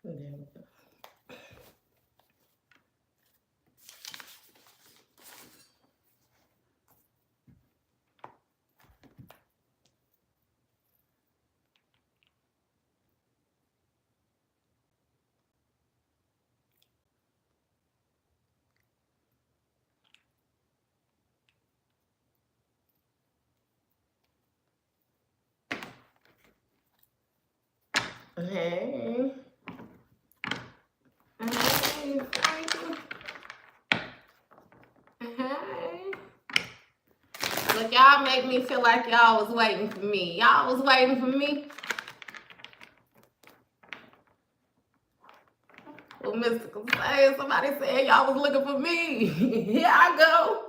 There we go. Hey. Hey, Frankie. Hey. Look, y'all make me feel like y'all was waiting for me. Y'all was waiting for me. Well, Mystical say somebody said y'all was looking for me. Here I go.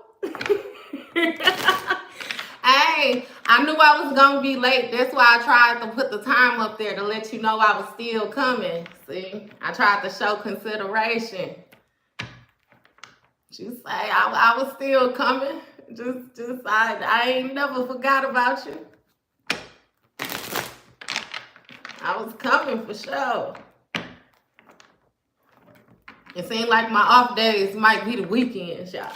Hey, I knew I was gonna be late. That's why I tried to put the time up there to let you know I was still coming. See, I tried to show consideration. You say I was still coming. I ain't never forgot about you. I was coming for sure. It seemed like my off days might be the weekend, y'all.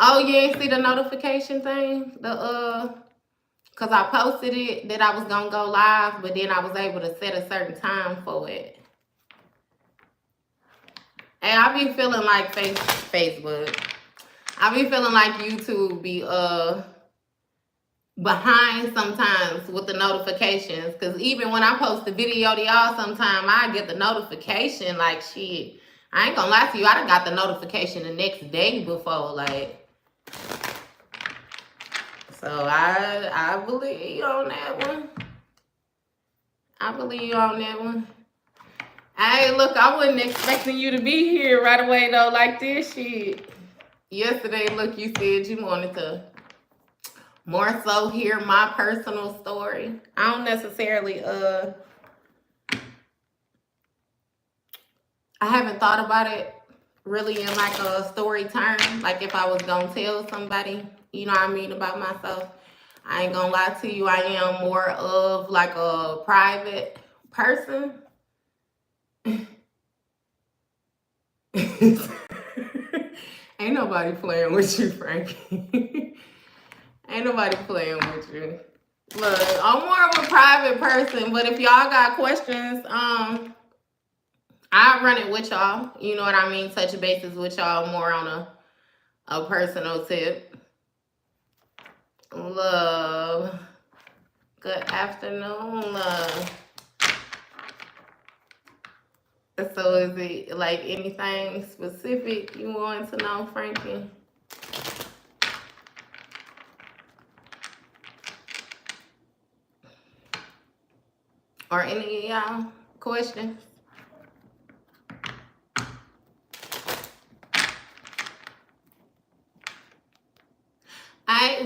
Oh, you ain't see the notification thing? Cause I posted it that I was gonna go live, but then I was able to set a certain time for it. And I be feeling like Facebook. I be feeling like YouTube be behind sometimes with the notifications. Cause even when I post the video to y'all, sometime I get the notification like shit. I ain't gonna lie to you, I done got the notification the next day before, like. So I believe you on that one. I believe you on that one. Hey, look, I wasn't expecting you to be here right away though, like this shit. Yesterday, look, you said you wanted to more so hear my personal story. I don't necessarily I haven't thought about it really in like a story term, like if I was gonna tell somebody, you know what I mean, about myself. I ain't gonna lie to you, I am more of like a private person. Ain't nobody playing with you, Frankie. Ain't nobody playing with you. Look, I'm more of a private person, but if y'all got questions, I run it with y'all. You know what I mean? Touch bases with y'all more on a personal tip. Love. Good afternoon, love. So is it like anything specific you want to know, Frankie? Or any of y'all questions?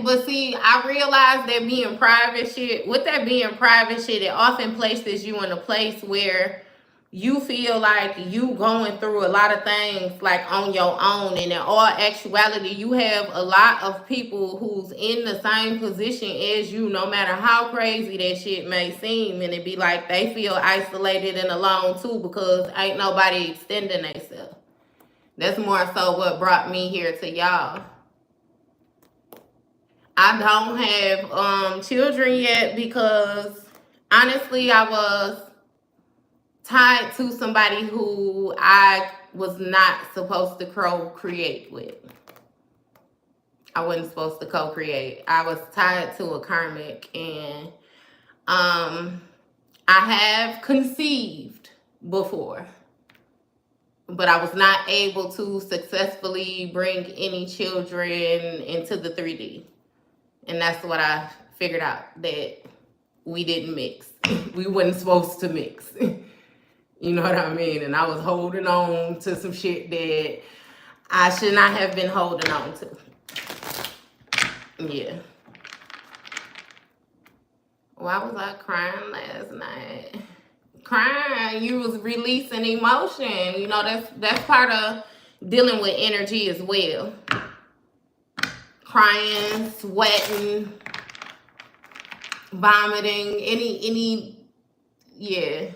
But see, I realized that being private shit, with that being private shit, it often places you in a place where you feel like you going through a lot of things like on your own, and in all actuality, you have a lot of people who's in the same position as you, no matter how crazy that shit may seem, and it be like they feel isolated and alone too because ain't nobody extending themselves. That's more so what brought me here to y'all. I don't have children yet because honestly I was tied to somebody who I was not supposed to co-create with. I wasn't supposed to co-create. I was tied to a karmic, and I have conceived before, but I was not able to successfully bring any children into the 3D. And that's what I figured out, that we didn't mix. We wasn't supposed to mix. You know what I mean? And I was holding on to some shit that I should not have been holding on to. Yeah. Why was I crying last night? Crying, you was releasing emotion. You know, that's part of dealing with energy as well. Crying, sweating, vomiting, any, yeah.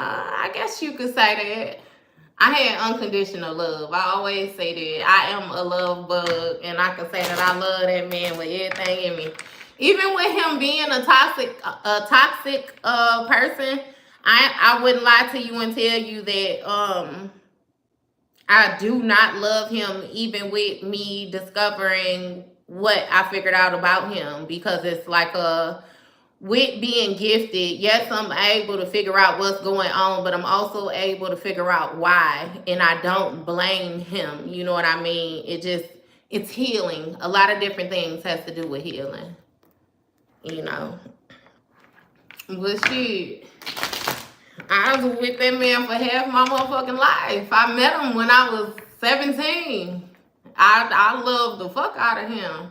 I guess you could say that. I had unconditional love. I always say that. I am a love bug, and I can say that I love that man with everything in me. Even with him being a toxic person, I wouldn't lie to you and tell you that I do not love him, even with me discovering what I figured out about him, because it's like with being gifted, yes, I'm able to figure out what's going on, but I'm also able to figure out why, and I don't blame him. You know what I mean? It's healing. A lot of different things has to do with healing, you know. But shit, I was with that man for half my motherfucking life. I met him when I was 17. I love the fuck out of him.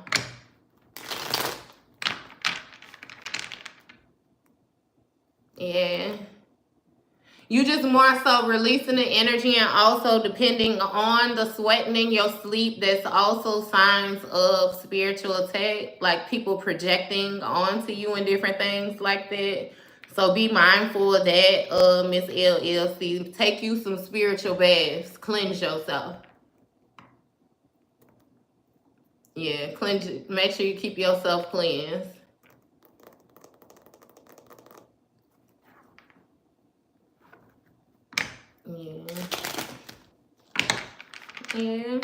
Yeah. You just more so releasing the energy, and also depending on the sweating in your sleep, that's also signs of spiritual attack, like people projecting onto you and different things like that. So be mindful of that, Miss LLC. Take you some spiritual baths. Cleanse yourself. Yeah, cleanse. Make sure you keep yourself cleansed. Yeah. Yeah.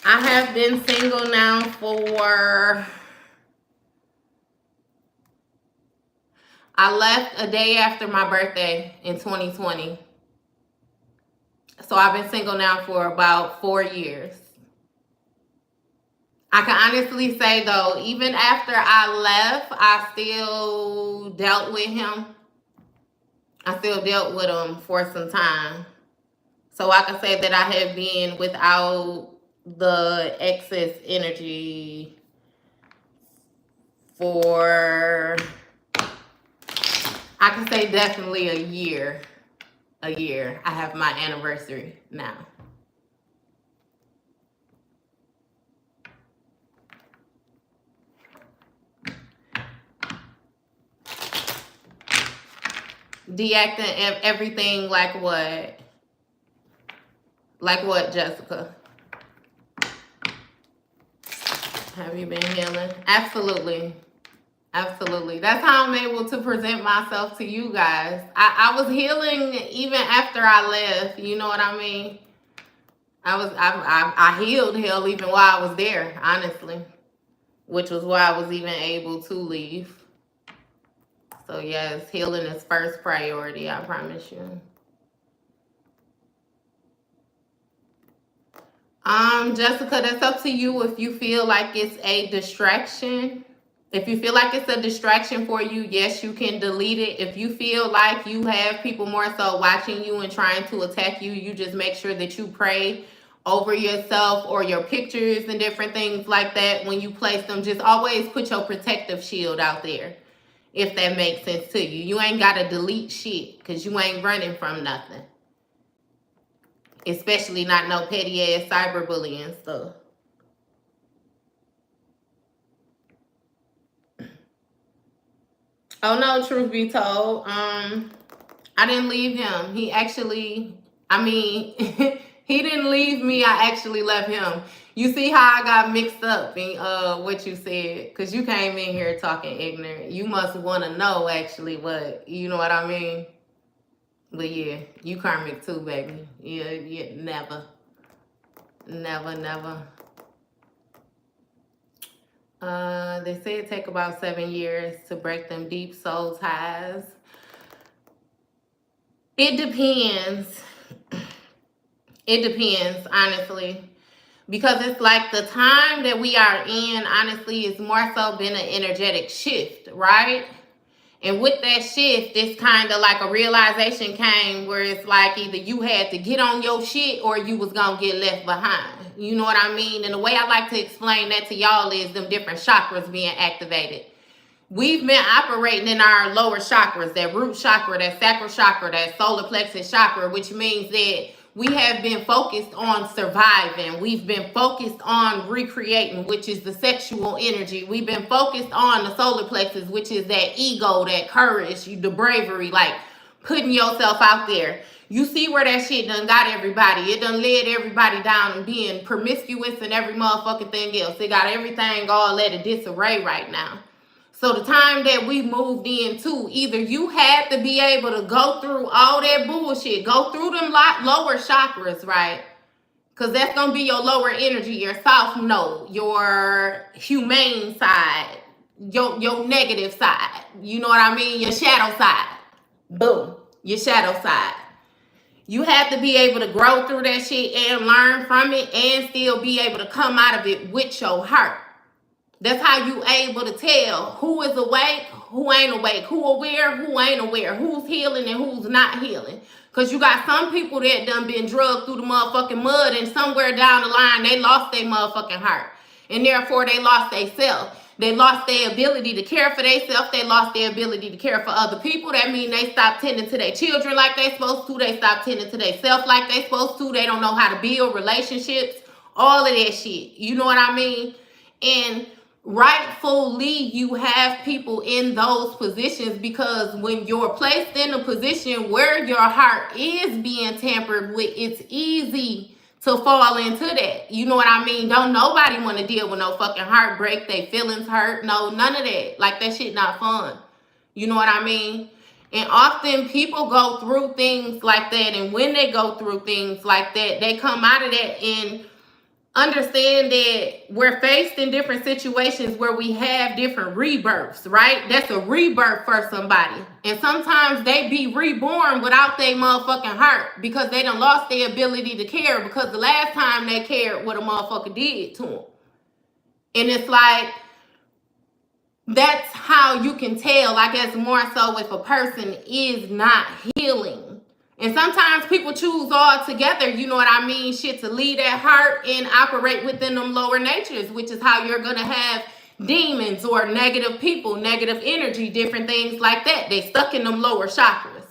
I have been single now for... I left a day after my birthday in 2020. So I've been single now for about 4 years. I can honestly say, though, even after I left, I still dealt with him. I still dealt with him for some time. So I can say that I have been without the excess energy for, I can say, definitely a year. A year. I have my anniversary now. Deacting everything like what? Like what, Jessica? Have you been healing? Absolutely. Absolutely. That's how I'm able to present myself to you guys. I was healing even after I left. You know what I mean? I healed hell even while I was there, honestly. Which was why I was even able to leave. So yes, healing is first priority, I promise you. Jessica, that's up to you if you feel like it's a distraction. If you feel like it's a distraction for you, yes, you can delete it. If you feel like you have people more so watching you and trying to attack you, you just make sure that you pray over yourself or your pictures and different things like that. When you place them, just always put your protective shield out there, if that makes sense to you. You ain't got to delete shit because you ain't running from nothing. Especially not no petty ass cyberbullying stuff. Oh no, truth be told, I didn't leave him. He actually, he didn't leave me. I actually left him. You see how I got mixed up in what you said? Because you came in here talking ignorant. You must want to know actually what, you know what I mean? But yeah, you karmic too, baby. Yeah, never. Never. They say it take about 7 years to break them deep soul ties. It depends. It depends, honestly. Because it's like the time that we are in, honestly, is more so been an energetic shift, right? And with that shift, it's kind of like a realization came where it's like either you had to get on your shit or you was going to get left behind. You know what I mean? And the way I like to explain that to y'all is them different chakras being activated. We've been operating in our lower chakras, that root chakra, that sacral chakra, that solar plexus chakra, which means that we have been focused on surviving. We've been focused on recreating, which is the sexual energy. We've been focused on the solar plexus, which is that ego, that courage, the bravery, like putting yourself out there. You see where that shit done got everybody. It done led everybody down and being promiscuous and every motherfucking thing else. It got everything all at a disarray right now. So the time that we moved into, either you had to be able to go through all that bullshit, go through them lower chakras, right? Because that's going to be your lower energy, your south node, your humane side, your negative side. You know what I mean? Your shadow side. Boom. Your shadow side. You have to be able to grow through that shit and learn from it and still be able to come out of it with your heart. That's how you able to tell who is awake, who ain't awake, who aware, who ain't aware, who's healing and who's not healing. Because you got some people that done been drugged through the motherfucking mud and somewhere down the line, they lost their motherfucking heart. And therefore, they lost their self. They lost their ability to care for themselves. They lost their ability to care for other people. That means they stopped tending to their children like they supposed to. They stopped tending to themselves like they supposed to. They don't know how to build relationships. All of that shit. You know what I mean? And rightfully, you have people in those positions because when you're placed in a position where your heart is being tampered with, it's easy to fall into that. You know what I mean? Don't nobody want to deal with no fucking heartbreak. They feelings hurt. No, none of that. Like, that shit not fun. You know what I mean? And often people go through things like that. And when they go through things like that, they come out of that and understand that we're faced in different situations where we have different rebirths, right? That's a rebirth for somebody. And sometimes they be reborn without their motherfucking heart because they done lost their ability to care because the last time they cared what a motherfucker did to them. And it's like, that's how you can tell, I guess, more so if a person is not healing. And sometimes people choose all together, you know what I mean, shit, to leave that heart and operate within them lower natures, which is how you're going to have demons or negative people, negative energy, different things like that. They stuck in them lower chakras.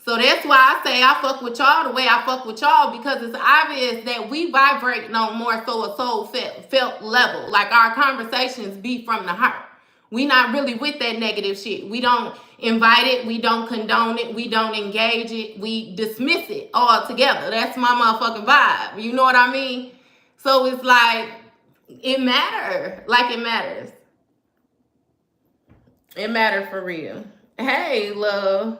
So that's why I say I fuck with y'all the way I fuck with y'all, because it's obvious that we vibrate on more so a soul felt level. Like, our conversations be from the heart. We not really with that negative shit. We don't invite it. We don't condone it. We don't engage it. We dismiss it altogether. That's my motherfucking vibe. You know what I mean? So it's like, it matters. Like, it matters. It matters for real. Hey, love.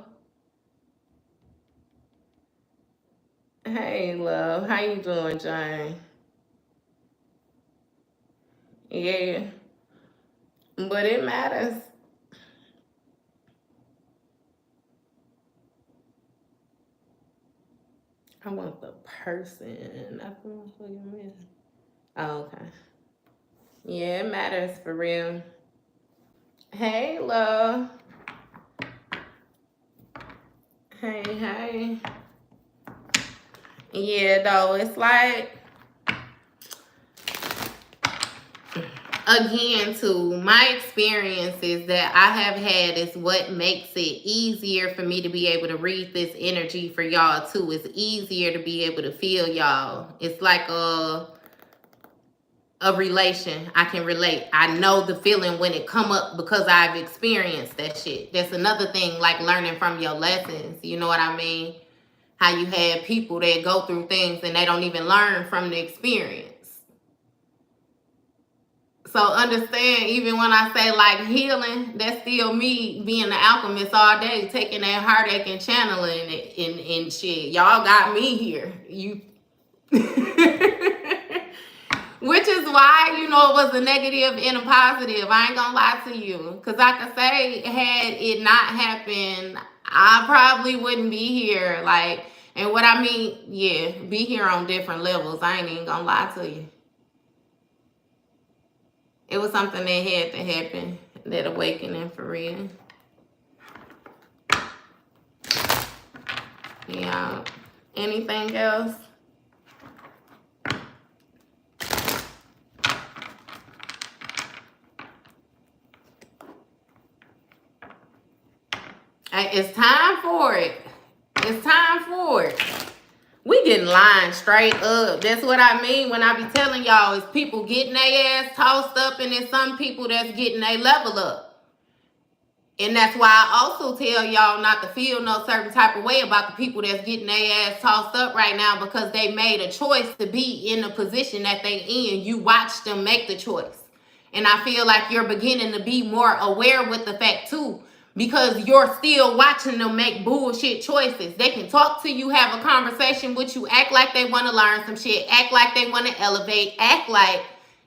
Hey, love. How you doing, Jane? Yeah. But it matters. I want the person. I don't fucking miss. Oh, okay. Yeah, it matters for real. Hey, love. Hey. Yeah, though, it's like, again, too, my experiences that I have had is what makes it easier for me to be able to read this energy for y'all, too. It's easier to be able to feel y'all. It's like a relation. I can relate. I know the feeling when it come up because I've experienced that shit. That's another thing, like learning from your lessons. You know what I mean? How you have people that go through things and they don't even learn from the experience. So understand, even when I say like healing, that's still me being the alchemist all day, taking that heartache and channeling it and shit. Y'all got me here. You which is why, you know, it was a negative and a positive. I ain't gonna lie to you. Because I could say, had it not happened, I probably wouldn't be here. Like, and what I mean, yeah, be here on different levels. I ain't even gonna lie to you. It was something that had to happen, that awakening for real. Yeah. Anything else? It's time for it. It's time for it. We getting lined straight up. That's what I mean when I be telling y'all is people getting their ass tossed up, and then some people that's getting their level up. And that's why I also tell y'all not to feel no certain type of way about the people that's getting their ass tossed up right now, because they made a choice to be in the position that they in. You watch them make the choice. And I feel like you're beginning to be more aware with the fact too, because you're still watching them make bullshit choices. They can talk to you, have a conversation with you, act like they want to learn some shit, act like they want to elevate, act like,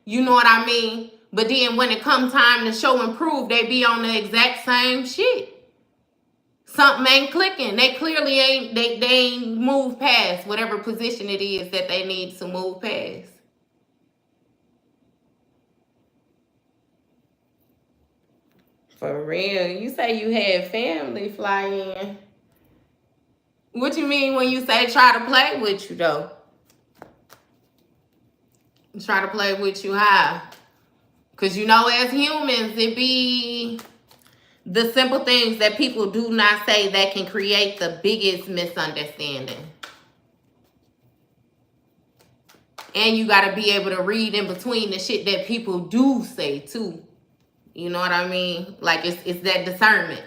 you know what I mean? But then when it comes time to show and prove, they be on the exact same shit. Something ain't clicking. They clearly ain't, they ain't moved past whatever position it is that they need to move past. For real. You say you had family fly in. What you mean when you say try to play with you though? Try to play with you how? Because you know, as humans, it be the simple things that people do not say that can create the biggest misunderstanding. And you got to be able to read in between the shit that people do say too. You know what I mean? Like it's that discernment.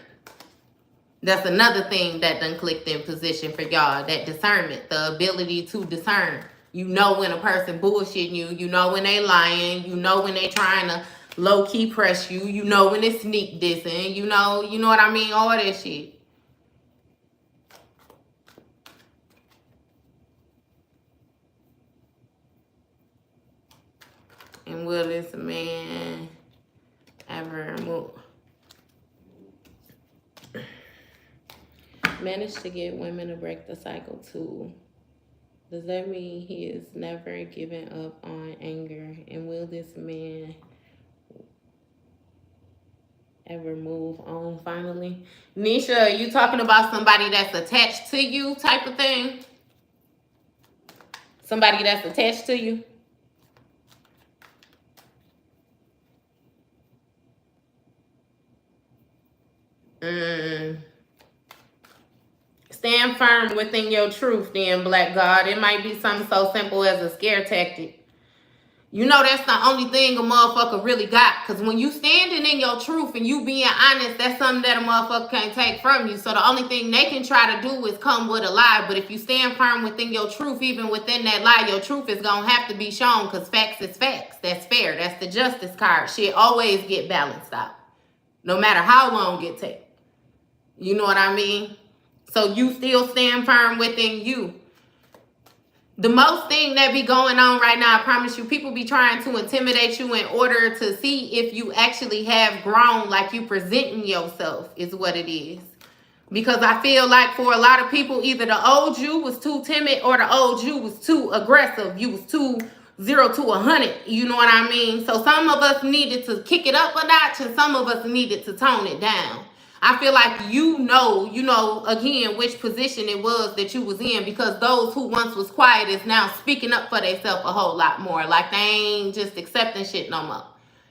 That's another thing that done clicked in position for y'all. That discernment, the ability to discern. You know when a person bullshitting you. You know when they lying. You know when they trying to low-key press you. You know when it's sneak dissing. You know what I mean? All that shit. And will this man ever manage to get women to break the cycle too? Does that mean he is never giving up on anger? And will this man ever move on finally? Nisha, you talking about somebody that's attached to you type of thing? Somebody that's attached to you? Stand firm within your truth then, Black God. It might be something so simple as a scare tactic. You know that's the only thing a motherfucker really got. Because when you standing in your truth and you being honest, that's something that a motherfucker can't take from you. So the only thing they can try to do is come with a lie. But if you stand firm within your truth, even within that lie, your truth is going to have to be shown, because facts is facts. That's fair. That's the justice card. Shit always get balanced out, no matter how long it takes. You know what I mean? So you still stand firm within you. The most thing that be going on right now, I promise you, people be trying to intimidate you in order to see if you actually have grown, like you presenting yourself is what it is. Because I feel like for a lot of people, either the old you was too timid or the old you was too aggressive. You was too 0 to 100. You know what I mean? So some of us needed to kick it up a notch, and some of us needed to tone it down. I feel like you know, again, which position it was that you was in, because those who once was quiet is now speaking up for themselves a whole lot more. Like they ain't just accepting shit no more.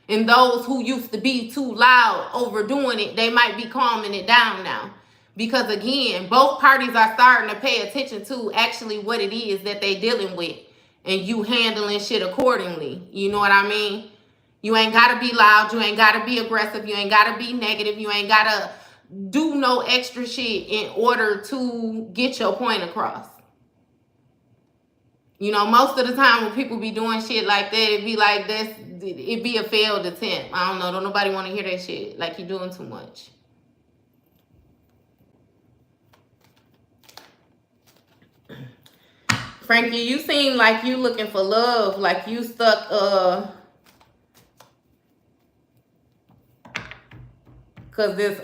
And those who used to be too loud overdoing it, they might be calming it down now. Because again, both parties are starting to pay attention to actually what it is that they dealing with, and you handling shit accordingly. You know what I mean? You ain't got to be loud. You ain't got to be aggressive. You ain't got to be negative. You ain't got to do no extra shit in order to get your point across. You know, most of the time when people be doing shit like that, it be like this, it be a failed attempt. I don't know. Don't nobody want to hear that shit. Like you doing too much. Frankie, you seem like you looking for love, like you stuck, cause this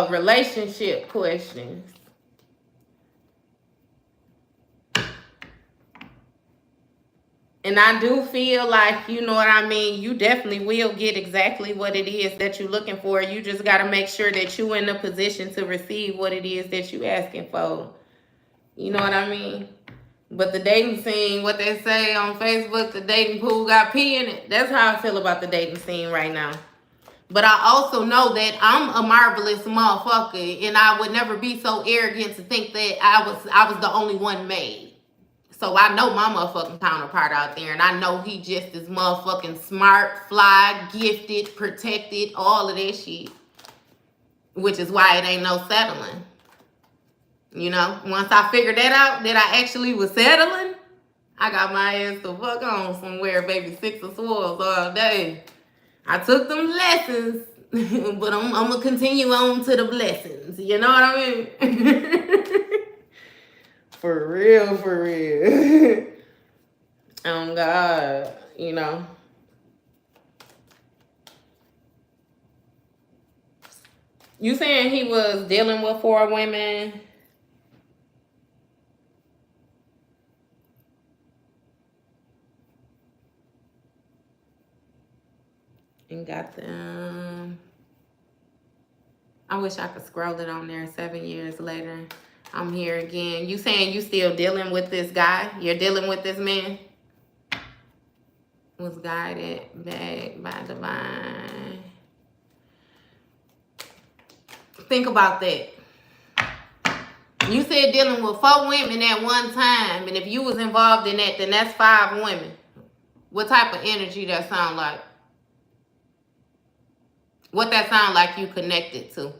relationship questions. And I do feel like, you know what I mean, you definitely will get exactly what it is that you're looking for. You just got to make sure that you're in a position to receive what it is that you're asking for. You know what I mean? But the dating scene, what they say on Facebook, the dating pool got pee in it. That's how I feel about the dating scene right now. But I also know that I'm a marvelous motherfucker, and I would never be so arrogant to think that I was the only one made. So I know my motherfucking counterpart out there, and I know he just as motherfucking smart, fly, gifted, protected, all of that shit. Which is why it ain't no settling. You know, once I figured that out, that I actually was settling, I got my ass the fuck on somewhere, baby, 6 of Swords all day. I took them lessons, but I'm going to continue on to the blessings. You know what I mean? For real, for real. Oh, God, you know. You saying he was dealing with 4 women? And got them. I wish I could scroll it on there 7 years later. I'm here again. You saying you still dealing with this guy? You're dealing with this man? Was guided back by divine. Think about that. You said dealing with 4 women at one time, and if you was involved in that, then that's 5 women. What type of energy that sound like? What that sound like you connected to?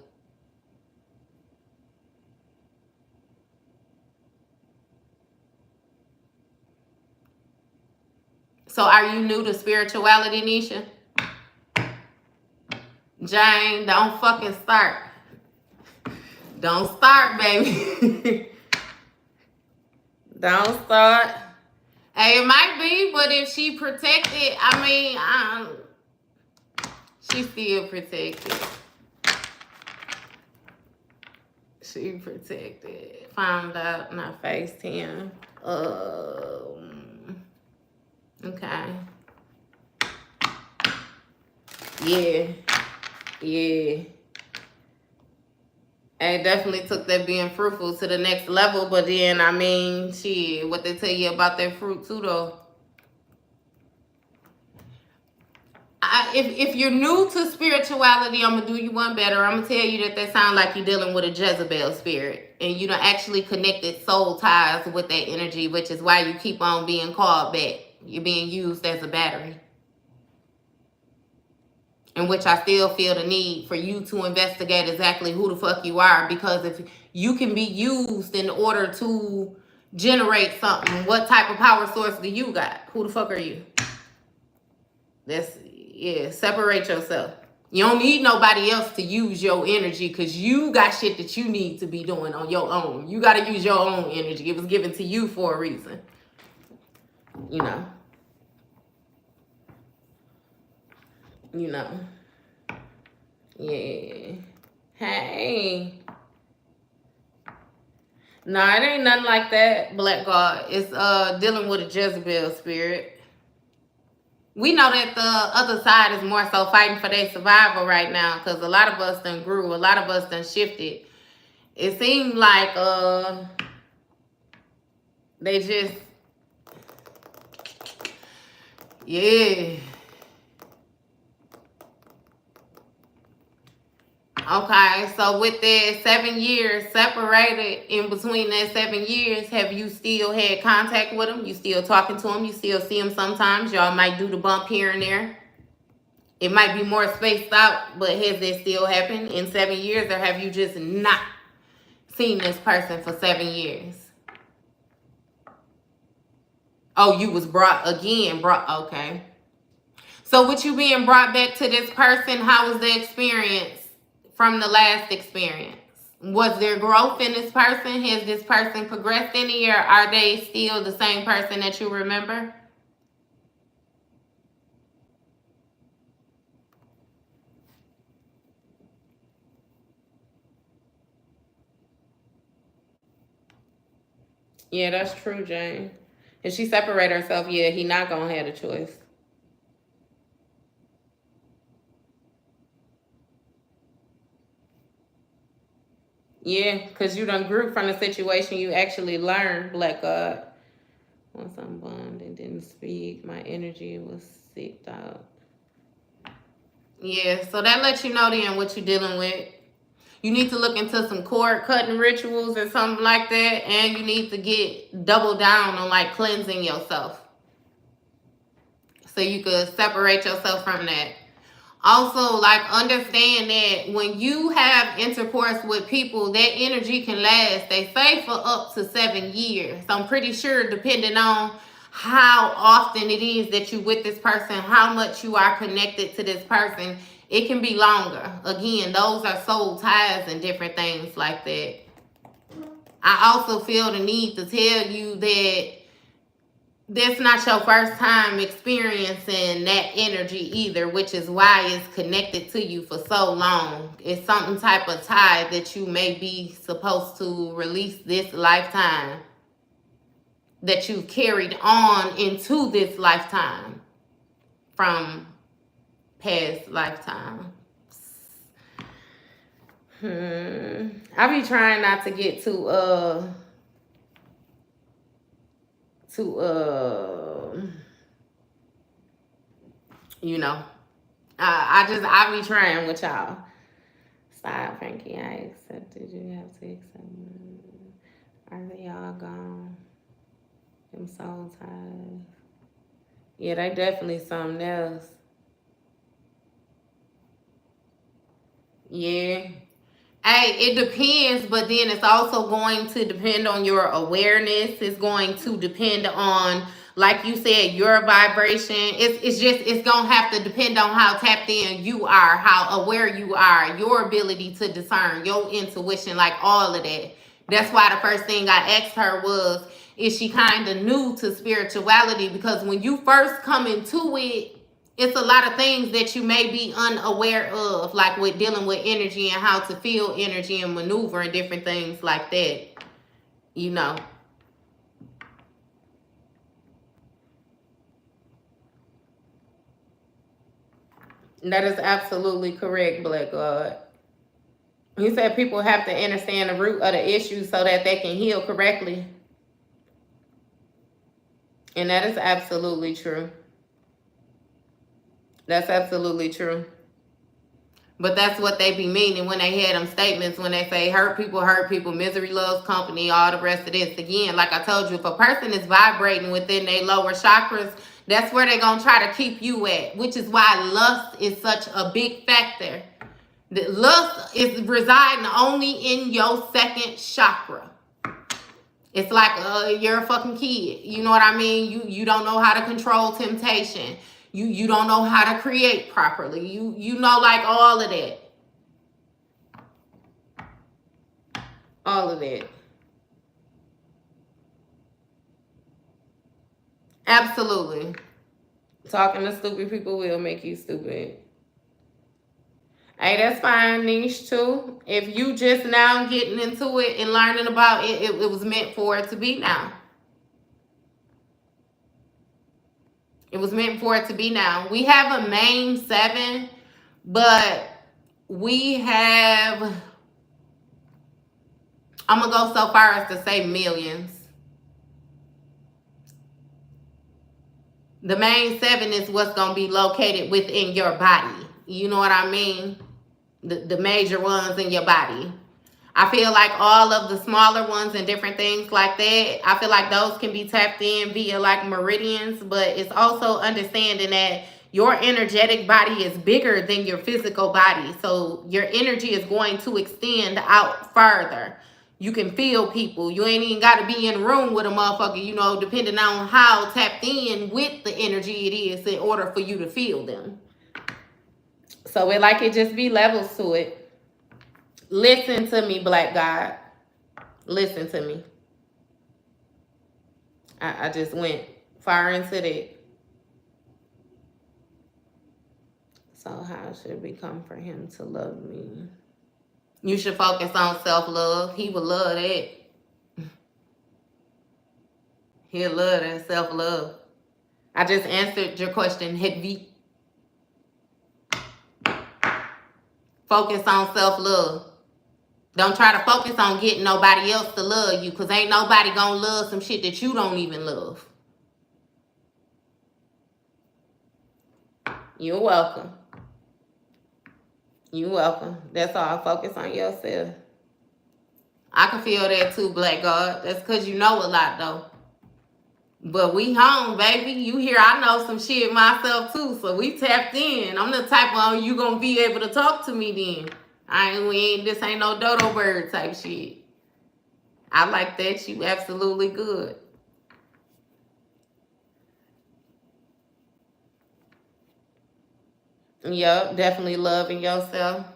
So are you new to spirituality, Nisha? Jane, don't fucking start. Don't start, baby. Don't start. Hey, it might be, but if she protected, I mean, she still protected. She protected. Found out, not face 10. Okay. Yeah. Yeah. I definitely took that being fruitful to the next level, but then, I mean, shit, what they tell you about that fruit too, though. If you're new to spirituality, I'm going to do you one better. I'm going to tell you that sounds like you're dealing with a Jezebel spirit. And you don't actually connected soul ties with that energy, which is why you keep on being called back. You're being used as a battery. In which I still feel the need for you to investigate exactly who the fuck you are. Because if you can be used in order to generate something, what type of power source do you got? Who the fuck are you? Separate yourself. You don't need nobody else to use your energy because you got shit that you need to be doing on your own. You got to use your own energy. It was given to you for a reason. You know. Yeah. Hey. Nah, it ain't nothing like that, Black God. It's dealing with a Jezebel spirit. We know that the other side is more so fighting for their survival right now because a lot of us done grew. A lot of us done shifted. It seemed like they just, yeah. Okay, so with that 7 years separated, in between that 7 years, have you still had contact with him? You still talking to him? You still see him sometimes? Y'all might do the bump here and there. It might be more spaced out, but has that still happened in 7 years, or have you just not seen this person for 7 years? Oh, you was okay. So with you being brought back to this person, how was the experience from the last experience? Was there growth in this person? Has this person progressed any, or are they still the same person that you remember? Yeah, that's true, Jane. If she separate herself, yeah, he not gonna have a choice. Yeah, because you done grew from the situation. You actually learned, Black God. Once I'm bummed and didn't speak, my energy was seeped out. Yeah, so that lets you know then what you're dealing with. You need to look into some cord cutting rituals or something like that. And you need to get double down on like cleansing yourself, so you could separate yourself from that. Also, like, understand that when you have intercourse with people, that energy can last, they say, for up to 7 years. So I'm pretty sure, depending on how often it is that you with this person, how much you are connected to this person, it can be longer. Again, those are soul ties and different things like that. I also feel the need to tell you that that's not your first time experiencing that energy either, which is why it's connected to you for so long. It's some type of tie that you may be supposed to release this lifetime, that you carried on into this lifetime from past lifetimes. I be trying not to get too you know, I be trying with y'all. Stop, Frankie. I accepted you. Have to accept me. Are they all gone? Them soul ties. Yeah, they definitely something else. Yeah. Hey, it depends, but then it's also going to depend on your awareness. It's going to depend on, like you said, your vibration. It's gonna have to depend on how tapped in you are, how aware you are, your ability to discern, your intuition, like all of that. That's why the first thing I asked her was, is she kind of new to spirituality? Because when you first come into it, it's a lot of things that you may be unaware of, like with dealing with energy and how to feel energy and maneuver and different things like that, you know. That is absolutely correct, Black God. He said people have to understand the root of the issue so that they can heal correctly. And that is absolutely true. That's absolutely true. But that's what they be meaning when they had them statements, when they say hurt people, misery loves company, all the rest of this. Again, like I told you, if a person is vibrating within their lower chakras, that's where they're going to try to keep you at, which is why lust is such a big factor. The lust is residing only in your second chakra. It's like you're a fucking kid. You know what I mean? You don't know how to control temptation. You don't know how to create properly. You know, like all of that. All of that. Absolutely. Talking to stupid people will make you stupid. Hey, that's fine, niche too. If you just now getting into it and learning about it, it was meant for it to be now. It was meant for it to be now. We have a main 7, but we have, I'm going to go so far as to say millions. The main 7 is what's going to be located within your body. You know what I mean? The major ones in your body. I feel like all of the smaller ones and different things like that, I feel like those can be tapped in via like meridians, but it's also understanding that your energetic body is bigger than your physical body. So your energy is going to extend out further. You can feel people. You ain't even got to be in a room with a motherfucker, you know, depending on how tapped in with the energy it is in order for you to feel them. So it just be levels to it. Listen to me, Black God. Listen to me. I just went far into that. So how should we come for him to love me? You should focus on self-love. He would love that. He'll love that self-love. I just answered your question, Hedvig. Focus on self-love. Don't try to focus on getting nobody else to love you, because ain't nobody gonna love some shit that you don't even love. You're welcome. You welcome. That's all. Focus on yourself. I can feel that too, Black God. That's because you know a lot, though. But we home, baby. You hear I know some shit myself, too. So we tapped in. I'm the type of you going to be able to talk to me then. This ain't no dodo bird type shit. I like that. You absolutely good. Yep, definitely loving yourself.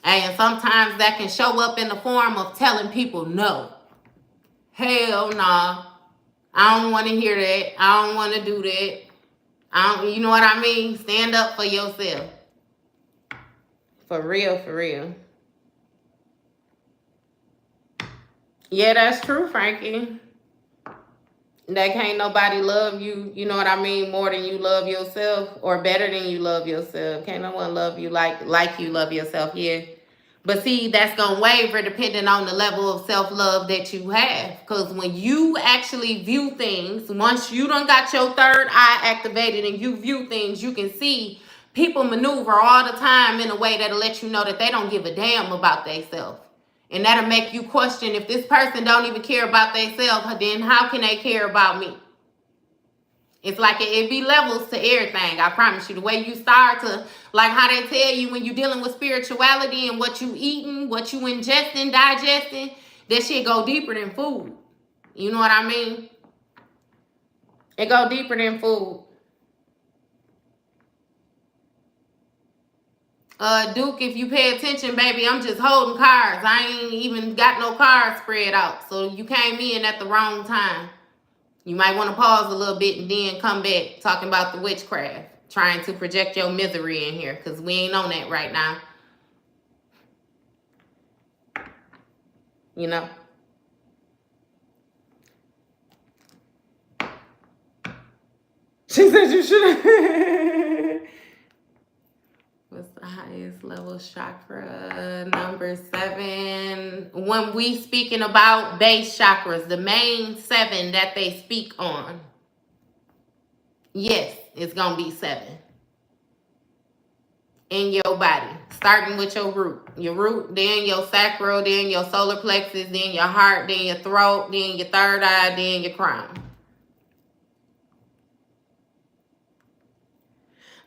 And sometimes that can show up in the form of telling people no. Hell nah. I don't want to hear that. I don't want to do that. You know what I mean? Stand up for yourself. For real, for real. Yeah, that's true, Frankie. That can't nobody love you, you know what I mean, more than you love yourself, or better than you love yourself. Can't no one love you like you love yourself, yeah. But see, that's going to waver depending on the level of self-love that you have. Because when you actually view things, once you done got your third eye activated and you view things, you can see people maneuver all the time in a way that'll let you know that they don't give a damn about themselves. And that'll make you question, if this person don't even care about themselves, then how can they care about me? It's like it be levels to everything. I promise you. The way you start to, like how they tell you when you're dealing with spirituality and what you eating, what you ingesting, digesting, that shit go deeper than food. You know what I mean? It go deeper than food. Duke, if you pay attention, baby, I'm just holding cards. I ain't even got no cards spread out. So you came in at the wrong time. You might want to pause a little bit and then come back talking about the witchcraft. Trying to project your misery in here, because we ain't on that right now. You know? She said you should. What's the highest level chakra? Number 7. When we speaking about base chakras, the main 7 that they speak on. Yes, it's going to be 7. In your body, starting with your root, then your sacral, then your solar plexus, then your heart, then your throat, then your third eye, then your crown.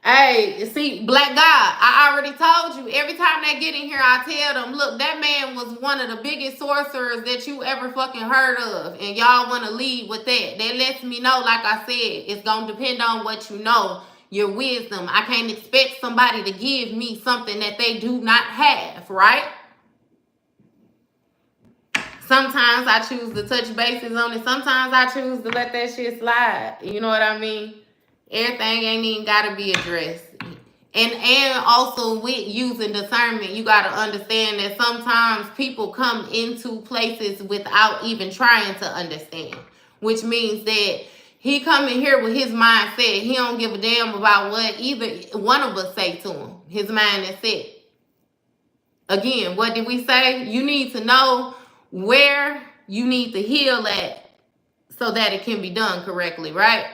Hey, see, Black God, I already told you, every time they get in here, I tell them, look, that man was one of the biggest sorcerers that you ever fucking heard of, and y'all want to lead with that. That lets me know, like I said, it's going to depend on what you know, your wisdom. I can't expect somebody to give me something that they do not have, right? Sometimes I choose to touch bases on it. Sometimes I choose to let that shit slide. You know what I mean? Everything ain't even got to be addressed. And also with using discernment, you got to understand that sometimes people come into places without even trying to understand. Which means that he come in here with his mindset. He don't give a damn about what either one of us say to him. His mind is set. Again, what did we say? You need to know where you need to heal at so that it can be done correctly, right?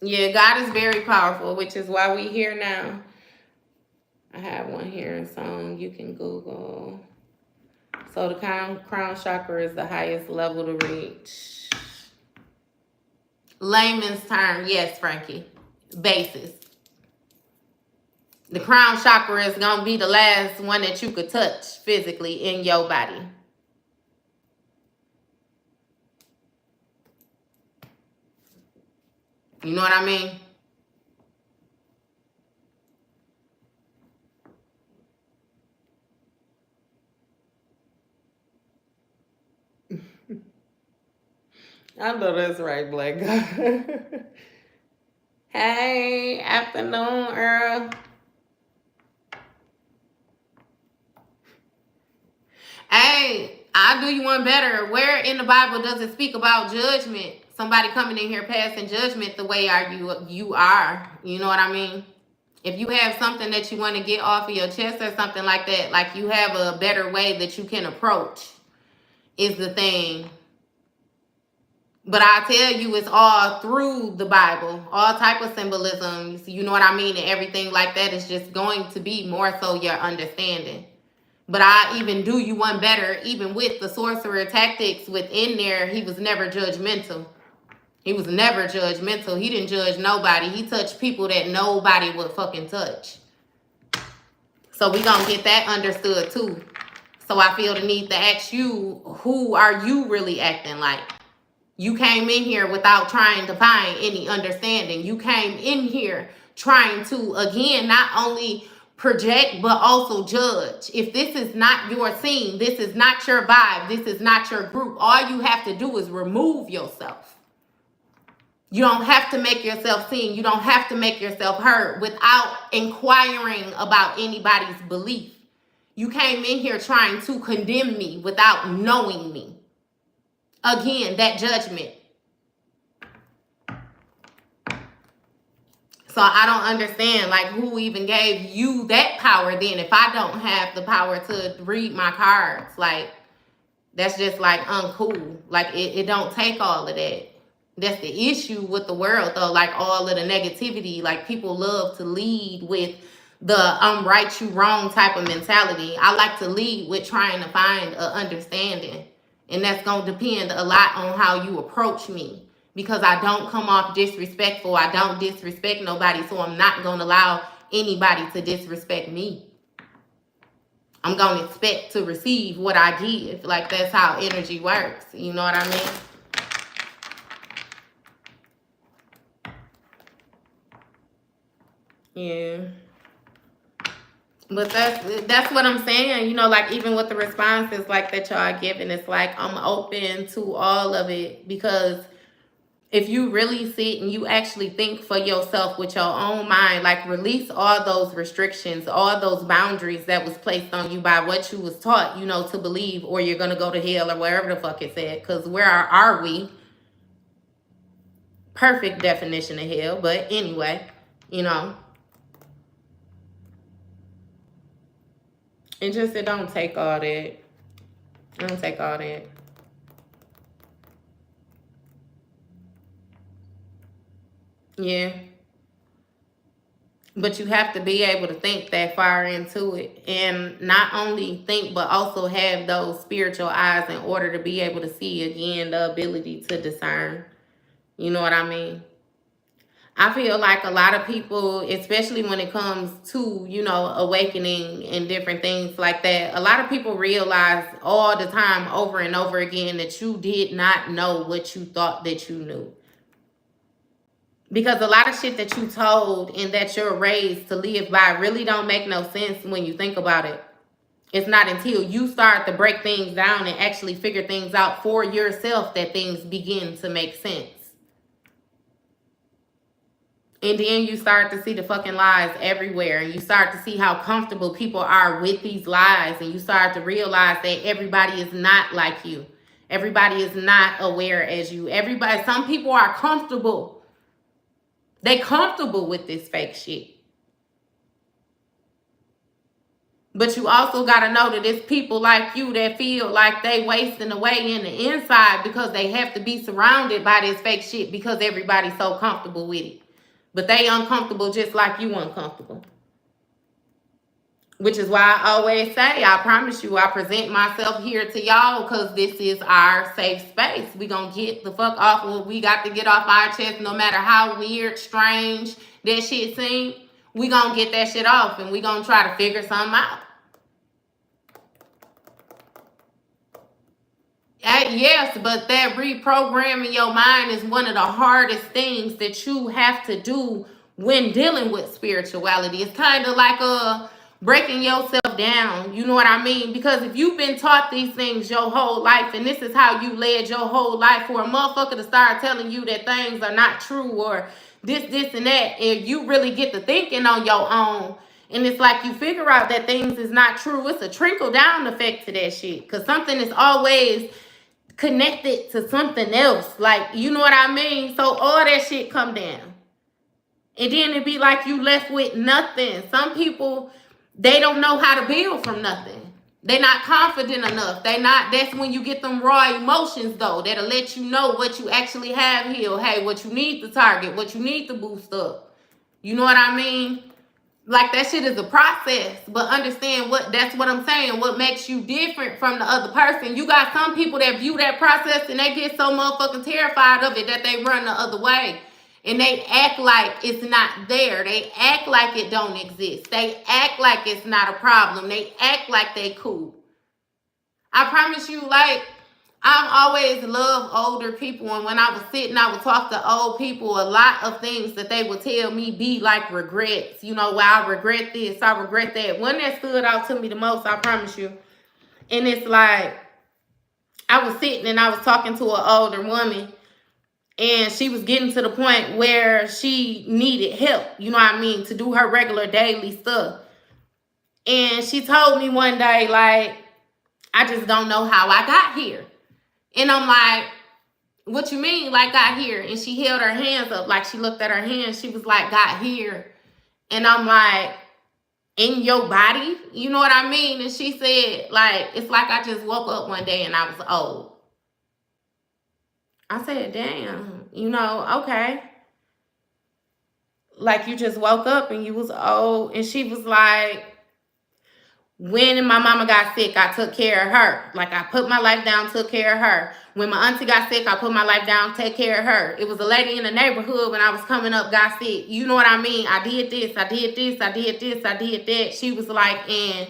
Yeah, God is very powerful, which is why we here now. I have one here in song you can Google. So the crown chakra is the highest level to reach. Layman's term, yes, Frankie. Basis. The crown chakra is going to be the last one that you could touch physically in your body. You know what I mean? I know that's right, Black guy. Hey, afternoon, Earl. Hey, I'll do you one better. Where in the Bible does it speak about judgment? Somebody coming in here passing judgment the way you are. You know what I mean? If you have something that you want to get off of your chest or something like that, like you have a better way that you can approach, is the thing. But I tell you, it's all through the Bible, all type of symbolisms, you know what I mean, and everything like that is just going to be more so your understanding. But I even do you one better, even with the sorcerer tactics within there, he was never judgmental. He was never judgmental. He didn't judge nobody. He touched people that nobody would fucking touch. So we gonna get that understood too. So I feel the need to ask you, who are you really acting like? You came in here without trying to find any understanding. You came in here trying to, again, not only project, but also judge. If this is not your scene, this is not your vibe, this is not your group, all you have to do is remove yourself. You don't have to make yourself seen. You don't have to make yourself heard without inquiring about anybody's belief. You came in here trying to condemn me without knowing me. Again, that judgment. So I don't understand, like, who even gave you that power then if I don't have the power to read my cards? Like, that's just, like, uncool. Like, it don't take all of that. That's the issue with the world, though. Like, all of the negativity. Like, people love to lead with the I'm right, you wrong type of mentality. I like to lead with trying to find an understanding. And that's going to depend a lot on how you approach me. Because I don't come off disrespectful. I don't disrespect nobody. So I'm not going to allow anybody to disrespect me. I'm going to expect to receive what I give. Like, that's how energy works. You know what I mean? Yeah. But that's what I'm saying. You know, like, even with the responses like that y'all are giving, it's like I'm open to all of it. Because if you really sit and you actually think for yourself with your own mind, like, release all those restrictions, all those boundaries that was placed on you by what you was taught, you know, to believe, or you're going to go to hell or wherever the fuck it said. Because where are we? Perfect definition of hell. But anyway, you know. It don't take all that. It don't take all that. Yeah. But you have to be able to think that far into it. And not only think, but also have those spiritual eyes in order to be able to see, again, the ability to discern. You know what I mean? I feel like a lot of people, especially when it comes to, you know, awakening and different things like that, a lot of people realize all the time, over and over again, that you did not know what you thought that you knew. Because a lot of shit that you told and that you're raised to live by really don't make no sense when you think about it. It's not until you start to break things down and actually figure things out for yourself that things begin to make sense. And then you start to see the fucking lies everywhere. And you start to see how comfortable people are with these lies. And you start to realize that everybody is not like you. Everybody is not aware as you. Everybody, some people are comfortable. They comfortable with this fake shit. But you also got to know that it's people like you that feel like they wasting away in the inside because they have to be surrounded by this fake shit because everybody's so comfortable with it. But they uncomfortable just like you uncomfortable. Which is why I always say, I promise you, I present myself here to y'all because this is our safe space. We gonna get the fuck off what we got to get off our chest, no matter how weird, strange that shit seems. We gonna get that shit off and we gonna try to figure something out. Yes, but that reprogramming your mind is one of the hardest things that you have to do when dealing with spirituality. It's kind of like breaking yourself down. You know what I mean? Because if you've been taught these things your whole life, and this is how you led your whole life, for a motherfucker to start telling you that things are not true or this, and that, and you really get to thinking on your own, and it's like you figure out that things is not true, it's a trickle-down effect to that shit. Because something is always connected to something else, like, you know what I mean? So all that shit come down, and then it be like you left with nothing. Some people, they don't know how to build from nothing. They're not confident enough. That's when you get them raw emotions though. That'll let you know what you actually have here. Hey, what you need to target, what you need to boost up. You know what I mean? Like, that shit is a process, but understand that's what I'm saying. What makes you different from the other person? You got some people that view that process and they get so motherfucking terrified of it that they run the other way. And they act like it's not there. They act like it don't exist. They act like it's not a problem. They act like they cool. I promise you, like, I've always loved older people, and when I was sitting, I would talk to old people. A lot of things that they would tell me be like regrets. You know, well, I regret this, I regret that. One that stood out to me the most, I promise you. And it's like, I was sitting and I was talking to an older woman, and she was getting to the point where she needed help, you know what I mean, to do her regular daily stuff. And she told me one day, like, I just don't know how I got here. And I'm like, what you mean, like, got here? And she held her hands up, like, she looked at her hands. She was like, got here. And I'm like, in your body? You know what I mean? And she said, like, it's like I just woke up one day and I was old. I said, damn, you know, okay. Like, you just woke up and you was old. And she was like, when my mama got sick, I took care of her. Like, I put my life down, took care of her. When my auntie got sick, I put my life down, take care of her. It was a lady in the neighborhood when I was coming up, got sick. You know what I mean? I did this, I did this, I did this, I did that. She was like, and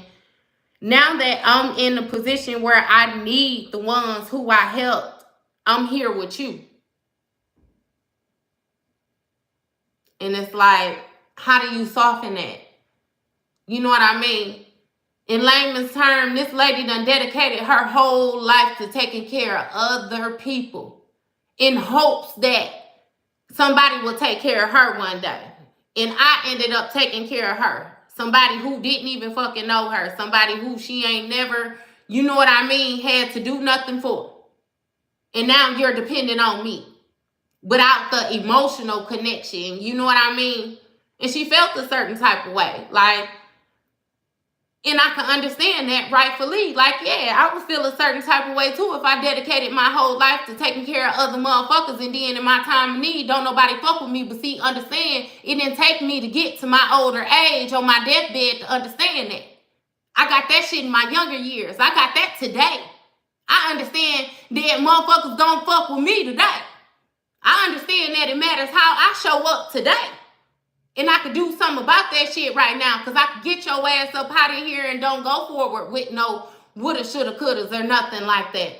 now that I'm in a position where I need the ones who I helped, I'm here with you. And it's like, how do you soften that? You know what I mean? In layman's term, this lady done dedicated her whole life to taking care of other people in hopes that somebody will take care of her one day. And I ended up taking care of her. Somebody who didn't even fucking know her. Somebody who she ain't never, you know what I mean, had to do nothing for. And now you're dependent on me without the emotional connection. You know what I mean? And she felt a certain type of way. Like, and I can understand that rightfully. Like, yeah, I would feel a certain type of way too if I dedicated my whole life to taking care of other motherfuckers, and then in my time of need, don't nobody fuck with me. But see, understand, it didn't take me to get to my older age on my deathbed to understand that. I got that shit in my younger years. I got that today. I understand that motherfuckers don't fuck with me today. I understand that it matters how I show up today. And I could do something about that shit right now, because I could get your ass up out of here and don't go forward with no woulda, shoulda, couldas or nothing like that.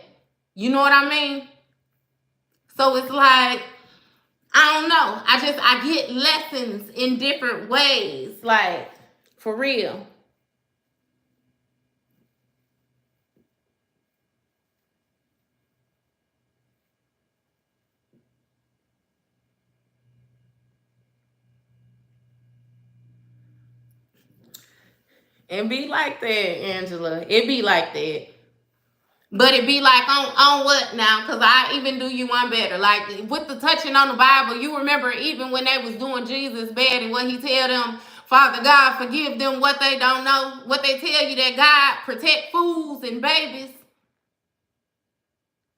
You know what I mean? So it's like, I don't know. I get lessons in different ways. Like, for real. And be like that, Angela. It be like that. But it be like on what now? Because I even do you one better. Like, with the touching on the Bible, you remember even when they was doing Jesus bad and what he tell them, Father God, forgive them what they don't know. What they tell you, that God protect fools and babies.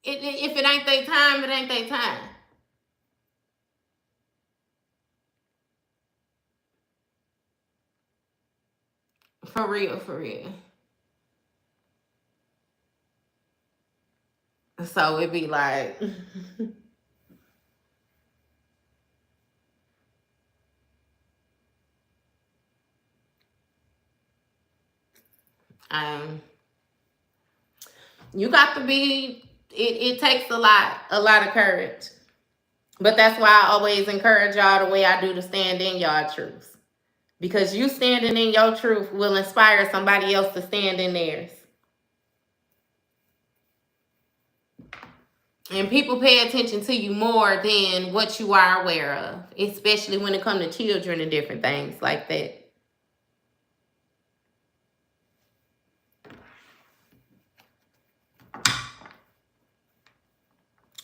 If it ain't their time, it ain't their time. For real, for real. So it be like, you got to be, it takes a lot of courage. But that's why I always encourage y'all the way I do to stand in y'all truths. Because you standing in your truth will inspire somebody else to stand in theirs. And people pay attention to you more than what you are aware of. Especially when it comes to children and different things like that.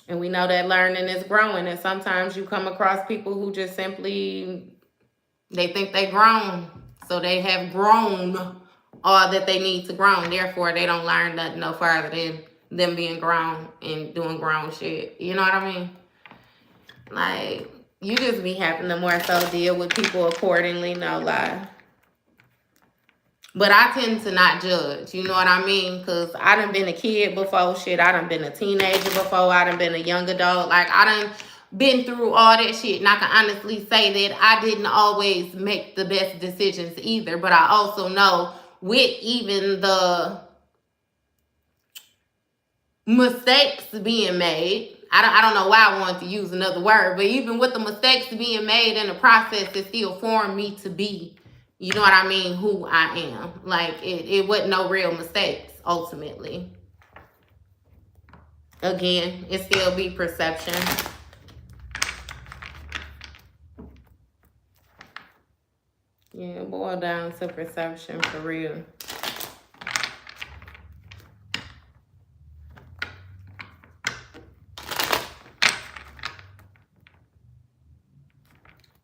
And we know that learning is growing. And sometimes you come across people who just simply, they think they grown. So they have grown all that they need to grow. Therefore, they don't learn nothing no further than them being grown and doing grown shit. You know what I mean? Like, you just be having to more so deal with people accordingly, no lie. But I tend to not judge, you know what I mean? Because I done been a kid before, shit. I done been a teenager before. I done been a young adult. Like, I done been through all that shit. And I can honestly say that I didn't always make the best decisions either. But I also know with even the mistakes being made, I don't know why I wanted to use another word, but even with the mistakes being made in the process, it still formed me to be, you know what I mean, who I am. Like, it wasn't no real mistakes, ultimately. Again, it still be perception. Yeah, boil down to perception for real.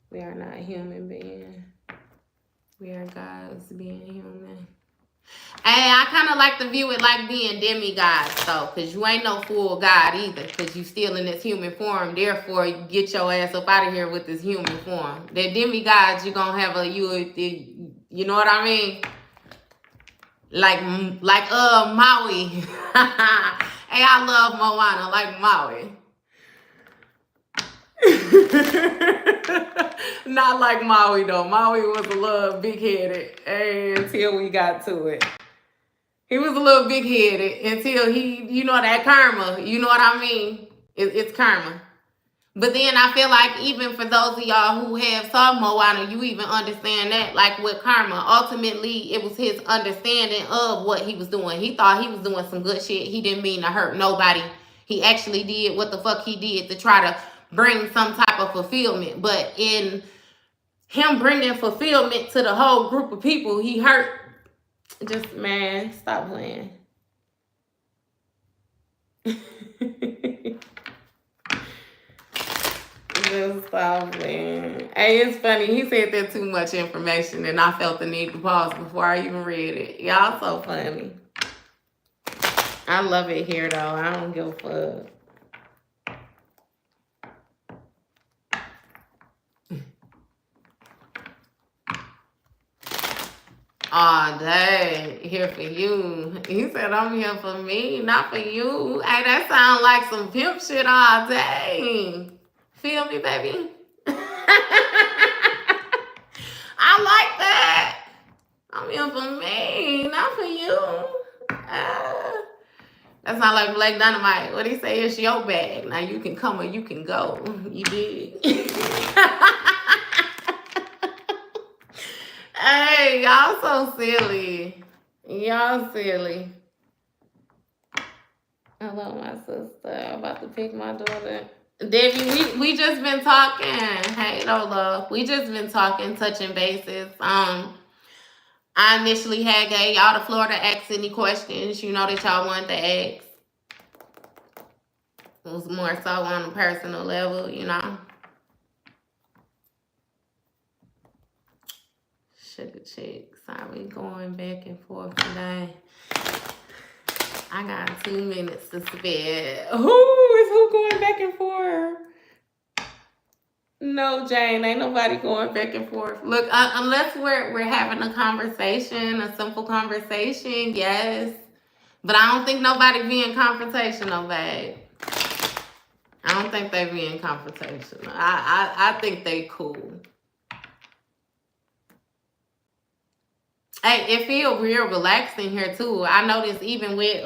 We are not human beings. We are gods being human. Hey, I kind of like to view it like being demigods, though, because you ain't no full God either, because you still in this human form. Therefore, you get your ass up out of here with this human form. That demigods, you're going to have you know what I mean? Like Maui. Hey, I love Moana, like Maui. Not like Maui though. Maui was a little big-headed until we got to it. He was a little big-headed until he, you know, that karma. You know what I mean? It's karma. But then I feel like even for those of y'all who have saw Moana, you even understand that, like with karma, ultimately it was his understanding of what he was doing. He thought he was doing some good shit. He didn't mean to hurt nobody. He actually did what the fuck he did to try to bring some type of fulfillment. But in him bringing fulfillment to the whole group of people, he hurt. Just, man, stop playing. Just stop playing. Hey, it's funny. He said that too much information and I felt the need to pause before I even read it. Y'all so funny. I love it here, though. I don't give a fuck. Oh, dang. Here for you. He said, I'm here for me, not for you. Hey, that sound like some pimp shit all day. Feel me, baby? I like that. I'm here for me, not for you. That's not like Black Dynamite. What he say? It's your bag. Now you can come or you can go. You did. Hey, y'all so silly. Y'all silly. Hello, my sister. I'm about to pick my daughter. Debbie, we just been talking. Hey, no love. We just been talking, touching bases. I initially had gave y'all the floor to ask any questions, you know, that y'all wanted to ask. It was more so on a personal level, you know. Sugar chicks. Are we going back and forth today? I got 2 minutes to spare. Who going back and forth? No, Jane, ain't nobody going back and forth. Look, unless we're having a conversation, a simple conversation, yes. But I don't think nobody being confrontational, babe. I don't think they being confrontational. I think they cool. Hey, it feel real relaxing here too. I noticed even with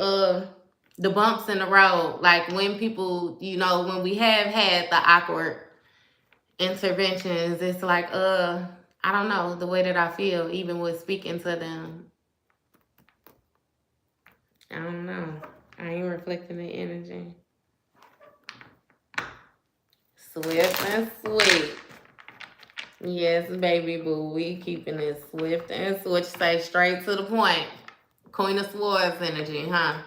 the bumps in the road, like when people, you know, when we have had the awkward interventions, it's like I don't know, the way that I feel even with speaking to them. I don't know. I ain't reflecting the energy. Swift and sweet. Yes, baby boo. We keeping it swift and switch. Say straight to the point. Queen of Swords energy, huh?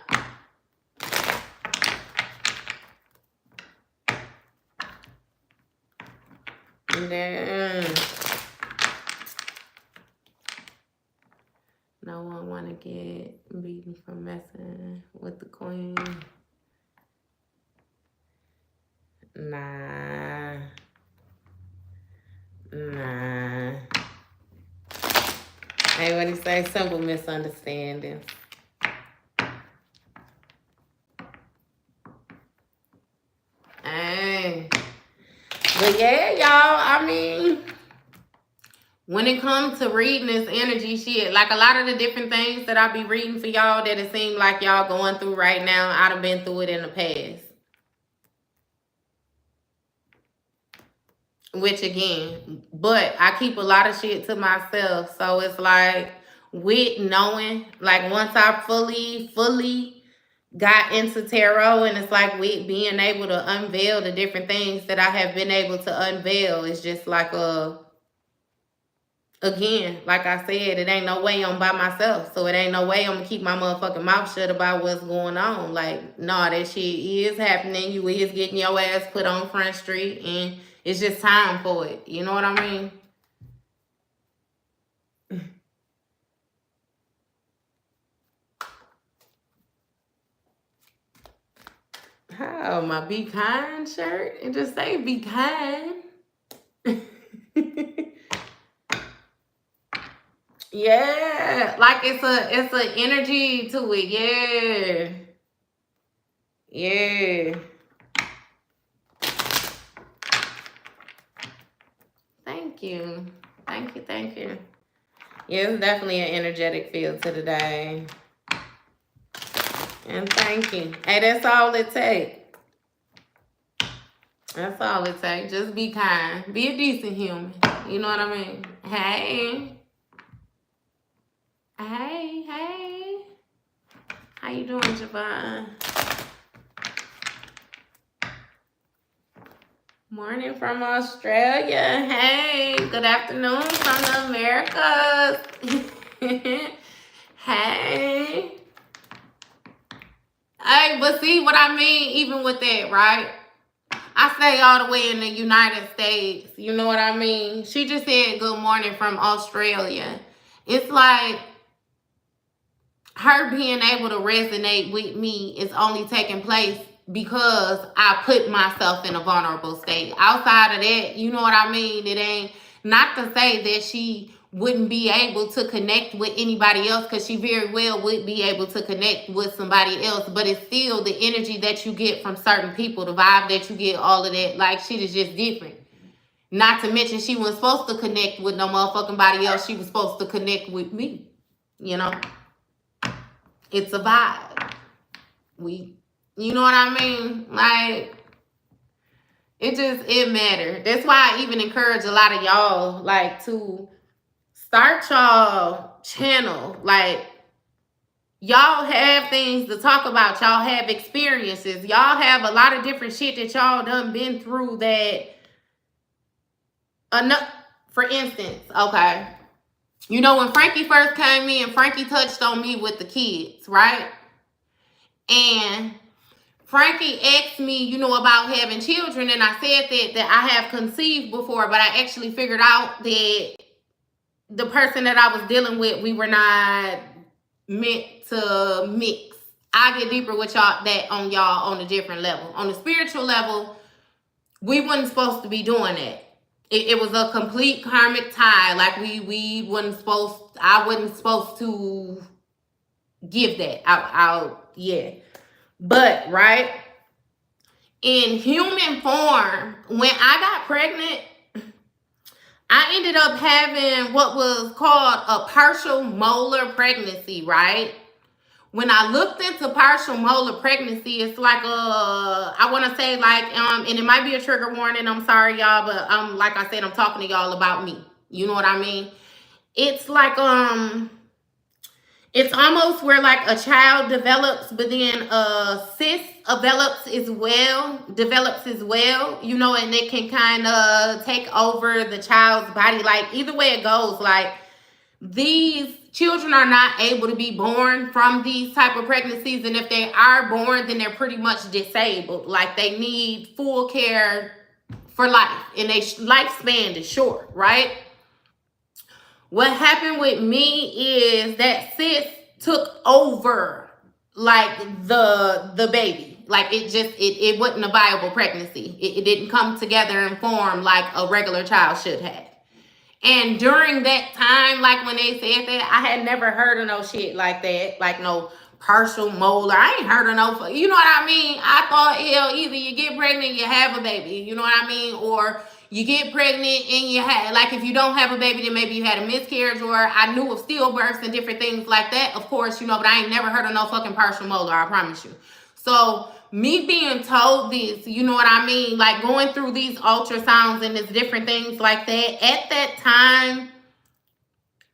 And then No one want to get beaten for messing with the queen. Nah. Hey, what do you say? Simple misunderstandings. Hey. But yeah, y'all, I mean, when it comes to reading this energy shit, like a lot of the different things that I be reading for y'all that it seems like y'all going through right now, I'd have been through it in the past. Which again, but I keep a lot of shit to myself. So it's like with knowing, like once I fully got into tarot, and it's like with being able to unveil the different things that I have been able to unveil, it's just like again, like I said, it ain't no way I'm by myself. So it ain't no way I'm gonna keep my motherfucking mouth shut about what's going on. Like, no, that shit is happening. You is getting your ass put on Front Street, and it's just time for it. You know what I mean? How my Be Kind shirt? And just say Be Kind. Yeah, like it's a energy to it. Yeah. Thank you. Yeah, it's definitely an energetic feel to the day. And thank you. Hey, that's all it takes. That's all it takes. Just be kind. Be a decent human. You know what I mean? Hey. How you doing, Javon? Morning from Australia. Hey. Good afternoon from the Americas. Hey. Hey, but see what I mean, even with that, right? I stay all the way in the United States. You know what I mean? She just said good morning from Australia. It's like her being able to resonate with me is only taking place because I put myself in a vulnerable state. Outside of that, you know what I mean? It ain't, not to say that she wouldn't be able to connect with anybody else, because she very well would be able to connect with somebody else, but it's still the energy that you get from certain people, the vibe that you get, all of that, like shit is just different. Not to mention she wasn't supposed to connect with no motherfucking body else. She was supposed to connect with me. You know? It's a vibe. You know what I mean? Like, it matters. That's why I even encourage a lot of y'all, like, to start y'all channel. Like, y'all have things to talk about. Y'all have experiences. Y'all have a lot of different shit that y'all done been through that, for instance, okay. You know, when Frankie first came in, Frankie touched on me with the kids, right? And Frankie asked me, you know, about having children, and I said that I have conceived before, but I actually figured out that the person that I was dealing with, we were not meant to mix. I get deeper with y'all on a different level. On the spiritual level, we wasn't supposed to be doing that. It was a complete karmic tie. Like I wasn't supposed to give that out. Yeah. But, right, in human form, when I got pregnant, I ended up having what was called a partial molar pregnancy, right? When I looked into partial molar pregnancy, it's like I want to say like, and it might be a trigger warning. I'm sorry, y'all, but like I said, I'm talking to y'all about me. You know what I mean? It's like it's almost where like a child develops, but then a cyst develops as well, you know, and it can kind of take over the child's body. Like either way it goes, like these children are not able to be born from these type of pregnancies, and if they are born, then they're pretty much disabled. Like they need full care for life, and their lifespan is short, right? What happened with me is that sis took over like the baby. Like it wasn't a viable pregnancy. It didn't come together and form like a regular child should have. And during that time, like when they said that, I had never heard of no shit like that, like no partial molar. I ain't heard of no, you know what I mean? I thought, hell, either you get pregnant, you have a baby, you know what I mean? Or you get pregnant and you have, like if you don't have a baby, then maybe you had a miscarriage, or I knew of stillbirths and different things like that, of course, you know, but I ain't never heard of no fucking partial molar, I promise you. So me being told this, you know what I mean? Like going through these ultrasounds and these different things like that at that time.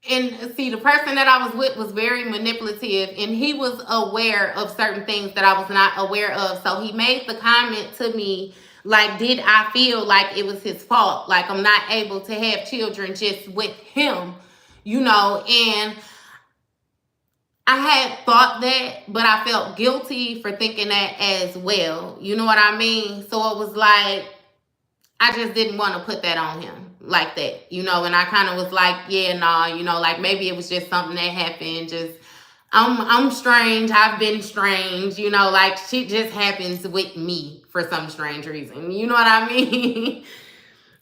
And see, the person that I was with was very manipulative, and he was aware of certain things that I was not aware of. So he made the comment to me, like, did I feel like it was his fault? Like I'm not able to have children just with him, you know, and I had thought that, but I felt guilty for thinking that as well. You know what I mean? So it was like, I just didn't want to put that on him like that, you know, and I kind of was like, yeah, nah, you know, like maybe it was just something that happened. Just, I'm strange. I've been strange, you know, like shit just happens with me for some strange reason. You know what I mean?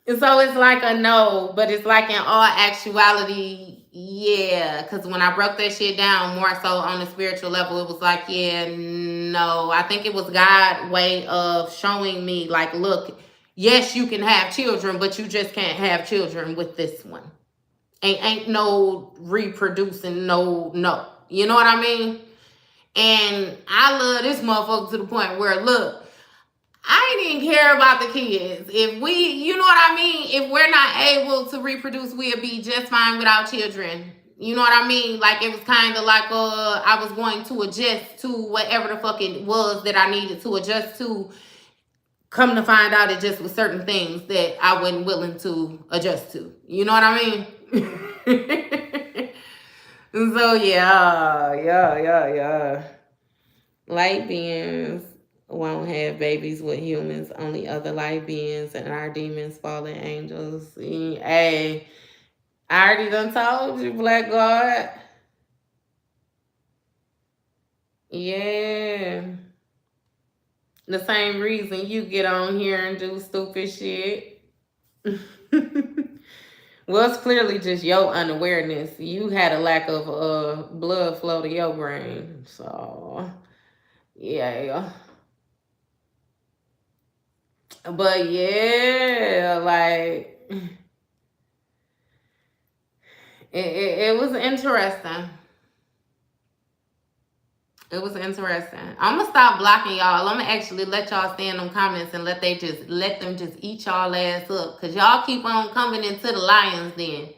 And so it's like a no, but it's like in all actuality, yeah. Because when I broke that shit down more so on the spiritual level, it was like, yeah, no. I think it was God's way of showing me, like, look, yes, you can have children, but you just can't have children with this one. Ain't no reproducing, no. You know what I mean? And I love this motherfucker to the point where, look, I didn't care about the kids. If we, you know what I mean? If we're not able to reproduce, we'll be just fine without children. You know what I mean? Like it was kind of like I was going to adjust to whatever the fuck it was that I needed to adjust to. Come to find out, it just was certain things that I wasn't willing to adjust to. You know what I mean? So yeah. Light beings won't have babies with humans, only other light beings and our demons, fallen angels. Hey, I already done told you, Black God. Yeah. The same reason you get on here and do stupid shit. Well, it's clearly just your unawareness. You had a lack of blood flow to your brain. So, yeah. But yeah, like it was interesting. It was interesting. I'm gonna stop blocking y'all. I'm gonna actually let y'all stay in them comments and let them just eat y'all ass up. Cause y'all keep on coming into the lions then.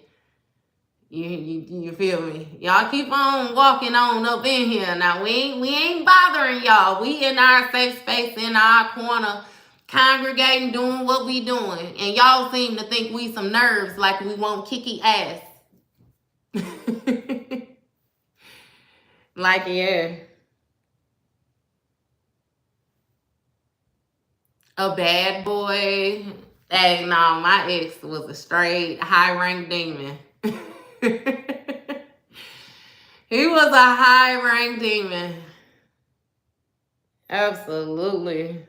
You feel me? Y'all keep on walking on up in here. Now we ain't bothering y'all. We in our safe space, in our corner, congregating, doing what we doing. And y'all seem to think we some nerves like we want kicky ass. Like, yeah. A bad boy. Hey, no, my ex was a straight high-ranked demon. He was a high-ranked demon. Absolutely.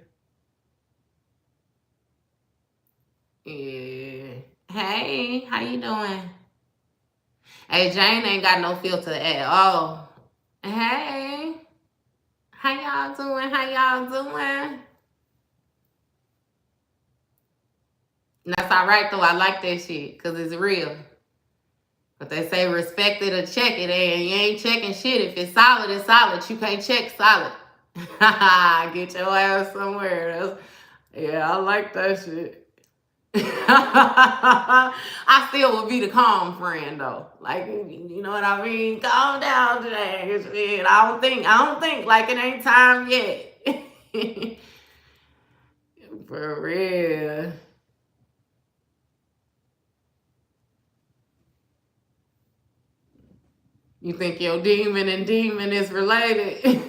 Yeah. Hey, how you doing? Hey, Jane ain't got no filter at all. Hey. How y'all doing? How y'all doing? That's all right, though. I like that shit because it's real. But they say respect it or check it, and you ain't checking shit. If it's solid, it's solid. You can't check solid. Get your ass somewhere. Yeah, I like that shit. I still would be the calm friend though. Like, you know what I mean? Calm down today. Shit. I don't think like it ain't time yet. For real. You think your demon and demon is related?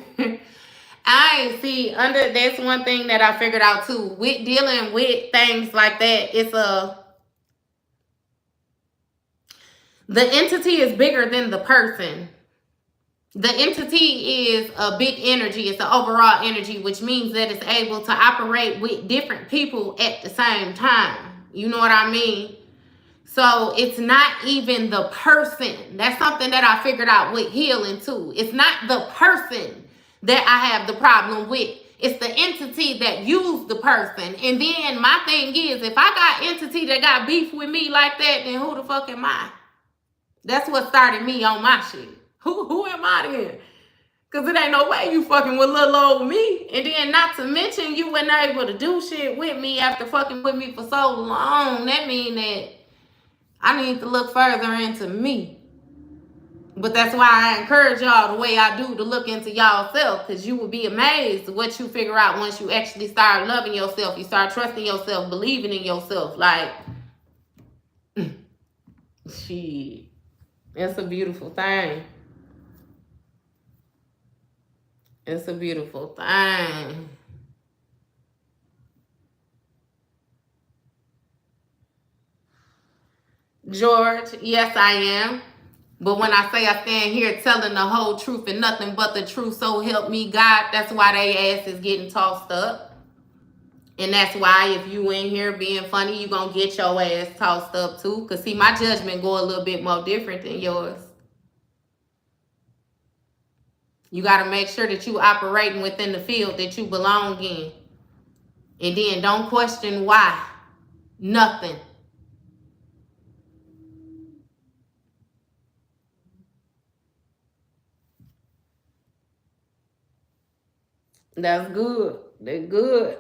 I see. That's one thing that I figured out too. With dealing with things like that, The entity is bigger than the person. The entity is a big energy. It's an overall energy, which means that it's able to operate with different people at the same time. You know what I mean? So it's not even the person. That's something that I figured out with healing too. It's not the person that I have the problem with. It's the entity that used the person. And then my thing is, if I got entity that got beef with me like that, then who the fuck am I? That's what started me on my shit. Who am I then? Because it ain't no way you fucking with little old me. And then not to mention you weren't able to do shit with me after fucking with me for so long. That mean that I need to look further into me. But that's why I encourage y'all the way I do to look into y'all self. Because you will be amazed what you figure out once you actually start loving yourself. You start trusting yourself, believing in yourself. Like, shit. It's a beautiful thing. It's a beautiful thing. George, yes, I am. But when I say I stand here telling the whole truth and nothing but the truth, so help me God, that's why they ass is getting tossed up. And that's why if you in here being funny, you gonna get your ass tossed up too. Because see, my judgment go a little bit more different than yours. You got to make sure that you operating within the field that you belong in. And then don't question why. Nothing. That's good. That's good.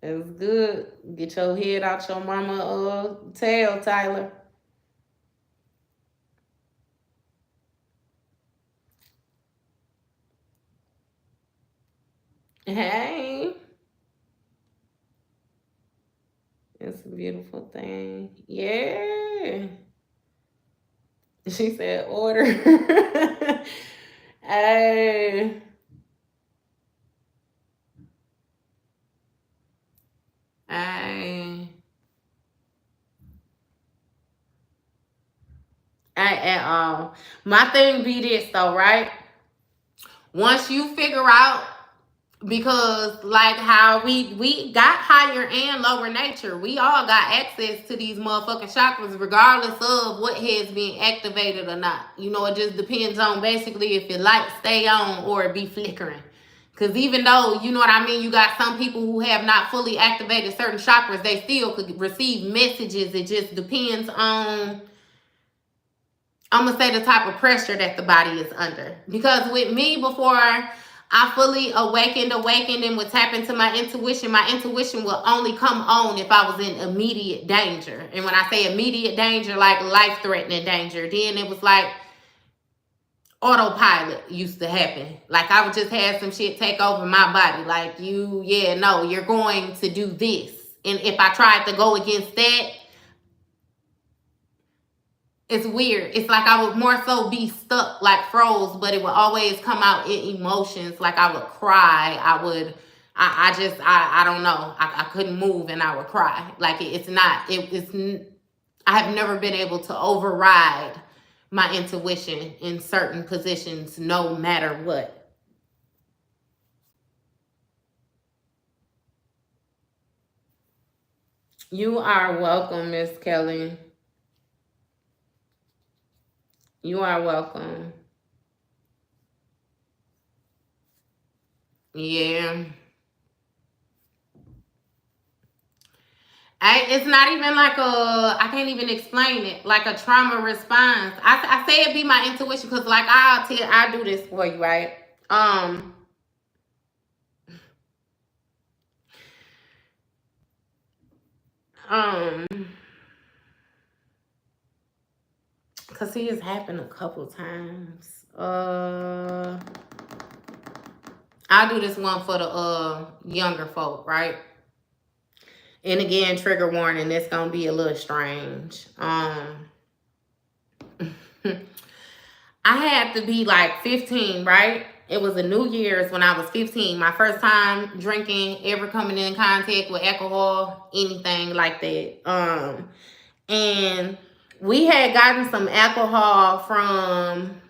That's good. Get your head out your mama tail, Tyler. Hey. It's a beautiful thing. Yeah. She said order. Hey. Hey. At all. My thing be this though, right? Once you figure out, because like how we got higher and lower nature, we all got access to these motherfucking chakras regardless of what has been activated or not. You know, it just depends on basically if your light stay on or it be flickering. Because even though, you know what I mean, you got some people who have not fully activated certain chakras, they still could receive messages. It just depends on, I'm going to say, the type of pressure that the body is under. Because with me, before I fully awakened and would tap into my intuition will only come on if I was in immediate danger. And when I say immediate danger, like life-threatening danger, then it was like autopilot used to happen. Like I would just have some shit take over my body. Like you're going to do this. And if I tried to go against that, it's weird. It's like I would more so be stuck, like froze, but it would always come out in emotions. Like I would cry. I don't know. I couldn't move and I would cry. Like I have never been able to override my intuition in certain positions, no matter what. You are welcome, Miss Kelly. You are welcome. Yeah. It's not even like I can't even explain it, like a trauma response. I say it be my intuition because like I do this for you, right? Because he has happened a couple times. I'll do this one for the younger folk, right? And again, trigger warning, it's gonna be a little strange. I had to be like 15, right? It was a New Year's when I was 15. My first time drinking, ever coming in contact with alcohol, anything like that. And we had gotten some alcohol from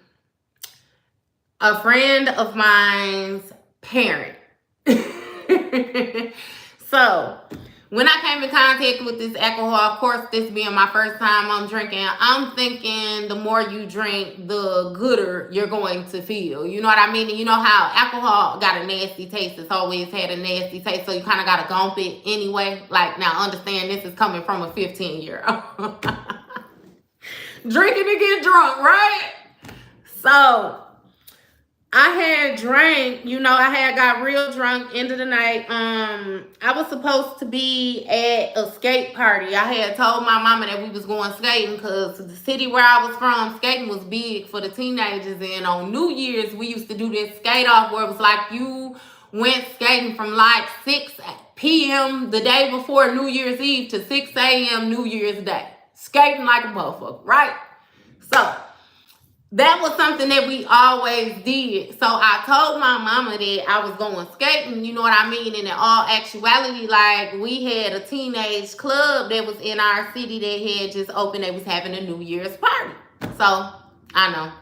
a friend of mine's parent. So when I came in contact with this alcohol, of course, this being my first time I'm drinking, I'm thinking the more you drink, the gooder you're going to feel. You know what I mean? And you know how alcohol got a nasty taste. It's always had a nasty taste, so you kind of got to gulp it anyway. Like, now understand this is coming from a 15-year-old. Drinking to get drunk, right? So I had drank, I had got real drunk end of the night. I was supposed to be at a skate party. I had told my mama that we was going skating because the city where I was from, skating was big for the teenagers. And on New Year's, we used to do this skate off where it was like you went skating from like 6 p.m. the day before New Year's Eve to 6 a.m. New Year's Day. Skating like a motherfucker, right? So that was something that we always did. So I told my mama that I was going skating, you know what I mean? And in all actuality, like, we had a teenage club that was in our city that had just opened. They was having a New Year's party. So, I know.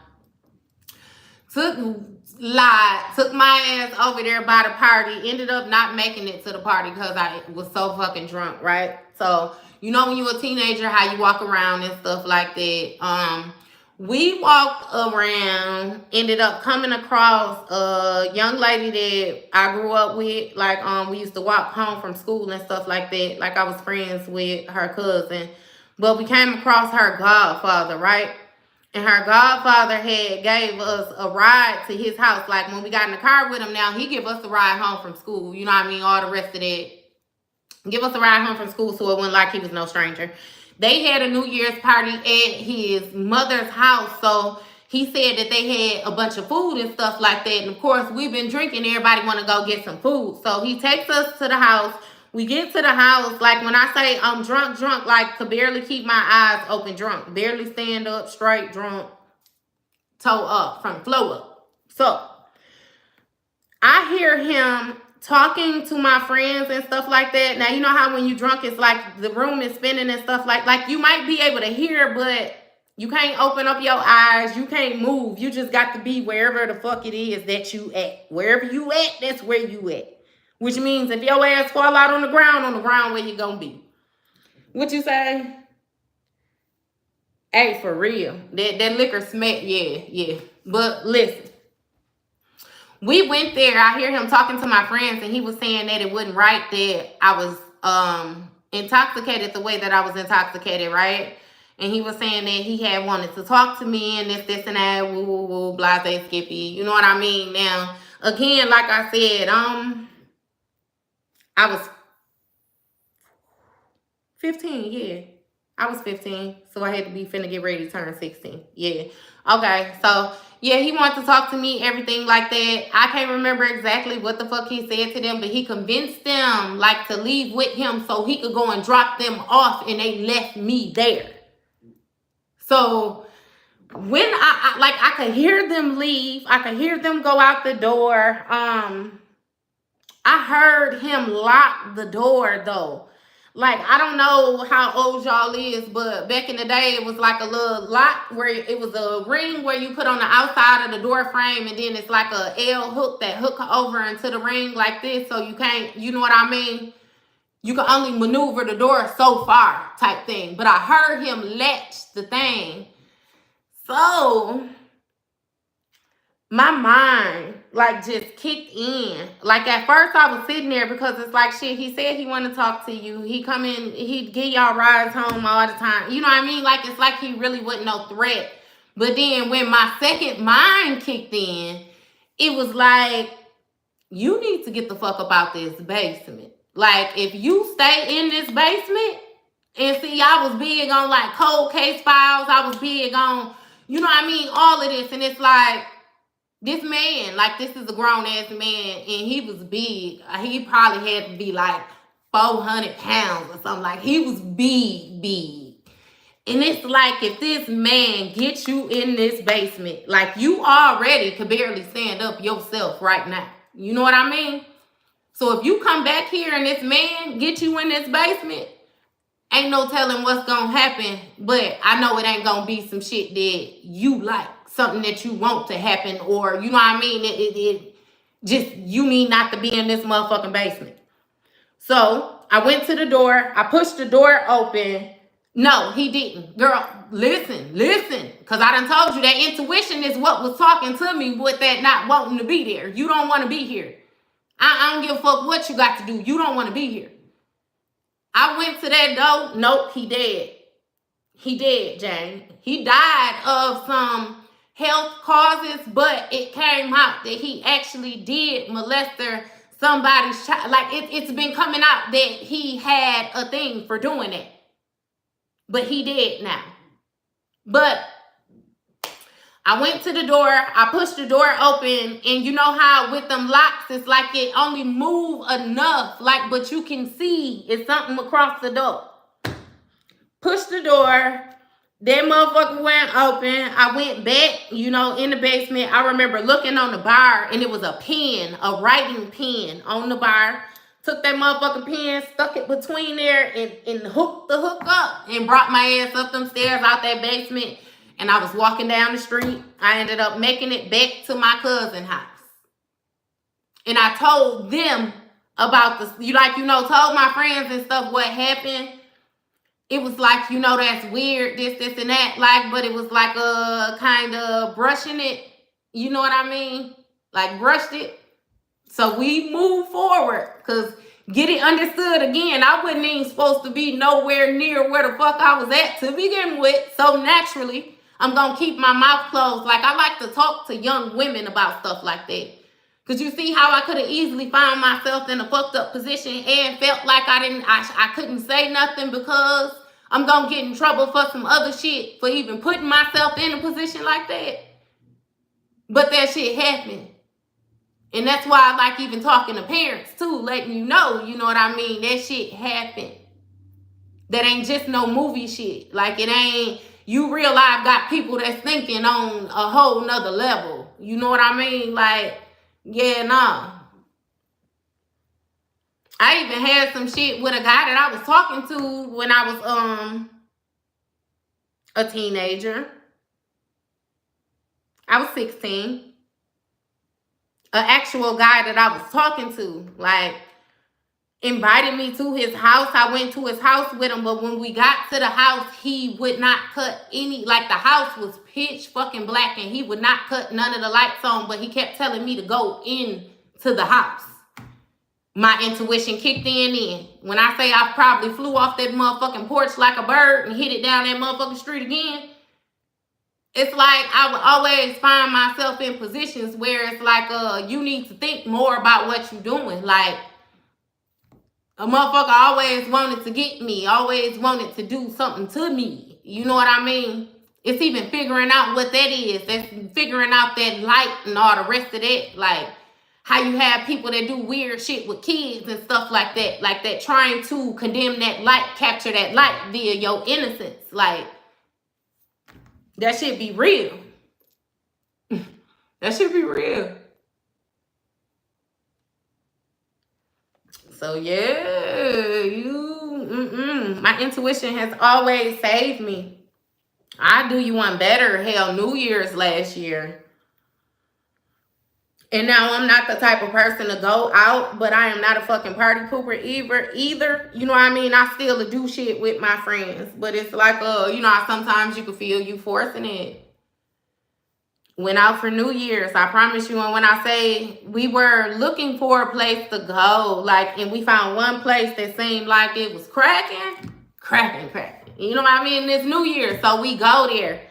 Took my ass over there by the party. Ended up not making it to the party because I was so fucking drunk, right? So, when you're a teenager, how you walk around and stuff like that. We walked around, ended up coming across a young lady that I grew up with. Like, we used to walk home from school and stuff like that. Like, I was friends with her cousin. But we came across her godfather, right? And her godfather had gave us a ride to his house. Like, when we got in the car with him now, he give us a ride home from school. You know what I mean? All the rest of that. Give us a ride home from school so it wasn't like he was no stranger. They had a New Year's party at his mother's house. So he said that they had a bunch of food and stuff like that. And of course, we've been drinking. Everybody want to go get some food. So he takes us to the house. We get to the house. Like, when I say I'm drunk, like, could barely keep my eyes open drunk. Barely stand up straight drunk. Toe up from flow up. So I hear him talking to my friends and stuff like that. Now, you know how when you drunk, it's like the room is spinning and stuff like you might be able to hear, but you can't open up your eyes. You can't move. You just got to be wherever the fuck it is that you at. Wherever you at, that's where you at. Which means if your ass fall out on the ground where you gonna be. What you say? Hey, for real. That liquor smack, yeah. But listen. We went there. I hear him talking to my friends, and he was saying that it wasn't right that I was intoxicated the way that I was intoxicated, right? And he was saying that he had wanted to talk to me and this and that, woo, woo, woo, blase, skippy. You know what I mean? Now, again, like I said, I was 15, yeah. I was 15, so I had to be finna get ready to turn 16. Yeah. Okay, so yeah, he wanted to talk to me, everything like that. I can't remember exactly what the fuck he said to them, but he convinced them, like, to leave with him so he could go and drop them off, and they left me there. So when I could hear them leave, I could hear them go out the door. I heard him lock the door, though. Like, I don't know how old y'all is, but back in the day, it was like a little lock where it was a ring where you put on the outside of the door frame, and then it's like a L hook that hook over into the ring like this, so you can't, you know what I mean? You can only maneuver the door so far type thing. But I heard him latch the thing. So my mind, like, just kicked in. Like, at first I was sitting there because it's like, shit, he said he wanted to talk to you. He come in, he'd give y'all rides home all the time. You know what I mean? Like, it's like he really wasn't no threat. But then when my second mind kicked in, it was like, you need to get the fuck up out this basement. Like, if you stay in this basement, and see, I was big on, like, cold case files. I was big on, you know what I mean? All of this. And it's like, this man, like, this is a grown-ass man, and he was big. He probably had to be, like, 400 pounds or something. Like, he was big. And it's like, if this man gets you in this basement, like, you already could barely stand up yourself right now. You know what I mean? So if you come back here and this man get you in this basement, ain't no telling what's gonna happen. But I know it ain't gonna be some shit that you like, something that you want to happen, or you know what I mean? It just, you need not to be in this motherfucking basement. So I went to the door. I pushed the door open. No, he didn't. Girl, listen. Because I done told you that intuition is what was talking to me with that not wanting to be there. You don't want to be here. I don't give a fuck what you got to do. You don't want to be here. I went to that door. Nope, he dead. He dead, Jane. He died of some health causes, but it came out that he actually did molest somebody's child. Like, it's been coming out that he had a thing for doing it. But he did now. But I went to the door. I pushed the door open. And you know how with them locks, it's like it only move enough. Like, but you can see it's something across the door. Push the door. That motherfucker went open. I went back, in the basement. I remember looking on the bar, and it was a pen, a writing pen on the bar. Took that motherfucking pen, stuck it between there, and hooked the hook up, and brought my ass up them stairs out that basement. And I was walking down the street. I ended up making it back to my cousin's house. And I told them about this, told my friends and stuff what happened. It was like, that's weird, this, and that. Like, but it was like kind of brushing it. You know what I mean? Like, brushed it. So we moved forward. Because get it understood again, I wasn't even supposed to be nowhere near where the fuck I was at to begin with. So naturally, I'm going to keep my mouth closed. Like, I like to talk to young women about stuff like that. Because you see how I could have easily found myself in a fucked up position and felt like I couldn't say nothing because I'm going to get in trouble for some other shit for even putting myself in a position like that. But that shit happened. And that's why I like even talking to parents too, letting you know what I mean? That shit happened. That ain't just no movie shit. Like, it ain't, you real life got people that's thinking on a whole nother level. You know what I mean? Like, yeah, nah. I even had some shit with a guy that I was talking to when I was a teenager. I was 16. An actual guy that I was talking to, like, invited me to his house. I went to his house with him, but when we got to the house, he would not cut any, like, the house was pitch fucking black, and he would not cut none of the lights on, but he kept telling me to go into the house. My intuition kicked in. When I say I probably flew off that motherfucking porch like a bird and hit it down that motherfucking street again, it's like I would always find myself in positions where it's like, you need to think more about what you're doing. Like, a motherfucker always wanted to get me, always wanted to do something to me. You know what I mean? It's even figuring out what that is. That's figuring out that light and all the rest of that. Like, how you have people that do weird shit with kids and stuff like that, trying to condemn that light, capture that light via your innocence. Like, that shit be real. That should be real. So yeah, my intuition has always saved me. I do you one better. Hell, New Year's last year. And now I'm not the type of person to go out, but I am not a fucking party pooper either. You know what I mean? I still do shit with my friends. But it's like, sometimes you can feel you forcing it. Went out for New Year's, I promise you. And when I say we were looking for a place to go, like, and we found one place that seemed like it was cracking. You know what I mean? It's New Year's, so we go there.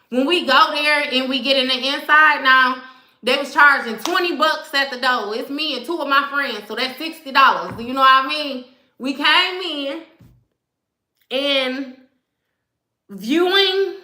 When we go there and we get in the inside now, they was charging $20 at the door. It's me and two of my friends, so that's $60. You know what I mean? We came in and viewing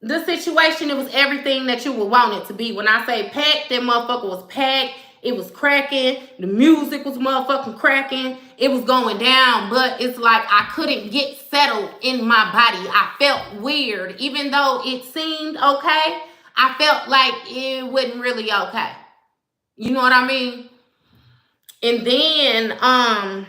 the situation, it was everything that you would want it to be. When I say packed, that motherfucker was packed. It was cracking. The music was motherfucking cracking. it was going down, but it's like I couldn't get settled in my body. I felt weird. Even though it seemed okay, I felt like it wasn't really okay. You know what I mean? And then I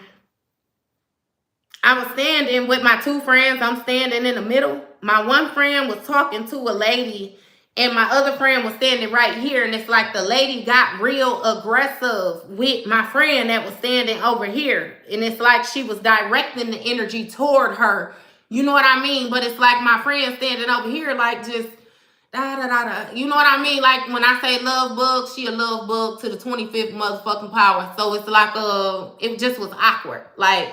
was standing with my two friends. I'm standing in the middle. My one friend was talking to a lady, and my other friend was standing right here. And it's like the lady got real aggressive with my friend that was standing over here. And it's like she was directing the energy toward her. You know what I mean? But it's like my friend standing over here, like just da da da da. You know what I mean? Like when I say love bug, she a love bug to the 25th motherfucking power. So it's like it just was awkward. Like,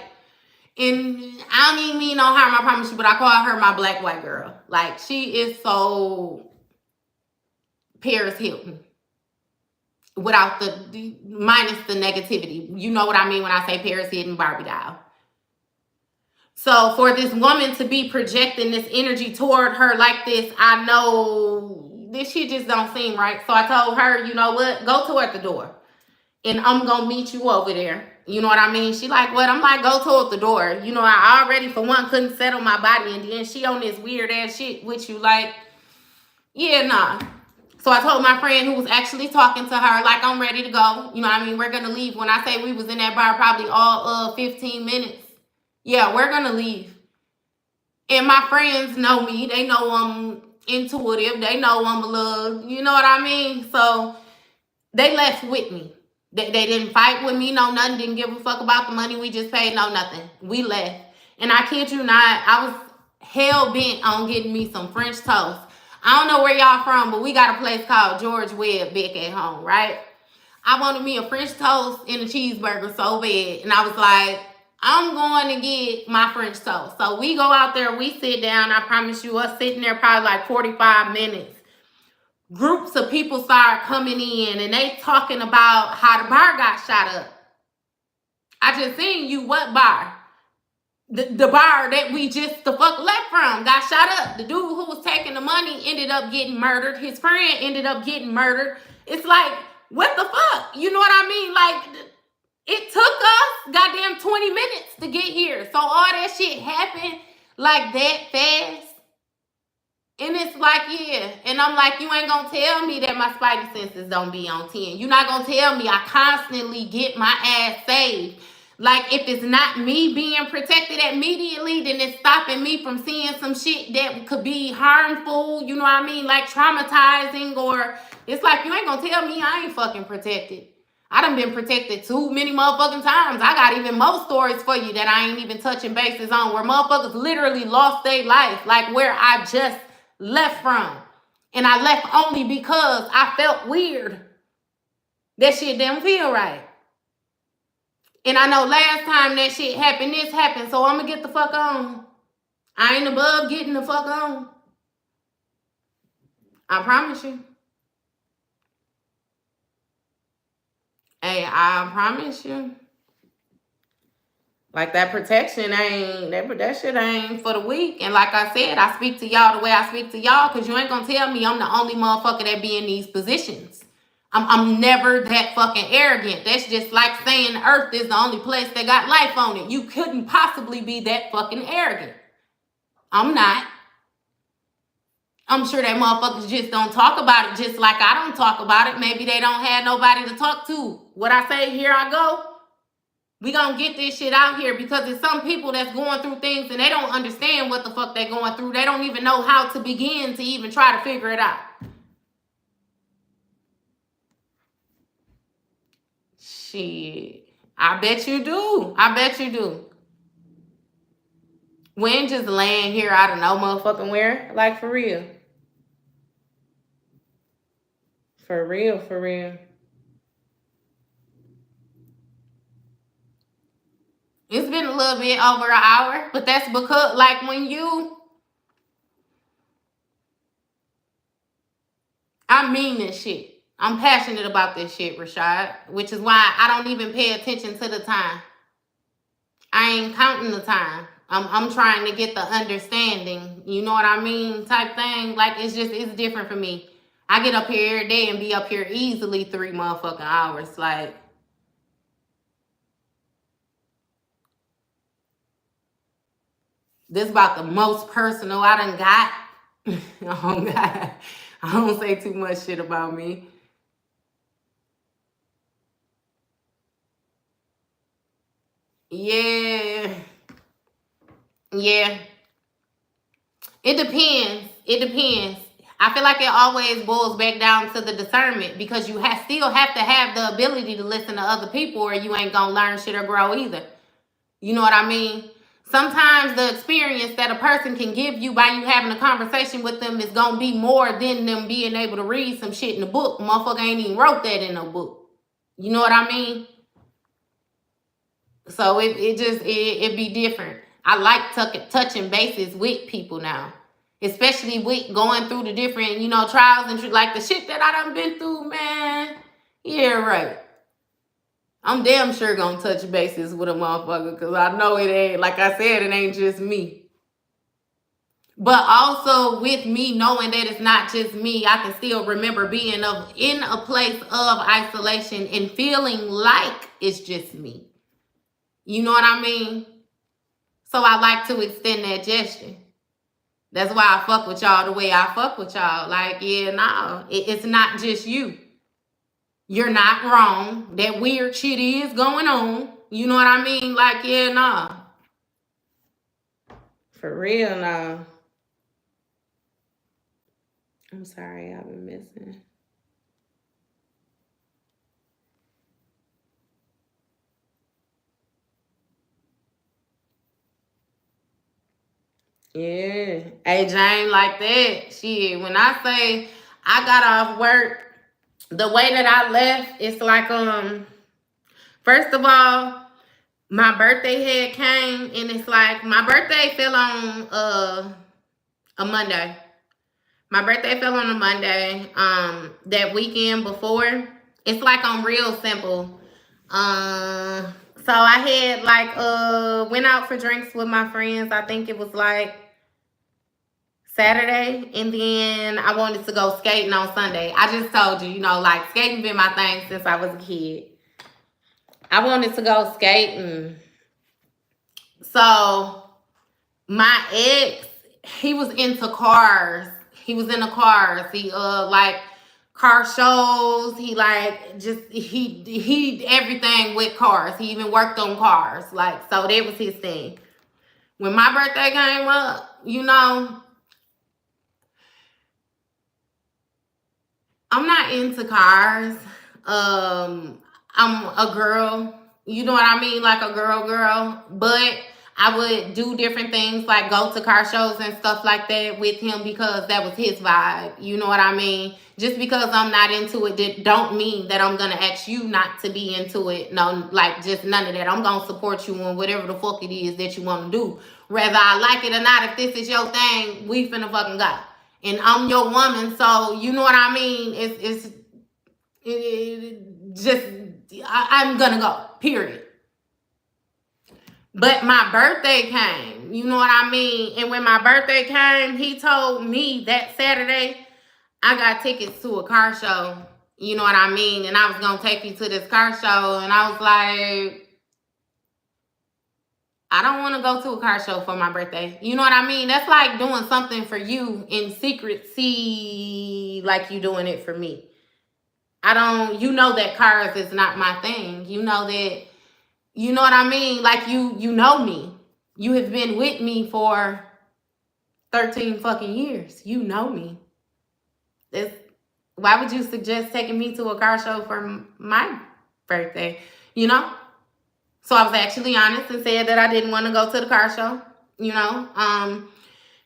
and I don't even mean no harm, I promise you, but I call her my black white girl. Like, she is so Paris Hilton without the minus the negativity. You know what I mean when I say Paris Hilton Barbie doll. So for this woman to be projecting this energy toward her like this, I know this shit just don't seem right. So I told her, you know what, go toward the door and I'm gonna meet you over there. You know what I mean? She like, what? I'm like, go toward the door. You know, I already, for one, couldn't settle my body. And then she on this weird ass shit with you. Like, yeah, nah. So I told my friend who was actually talking to her, like, I'm ready to go. You know what I mean? We're going to leave. When I say we was in that bar probably all 15 minutes. Yeah, we're going to leave. And my friends know me. They know I'm intuitive. They know I'm a little, you know what I mean? So they left with me. They didn't fight with me, no nothing, didn't give a fuck about the money we just paid, no nothing. We left. And I kid you not, I was hell bent on getting me some French toast. I don't know where y'all from, but we got a place called George Webb back at home, right? I wanted me a French toast and a cheeseburger so bad. And I was like, I'm going to get my French toast. So we go out there, we sit down. I promise you, us sitting there probably like 45 minutes. Groups of people start coming in and they talking about how the bar got shot up. I just seen you, what bar? The bar that we just the fuck left from got shot up. The dude who was taking the money ended up getting murdered. His friend ended up getting murdered. It's like, what the fuck? You know what I mean? Like, it took us goddamn 20 minutes to get here. So all that shit happened like that fast. And it's like, yeah. And I'm like, you ain't gonna tell me that my spidey senses don't be on 10. You're not gonna tell me I constantly get my ass saved. Like, if it's not me being protected immediately, then it's stopping me from seeing some shit that could be harmful, you know what I mean? Like traumatizing, or it's like, you ain't gonna tell me I ain't fucking protected. I done been protected too many motherfucking times. I got even more stories for you that I ain't even touching bases on, where motherfuckers literally lost their life, like where I just left from. And I left only because I felt weird. That shit didn't feel right. And I know last time that shit happened, this happened, so I'm gonna get the fuck on. I ain't above getting the fuck on. I promise you. Hey, I promise you. Like, that protection ain't, that shit ain't for the weak. And like I said, I speak to y'all the way I speak to y'all, because you ain't gonna tell me I'm the only motherfucker that be in these positions. I'm never that fucking arrogant. That's just like saying Earth is the only place that got life on it. You couldn't possibly be that fucking arrogant. I'm not. I'm sure that motherfuckers just don't talk about it just like I don't talk about it. Maybe they don't have nobody to talk to. What I say, here I go. We gonna get this shit out here, because there's some people that's going through things and they don't understand what the fuck they're going through. They don't even know how to begin to even try to figure it out. Shit. I bet you do. I bet you do. We ain't just laying here out of no motherfucking where. Like, for real. For real, for real. It's been a little bit over an hour, but that's because, like, when you... I mean this shit. I'm passionate about this shit, Rashad, which is why I don't even pay attention to the time. I ain't counting the time. I'm trying to get the understanding, you know what I mean, type thing. Like, it's different for me. I get up here every day and be up here easily 3 motherfucking hours. Like, This about the most personal I done got. Oh God. I don't say too much shit about me. Yeah. Yeah. It depends. It depends. I feel like it always boils back down to the discernment, because you still have to have the ability to listen to other people, or you ain't gonna learn shit or grow either. You know what I mean? Sometimes the experience that a person can give you by you having a conversation with them is gonna be more than them being able to read some shit in a book. Motherfucker ain't even wrote that in a book. You know what I mean? So it be different. I like touching bases with people now, especially with going through the different, trials and like the shit that I done been through, man. Yeah, right. I'm damn sure gonna touch bases with a motherfucker, because I know it ain't, like I said, it ain't just me. But also with me knowing that it's not just me, I can still remember being in a place of isolation and feeling like it's just me. You know what I mean? So I like to extend that gesture. That's why I fuck with y'all the way I fuck with y'all. Like, yeah, no, it's not just you. You're not wrong. That weird shit is going on. You know what I mean? Like, yeah, nah. For real, nah. I'm sorry, I've been missing. Yeah. Hey, Jane, like that. Shit, when I say I got off work, the way that I left, it's like, first of all, my birthday had came, and it's like my birthday fell on a Monday. My birthday fell on a Monday. That weekend before, it's like I'm real simple. So I had like went out for drinks with my friends. I think it was like Saturday, and then I wanted to go skating on Sunday. I just told you, like skating been my thing since I was a kid. I wanted to go skating. So my ex, he was into cars. He was into cars. He like car shows. He like he everything with cars. He even worked on cars. Like, so that was his thing. When my birthday came up, I'm not into cars. I'm a girl. You know what I mean? Like a girl. But I would do different things, like go to car shows and stuff like that with him, because that was his vibe. You know what I mean? Just because I'm not into it don't mean that I'm going to ask you not to be into it. No, like just none of that. I'm going to support you on whatever the fuck it is that you want to do. Whether I like it or not, if this is your thing, we finna fucking go. And I'm your woman, so you know what I mean? I'm gonna go, period. But my birthday came, you know what I mean? And when my birthday came, he told me that Saturday I got tickets to a car show, you know what I mean? And I was gonna take you to this car show, and I was like, I don't want to go to a car show for my birthday. You know what I mean? That's like doing something for you in secrecy, like you doing it for me. You know that cars is not my thing. You know that, you know what I mean? Like you know me. You have been with me for 13 fucking years. You know me. Why would you suggest taking me to a car show for my birthday? You know? So I was actually honest and said that I didn't want to go to the car show.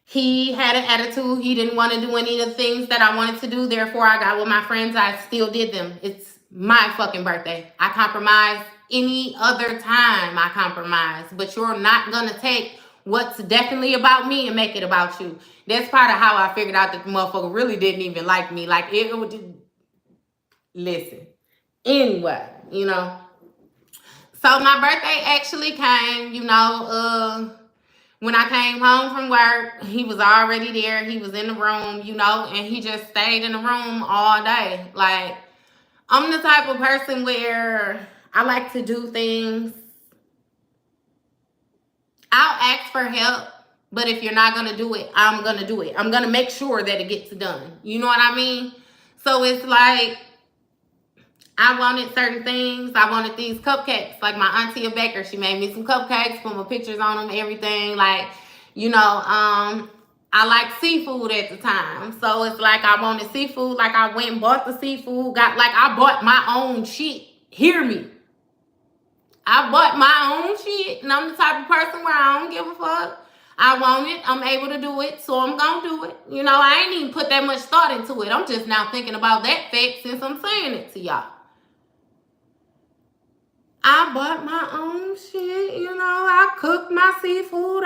He had an attitude. He didn't want to do any of the things that I wanted to do. Therefore, I got with my friends. I still did them. It's my fucking birthday. I compromise any other time. I compromise. But you're not going to take what's definitely about me and make it about you. That's part of how I figured out that the motherfucker really didn't even like me. Like, it would... Listen. Anyway, So my birthday actually came, when I came home from work, he was already there. He was in the room, and he just stayed in the room all day. Like, I'm the type of person where I like to do things. I'll ask for help, But if you're not going to do it, I'm going to do it. I'm going to make sure that it gets done. You know what I mean? So it's like, I wanted certain things. I wanted these cupcakes. Like my auntie a baker, she made me some cupcakes, put my pictures on them, everything. Like, I like seafood at the time. So it's like I wanted seafood. Like I went and bought the seafood. I bought my own shit. Hear me. I bought my own shit. And I'm the type of person where I don't give a fuck. I want it. I'm able to do it. So I'm going to do it. I ain't even put that much thought into it. I'm just now thinking about that fact since I'm saying it to y'all. I bought my own shit, I cooked my seafood.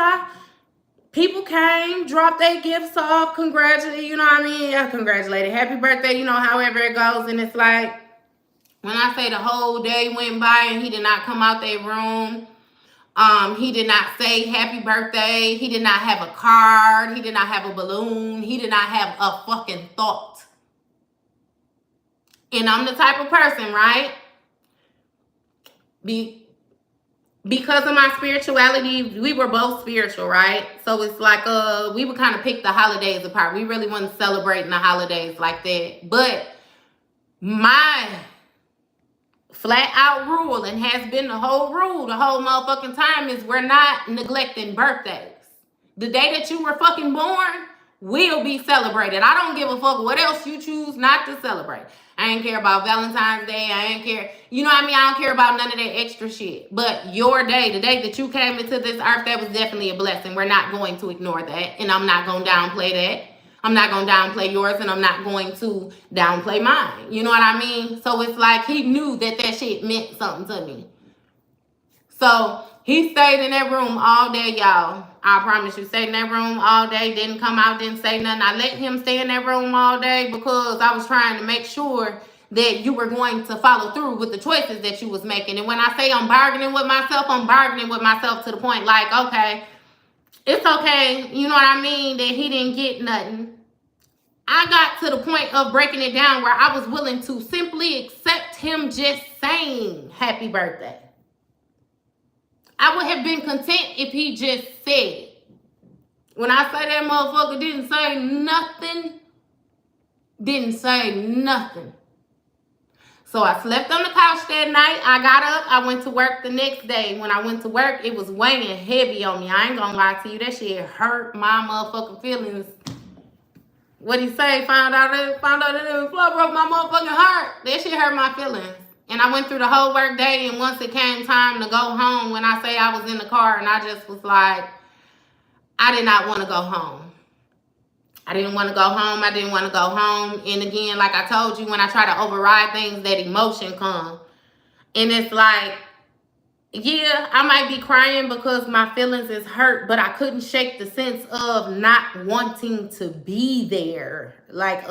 People came, dropped their gifts off, congratulated, Yeah, congratulated. Happy birthday, however it goes. And it's like, when I say the whole day went by and he did not come out their room, he did not say happy birthday. He did not have a card. He did not have a balloon. He did not have a fucking thought. And I'm the type of person, right? Because of my spirituality, we were both spiritual, right? So it's like we would kind of pick the holidays apart. We really wasn't celebrating the holidays like that. But my flat out rule, and has been the whole motherfucking time, is we're not neglecting birthdays. The day that you were fucking born will be celebrated. I don't give a fuck what else you choose not to celebrate. I ain't care about Valentine's Day. I ain't care. You know what I mean? I don't care about none of that extra shit. But your day, the day that you came into this earth, that was definitely a blessing. We're not going to ignore that. And I'm not going to downplay that. I'm not going to downplay yours, and I'm not going to downplay mine. You know what I mean? So it's like he knew that shit meant something to me. So he stayed in that room all day, y'all. I promise you, stayed in that room all day, didn't come out, didn't say nothing. I let him stay in that room all day because I was trying to make sure that you were going to follow through with the choices that you was making. And when I say I'm bargaining with myself to the point like, okay, it's okay, you know what I mean, that he didn't get nothing. I got to the point of breaking it down where I was willing to simply accept him just saying happy birthday. I would have been content if he just said it. When I say that motherfucker didn't say nothing. So I slept on the couch that night. I got up. I went to work the next day. When I went to work, it was weighing heavy on me. I ain't gonna lie to you. That shit hurt my motherfucking feelings. What he say? Found out that it broke my motherfucking heart. That shit hurt my feelings. And I went through the whole work day, and once it came time to go home, when I say I was in the car, and I just was like, I did not want to go home. I didn't want to go home. And again, like I told you, when I try to override things, that emotion comes. And it's like, yeah, I might be crying because my feelings is hurt, but I couldn't shake the sense of not wanting to be there. Like,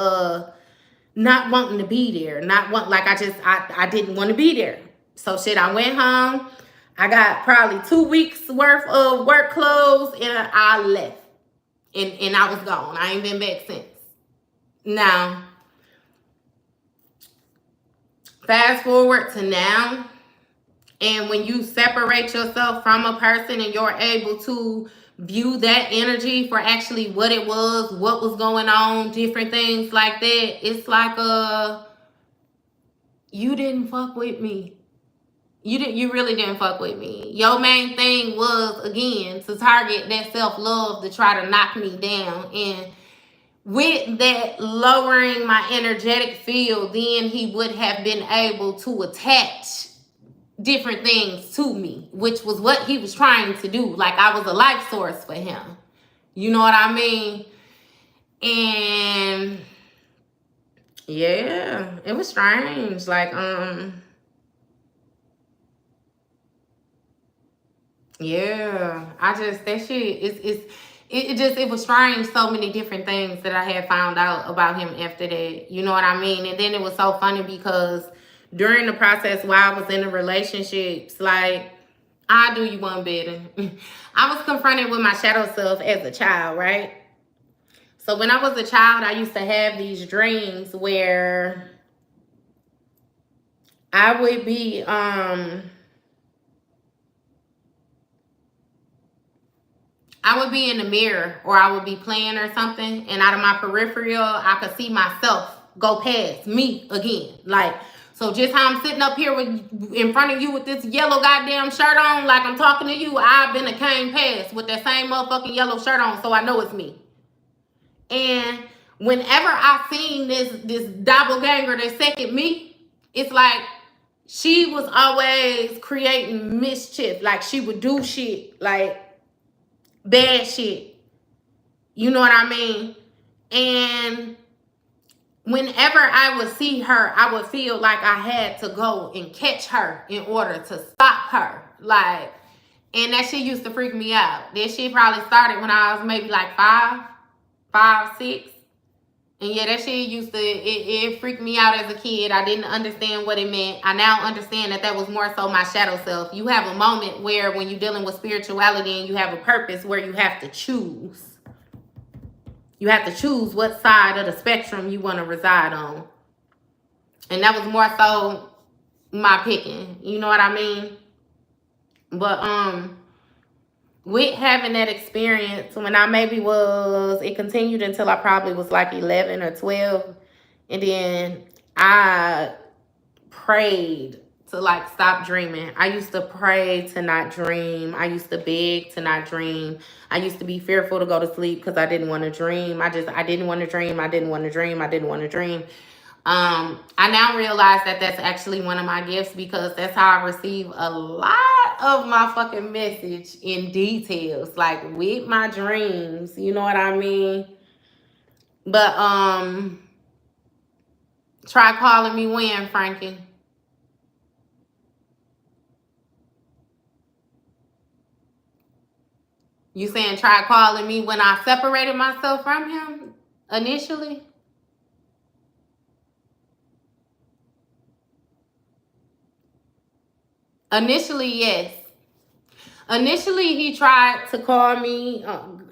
not wanting to be there. I didn't want to be there. So shit, I went home. I got probably 2 weeks worth of work clothes, and I left. And I was gone. I ain't been back since. Now, fast forward to now, and when you separate yourself from a person and you're able to view that energy for actually what it was, what was going on, different things like that, it's like you didn't fuck with me. You really didn't fuck with me. Your main thing was, again, to target that self-love, to try to knock me down. And with that lowering my energetic field, then he would have been able to attach different things to me, which was what he was trying to do. Like I was a life source for him. You know what I mean? And yeah, it was strange. Like, yeah, that shit it was strange. So many different things that I had found out about him after that. You know what I mean? And then it was so funny because during the process while I was in the relationships, like, I do you one better. I was confronted with my shadow self as a child, right? So when I was a child, I used to have these dreams where I would be I would be in the mirror or I would be playing or something, and out of my peripheral, I could see myself go past me again. Like, so just how I'm sitting up here in front of you with this yellow goddamn shirt on, like I'm talking to you, I've been a came past with that same motherfucking yellow shirt on, so I know it's me. And whenever I seen this doppelganger, this second me, it's like she was always creating mischief. Like, she would do shit, like bad shit. You know what I mean? And whenever I would see her, I would feel like I had to go and catch her in order to stop her. Like, and that shit used to freak me out. That shit probably started when I was maybe like 5, 6. And yeah, that shit used to, it freaked me out as a kid. I didn't understand what it meant. I now understand that was more so my shadow self. You have a moment where when you're dealing with spirituality and you have a purpose where you have to choose. You have to choose what side of the spectrum you want to reside on. And that was more so my picking. You know what I mean? But, with having that experience, when I it continued until I probably was like 11 or 12. And then I prayed to like stop dreaming. I used to pray to not dream. I used to beg to not dream. I used to be fearful to go to sleep because I didn't want to dream. I didn't want to dream. I didn't want to dream. I didn't want to dream. I now realize that that's actually one of my gifts, because that's how I receive a lot of my fucking message in details, like with my dreams. You know what I mean? But try calling me when, Frankie? You saying try calling me when I separated myself from him initially? Initially, yes. Initially, he tried to call me.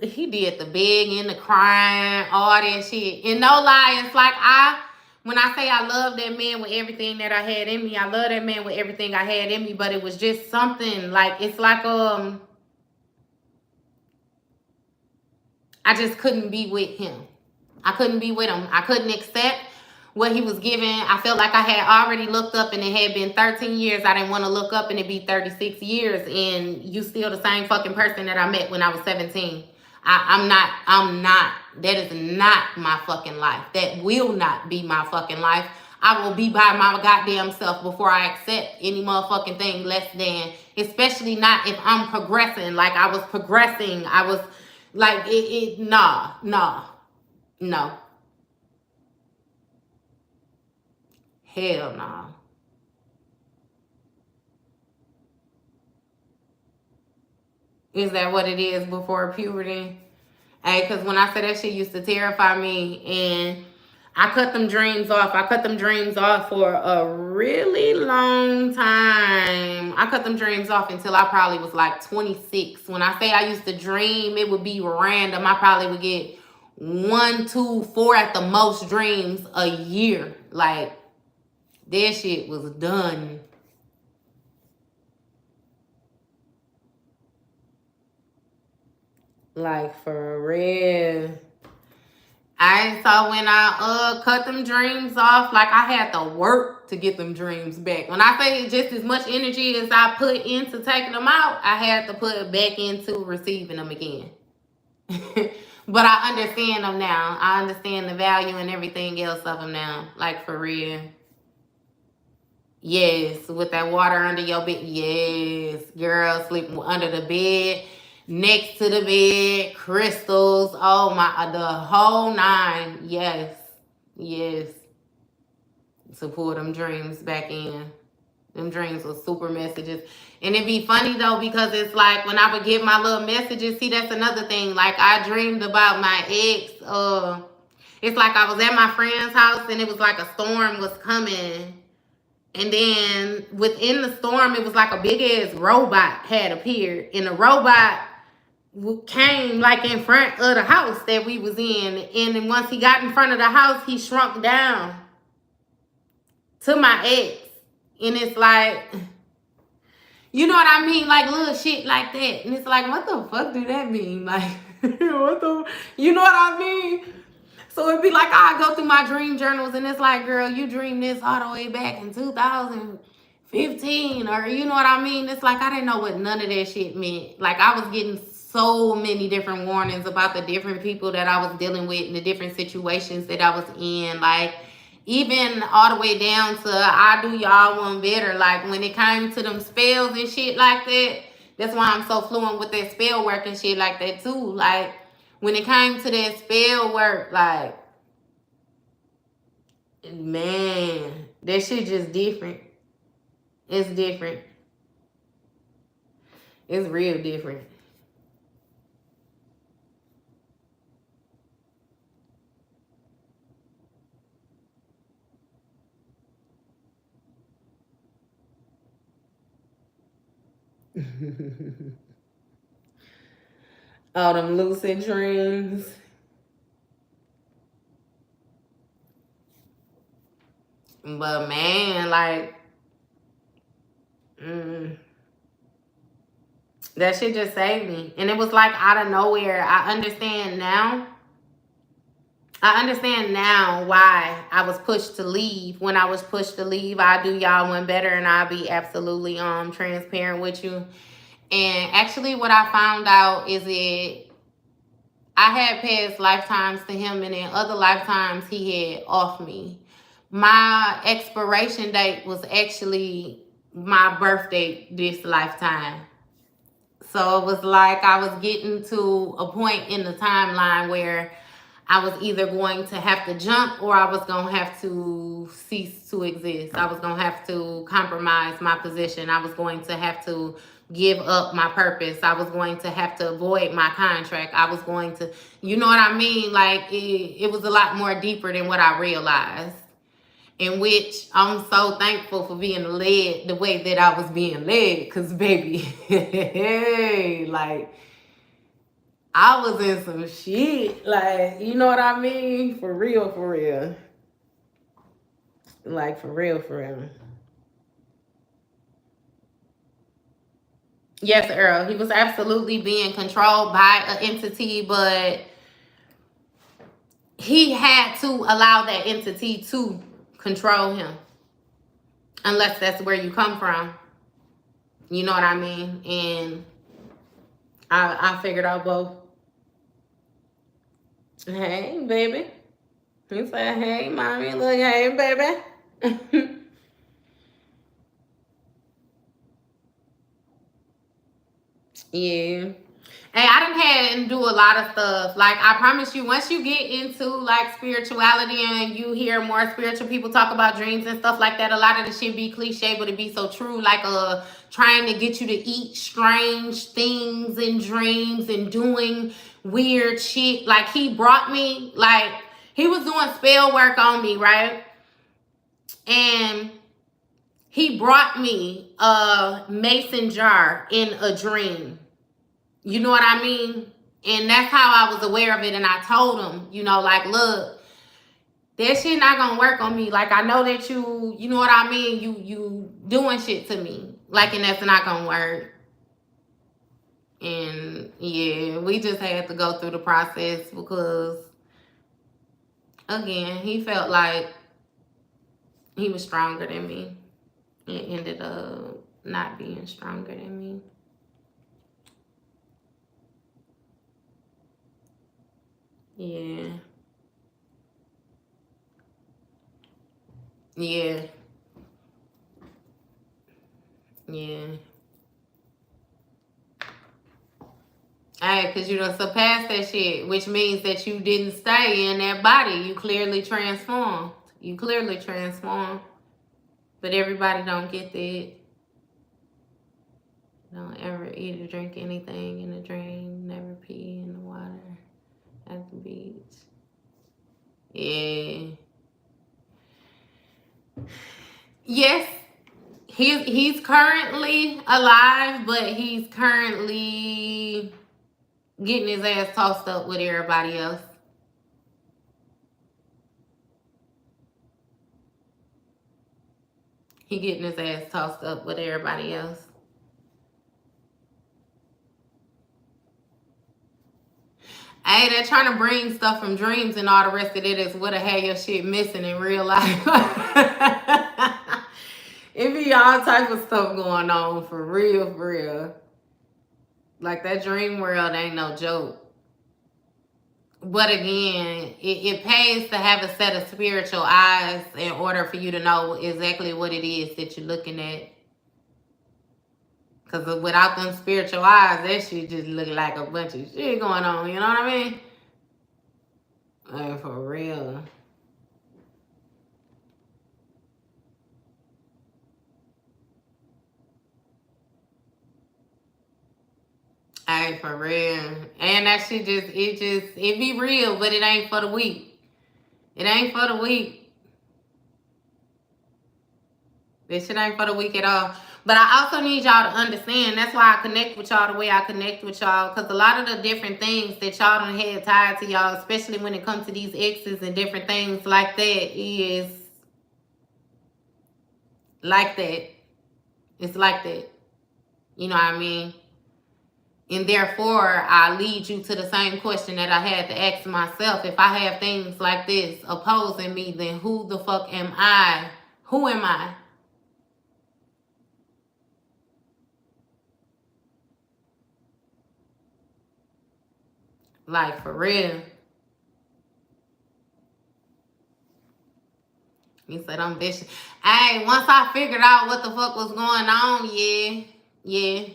He did the begging, the crying, all that shit. And no lie, it's like when I say I love that man with everything that I had in me, I love that man with everything I had in me. But it was just something like, it's like I just couldn't be with him. I couldn't be with him. I couldn't accept what he was giving. I felt like I had already looked up, and it had been 13 years. I didn't want to look up and it be 36 years, and you still the same fucking person that I met when I was 17. I'm not. That is not my fucking life. That will not be my fucking life. I will be by my goddamn self before I accept any motherfucking thing less than, especially not if I'm progressing like I was progressing. I was like, no. Hell no. Is that what it is before puberty? Hey, because when I said that shit used to terrify me, and I cut them dreams off. I cut them dreams off for a really long time. I cut them dreams off until I probably was like 26. When I say I used to dream, it would be random. I probably would get 1, 2, 4 at the most dreams a year. Like, that shit was done. Like, for real. I saw when I cut them dreams off, like I had to work to get them dreams back. When I say just as much energy as I put into taking them out, I had to put it back into receiving them again. But I understand them now. I understand the value and everything else of them now. Like, for real. Yes, with that water under your bed. Yes, girl, sleeping under the bed, next to the bed, crystals. Oh my, the whole 9. Yes, to pull them dreams back in. Them dreams were super messages. And it'd be funny though, because it's like when I would get my little messages, see, that's another thing. Like, I dreamed about my ex. It's like I was at my friend's house and it was like a storm was coming. And then within the storm, it was like a big ass robot had appeared. And the robot came like in front of the house that we was in. And then once he got in front of the house, he shrunk down to my ex. And it's like, You know what I mean? Like little shit like that. And it's like, what the fuck do that mean? Like, what the, you know what I mean? So it'd be like, I go through my dream journals and it's like, girl, you dreamed this all the way back in 2015, or you know what I mean? It's like, I didn't know what none of that shit meant. Like, I was getting so many different warnings about the different people that I was dealing with and the different situations that I was in. Like, even all the way down to I do y'all one better. Like, when it came to them spells and shit like that, that's why I'm so fluent with that spell work and shit like that too. Like, when it came to that spell work, like, man, that shit just different. It's different. It's real different. All them lucid dreams. But man, like, that shit just saved me. And it was like out of nowhere. I understand now why I was pushed to leave. When I was pushed to leave, I do y'all one better, and I'll be absolutely transparent with you. And actually what I found out is I had past lifetimes to him, and in other lifetimes he had off me. My expiration date was actually my birthday this lifetime. So it was like I was getting to a point in the timeline where I was either going to have to jump or I was going to have to cease to exist. I was going to have to compromise my position. I was going to have to give up my purpose. I was going to have to avoid my contract. I was going to, you know what I mean? Like, it was a lot more deeper than what I realized. In which I'm so thankful for being led the way that I was being led. Because, baby, hey, like, I was in some shit. Like, you know what I mean? For real, for real. Like, for real, for real. Yes, Earl. He was absolutely being controlled by an entity, but he had to allow that entity to control him. Unless that's where you come from. You know what I mean? And I figured out both. Hey, baby. He said, hey, mommy. Look, hey, baby. Yeah. Hey, I done had and do a lot of stuff. Like, I promise you, once you get into like spirituality and you hear more spiritual people talk about dreams and stuff like that, a lot of the shit be cliche, but it be so true. Like, trying to get you to eat strange things in dreams and doing weird shit. Like, he brought me, like, he was doing spell work on me, right? And he brought me a mason jar in a dream. You know what I mean? And that's how I was aware of it. And I told him, you know, like, look, that shit not gonna work on me. Like, I know that you know what I mean? You doing shit to me. Like, and that's not gonna work. And yeah, we just had to go through the process because, again, he felt like he was stronger than me. It ended up not being stronger than me. Yeah. Yeah. Yeah. Hey, because you done surpassed that shit, which means that you didn't stay in that body. You clearly transformed. You clearly transformed. But everybody don't get that. Don't ever eat or drink anything in a dream. Never pee in the water at the beach. Yeah. Yes, he's currently alive, but he's currently getting his ass tossed up with everybody else. He getting his ass tossed up with everybody else. Hey, they're trying to bring stuff from dreams and all the rest of it is what the hell your shit missing in real life. It be all type of stuff going on for real, for real. Like that dream world ain't no joke. But again, it pays to have a set of spiritual eyes in order for you to know exactly what it is that you're looking at. Because without them spiritual eyes, that shit just look like a bunch of shit going on. You know what I mean? Like, for real. Hey, for real. And that shit it be real, but it ain't for the weak. It ain't for the weak. This shit ain't for the weak at all. But I also need y'all to understand, that's why I connect with y'all the way I connect with y'all. Because a lot of the different things that y'all done had tied to y'all, especially when it comes to these exes and different things like that, is like that. It's like that. You know what I mean? And therefore, I lead you to the same question that I had to ask myself. If I have things like this opposing me, then who the fuck am I? Who am I? Like, for real. He said, I'm vicious. Hey, once I figured out what the fuck was going on, yeah.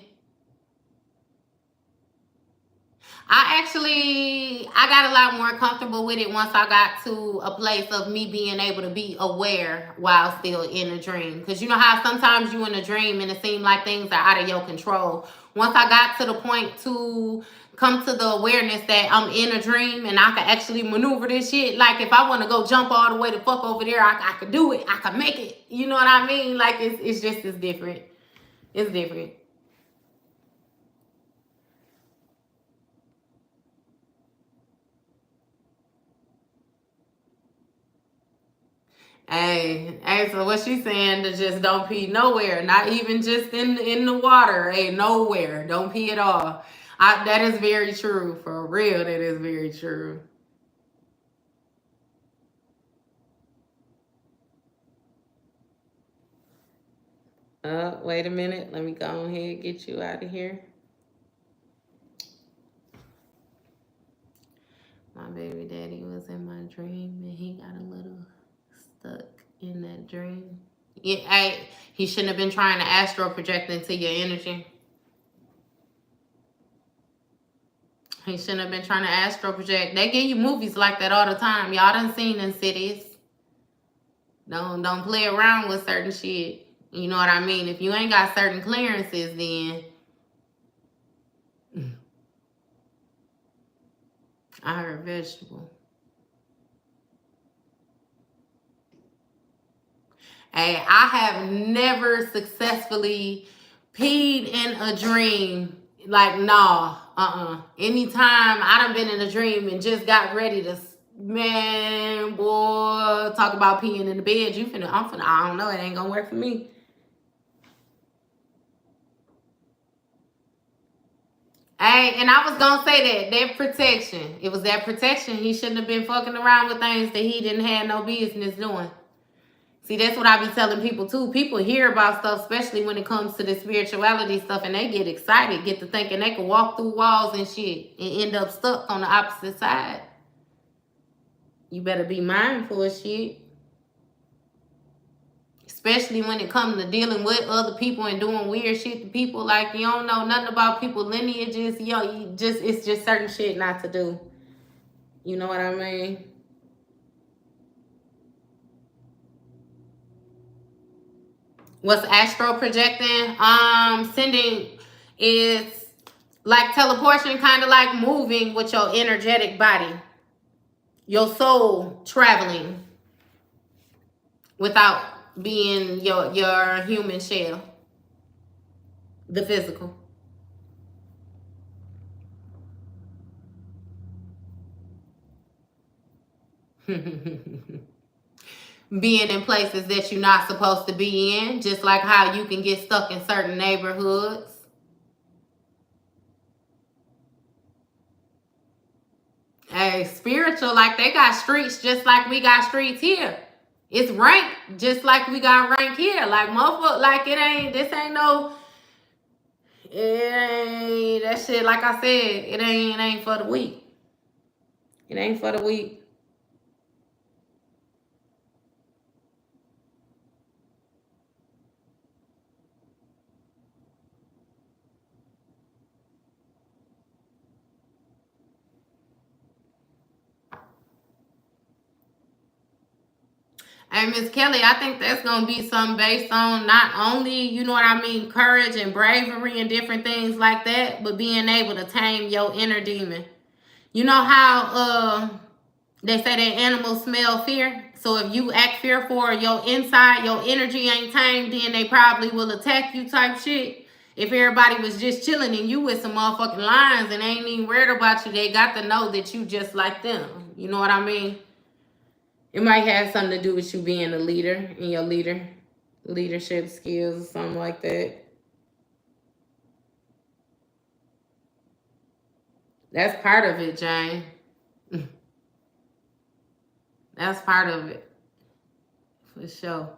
I got a lot more comfortable with it once I got to a place of me being able to be aware while still in a dream. Because you know how sometimes you in a dream and it seems like things are out of your control. Once I got to the point to come to the awareness that I'm in a dream and I can actually maneuver this shit. Like if I want to go jump all the way the fuck over there, I could do it. I could make it. You know what I mean? Like it's different. It's different. Hey, so what she's saying to just don't pee nowhere, not even just in the water. Hey, nowhere. Don't pee at all. That is very true. For real, that is very true. Wait a minute. Let me go ahead and get you out of here. My baby daddy was in my dream and he got a little stuck in that dream. Yeah, he shouldn't have been trying to astral project into your energy. He shouldn't have been trying to astral project. They give you movies like that all the time. Y'all done seen in cities. Don't play around with certain shit. You know what I mean? If you ain't got certain clearances, then I heard vegetable. Hey, I have never successfully peed in a dream. Like, nah, Anytime I done been in a dream and just got ready to, man, boy, talk about peeing in the bed. I don't know, it ain't gonna work for me. Hey, and I was gonna say that protection. It was that protection. He shouldn't have been fucking around with things that he didn't have no business doing. See, that's what I be telling people too. People hear about stuff, especially when it comes to the spirituality stuff, and they get excited, get to thinking they can walk through walls and shit and end up stuck on the opposite side. You better be mindful of shit. Especially when it comes to dealing with other people and doing weird shit to people. Like, you don't know nothing about people's lineages. It's just certain shit not to do. You know what I mean? What's astral projecting? Sending is like teleportation, kind of like moving with your energetic body. Your soul traveling without being your human shell. The physical. Being in places that you're not supposed to be in, just like how you can get stuck in certain neighborhoods. Hey, spiritual, like they got streets just like we got streets here. It's ranked just like we got rank here. Like motherfucker, like this ain't no, it ain't that shit. Like I said, it ain't for the weak. It ain't for the weak. Hey, Miss Kelly, I think that's gonna be something based on not only, you know what I mean, courage and bravery and different things like that, but being able to tame your inner demon. You know how they say that animals smell fear? So if you act fearful or your inside, your energy ain't tamed, then they probably will attack you type shit. If everybody was just chilling and you with some motherfucking lions and ain't even worried about you, they got to know that you just like them. You know what I mean? It might have something to do with you being a leader and your leadership skills or something like that. That's part of it, Jane. That's part of it. For sure.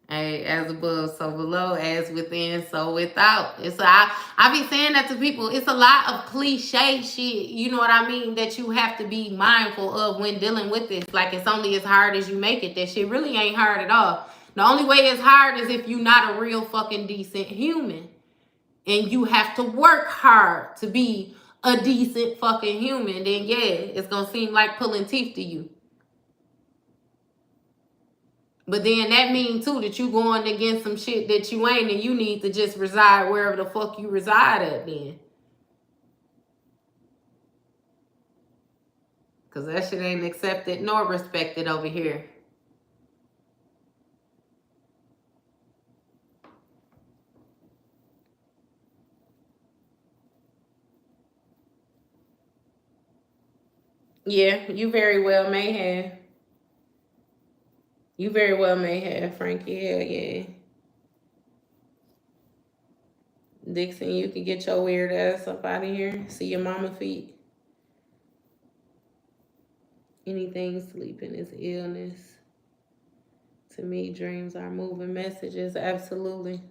Hey, as above, so below, as within, so without. I be saying that to people. It's a lot of cliche shit, you know what I mean, that you have to be mindful of when dealing with this. Like it's only as hard as you make it. That shit really ain't hard at all. The only way it's hard is if you're not a real fucking decent human. And you have to work hard to be a decent fucking human. Then yeah, it's gonna seem like pulling teeth to you. But then that means too that you going against some shit that you ain't, and you need to just reside wherever the fuck you reside at then. Cause that shit ain't accepted nor respected over here. Yeah, you very well may have. You very well may have, Frankie. Hell yeah. Dixon, you can get your weird ass up out of here. See your mama feet. Anything sleeping is illness. To me, dreams are moving messages. Absolutely.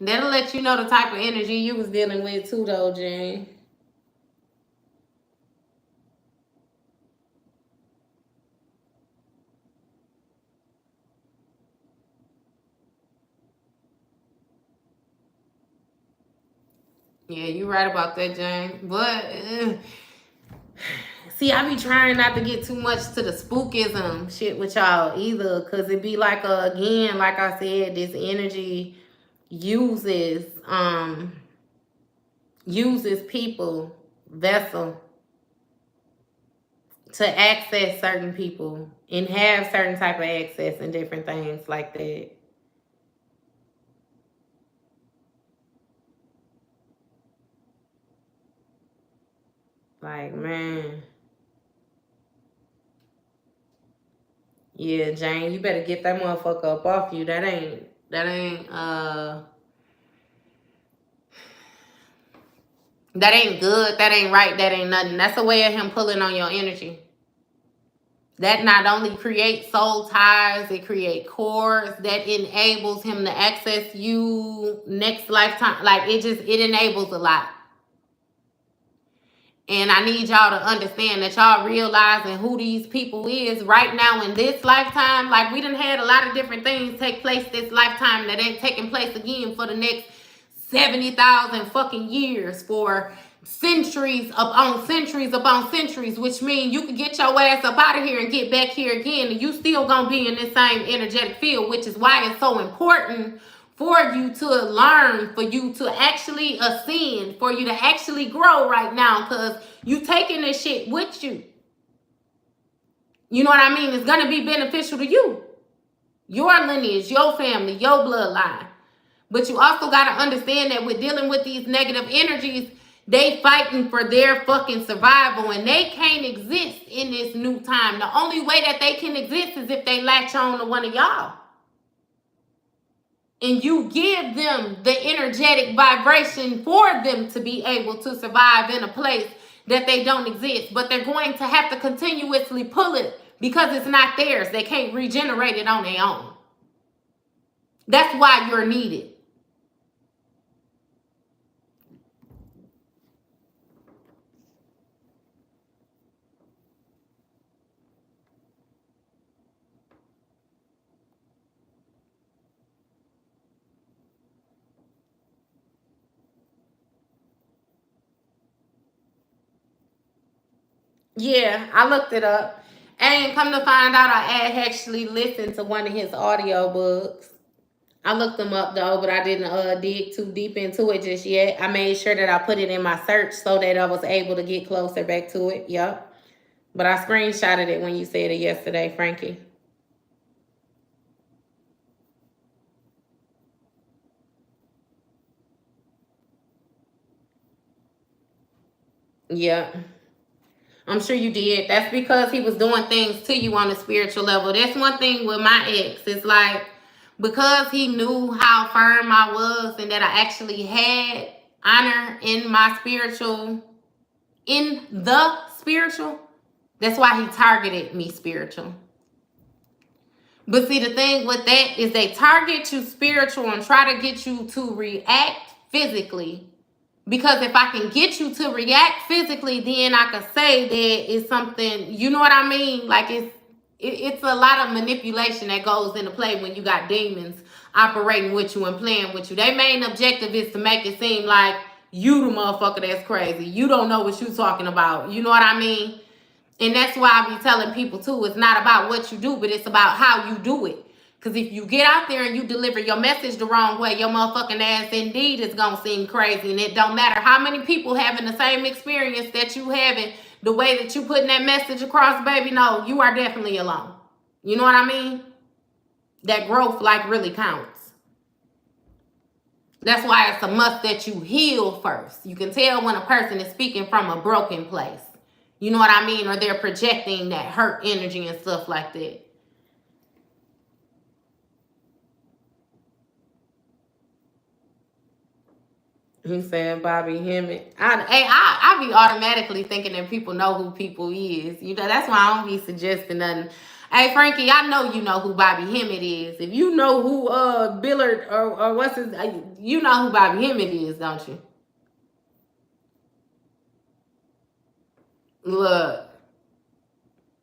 That'll let you know the type of energy you was dealing with too, though, Jane. Yeah, you right about that, Jane. But see, I be trying not to get too much to the spookism shit with y'all either, cause it be like again, like I said, this energy uses people vessel to access certain people and have certain type of access and different things like that. Like, man. Yeah, Jane, you better get that motherfucker up off you. That ain't that ain't good. That ain't right. That ain't nothing. That's a way of him pulling on your energy. That not only creates soul ties, it creates cords that enables him to access you next lifetime. Like it enables a lot. And I need y'all to understand that y'all realizing who these people is right now in this lifetime. Like we done had a lot of different things take place this lifetime that ain't taking place again for the next 70,000 fucking years, for centuries upon centuries upon centuries, which means you could get your ass up out of here and get back here again, and you still gonna be in this same energetic field, which is why it's so important for you to learn, for you to actually ascend, for you to actually grow right now, because you taking this shit with you. You know what I mean? It's gonna be beneficial to you, your lineage, your family, your bloodline. But you also got to understand that with dealing with these negative energies, they fighting for their fucking survival, and they can't exist in this new time. The only way that they can exist is if they latch on to one of y'all. And you give them the energetic vibration for them to be able to survive in a place that they don't exist. But they're going to have to continuously pull it because it's not theirs. They can't regenerate it on their own. That's why you're needed. Yeah, I looked it up. And come to find out, I actually listened to one of his audio books. I looked them up though, but I didn't dig too deep into it just yet. I made sure that I put it in my search so that I was able to get closer back to it. Yep. But I screenshotted it when you said it yesterday, Frankie. Yeah. I'm sure you did. That's because he was doing things to you on a spiritual level. That's one thing with my ex. It's like, because he knew how firm I was and that I actually had honor in my spiritual, in the spiritual, that's why he targeted me spiritual. But see, the thing with that is they target you spiritual and try to get you to react physically. Because if I can get you to react physically, then I can say that it's something, you know what I mean? Like it's a lot of manipulation that goes into play when you got demons operating with you and playing with you. Their main objective is to make it seem like you the motherfucker that's crazy. You don't know what you talking about. You know what I mean? And that's why I be telling people too, it's not about what you do, but it's about how you do it. Because if you get out there and you deliver your message the wrong way, your motherfucking ass indeed is going to seem crazy. And it don't matter how many people having the same experience that you having, the way that you putting that message across, baby, no, you are definitely alone. You know what I mean? That growth like really counts. That's why it's a must that you heal first. You can tell when a person is speaking from a broken place. You know what I mean? Or they're projecting that hurt energy and stuff like that. He said Bobby Hemmett. I be automatically thinking that people know who people is. You know, that's why I don't be suggesting nothing. Hey, Frankie, I know you know who Bobby Hemmett is. If you know who Billard or what's his, you know who Bobby Hemmett is, don't you?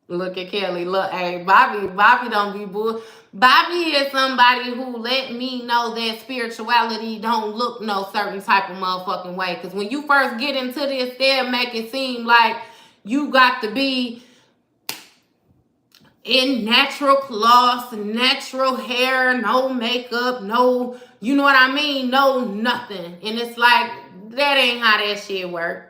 Look at Kelly. Look, hey, Bobby don't be bull. Bobby is somebody who let me know that spirituality don't look no certain type of motherfucking way. Because when you first get into this, they'll make it seem like you got to be in natural cloths, natural hair, no makeup, no, you know what I mean? No nothing. And it's like, that ain't how that shit work.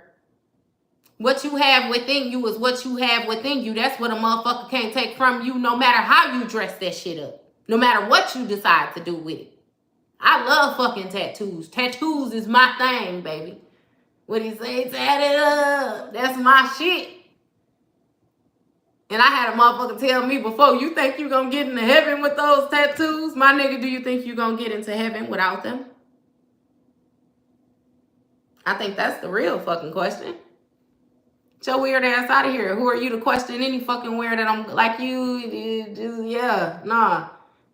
What you have within you is what you have within you. That's what a motherfucker can't take from you, no matter how you dress that shit up. No matter what you decide to do with it. I love fucking tattoos. Tattoos is my thing, baby. What he say? Tat it up. That's my shit. And I had a motherfucker tell me before, you think you gonna get into heaven with those tattoos? My nigga, do you think you gonna get into heaven without them? I think that's the real fucking question. Get your weird ass out of here. Who are you to question any fucking weird that I'm like you? Just, yeah, nah.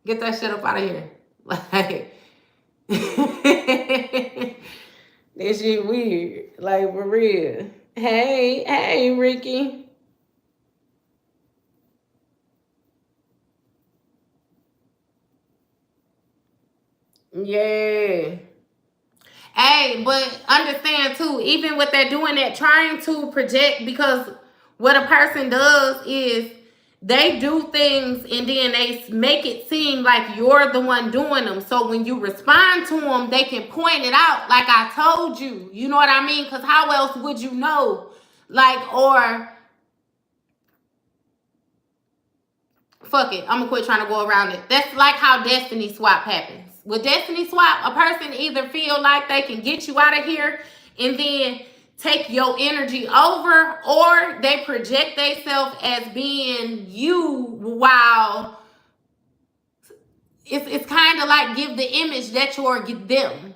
Get that shit up out of here. Like, this shit weird. Like, for real. Hey, Ricky. Yeah. Hey, but understand too, even with that doing that, trying to project, because what a person does is they do things and then they make it seem like you're the one doing them. So when you respond to them, they can point it out like I told you. You know what I mean? Because how else would you know? Like, or fuck it, I'm gonna quit trying to go around it. That's like how destiny swap happens. With Destiny Swap, a person either feel like they can get you out of here and then take your energy over, or they project themselves as being you, while it's kind of like give the image that you're them.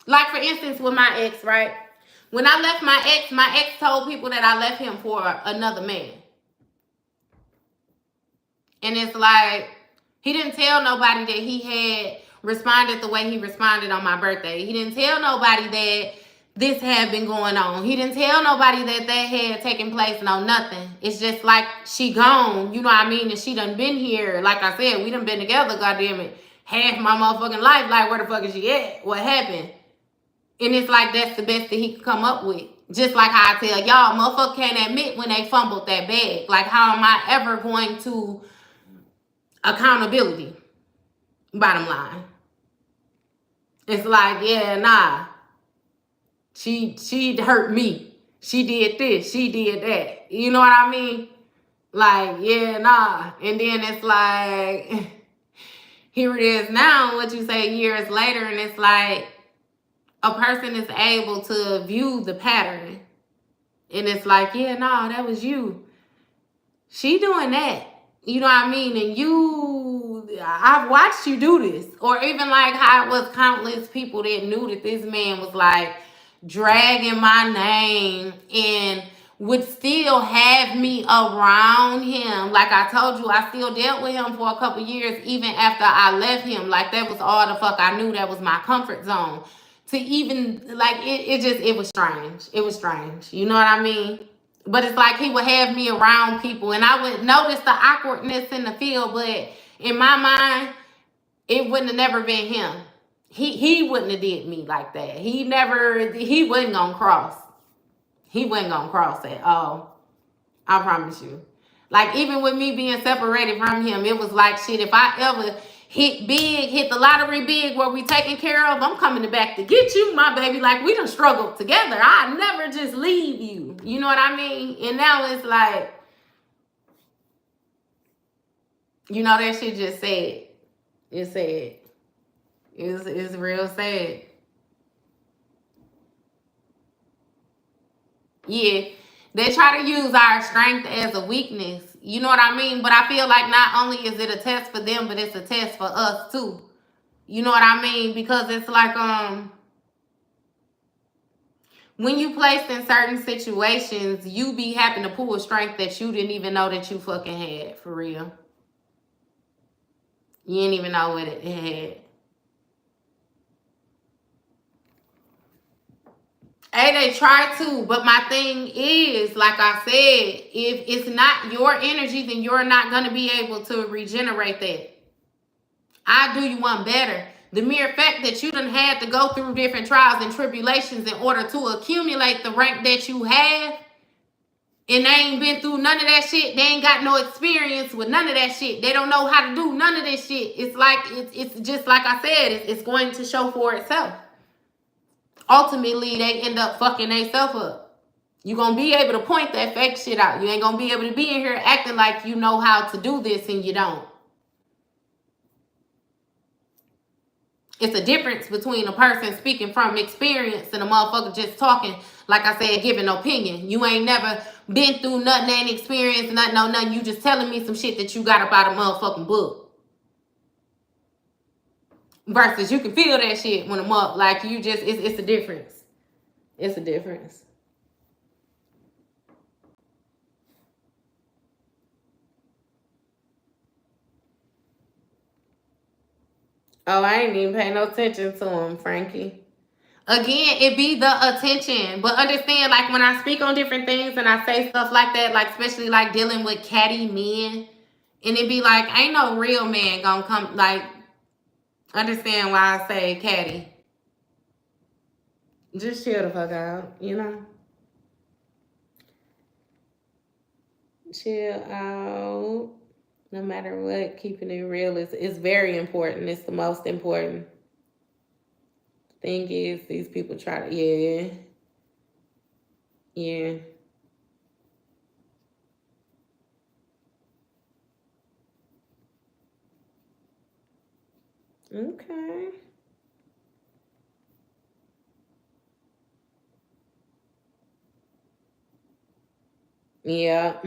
Like, for instance, with my ex, right? When I left my ex told people that I left him for another man. And it's like, he didn't tell nobody that he had responded the way he responded on my birthday. He didn't tell nobody that this had been going on. He didn't tell nobody that had taken place. No, nothing. It's just like, she gone, you know what I mean? And she done been here. Like I said, we done been together, goddamn it, half my motherfucking life. Like, where the fuck is she at? What happened? And it's like, that's the best that he could come up with. Just like how I tell y'all, motherfucker can't admit when they fumbled that bag. Like, how am I ever going to accountability? Bottom line. It's like, yeah, nah. She hurt me. She did this. She did that. You know what I mean? Like, yeah, nah. And then it's like, here it is now, what you say years later, and it's like, a person is able to view the pattern. And it's like, yeah, no, that was you. She doing that. You know what I mean? And I've watched you do this. Or even like how it was countless people that knew that this man was like dragging my name and would still have me around him. Like I told you, I still dealt with him for a couple years even after I left him. Like, that was all the fuck I knew. That was my comfort zone. To even, like, it was strange. It was strange. You know what I mean? But it's like he would have me around people, and I would notice the awkwardness in the field, but in my mind, it wouldn't have never been him. He wouldn't have did me like that. He wasn't gonna cross. He wasn't gonna cross at all. I promise you. Like, even with me being separated from him, it was like, shit, if I ever hit the lottery big where we taken care of, I'm coming back to get you, my baby. Like, we done struggled together. I never just leave you. You know what I mean? And now it's like, you know, that shit just sad. It's sad. It's real sad. Yeah. They try to use our strength as a weakness. You know what I mean? But I feel like not only is it a test for them, but it's a test for us too. You know what I mean? Because it's like, when you placed in certain situations, you be having to pull a strength that you didn't even know that you fucking had, for real. You didn't even know what it had. Hey, they try to, but my thing is, like I said, if it's not your energy, then you're not going to be able to regenerate that. I do you one better. The mere fact that you done had to go through different trials and tribulations in order to accumulate the rank that you have, and they ain't been through none of that shit. They ain't got no experience with none of that shit. They don't know how to do none of this shit. It's like, it's just like I said, it's going to show for itself. Ultimately, they end up fucking themselves up. You're going to be able to point that fake shit out. You ain't going to be able to be in here acting like you know how to do this and you don't. It's a difference between a person speaking from experience and a motherfucker just talking, like I said, giving opinion. You ain't never been through nothing, ain't experienced nothing, no nothing. You just telling me some shit that you got about a motherfucking book. Versus you can feel that shit when I'm up. Like, you just, it's a difference. It's a difference. Oh, I ain't even paying no attention to him, Frankie. Again, it be the attention. But understand, like, when I speak on different things and I say stuff like that, like, especially, like, dealing with catty men, and it be like, ain't no real man gonna come, like, understand why I say catty. Just chill the fuck out, you know? Chill out. No matter what, keeping it real is very important. It's the most important. Thing is, these people try to, yeah. Okay. Yeah.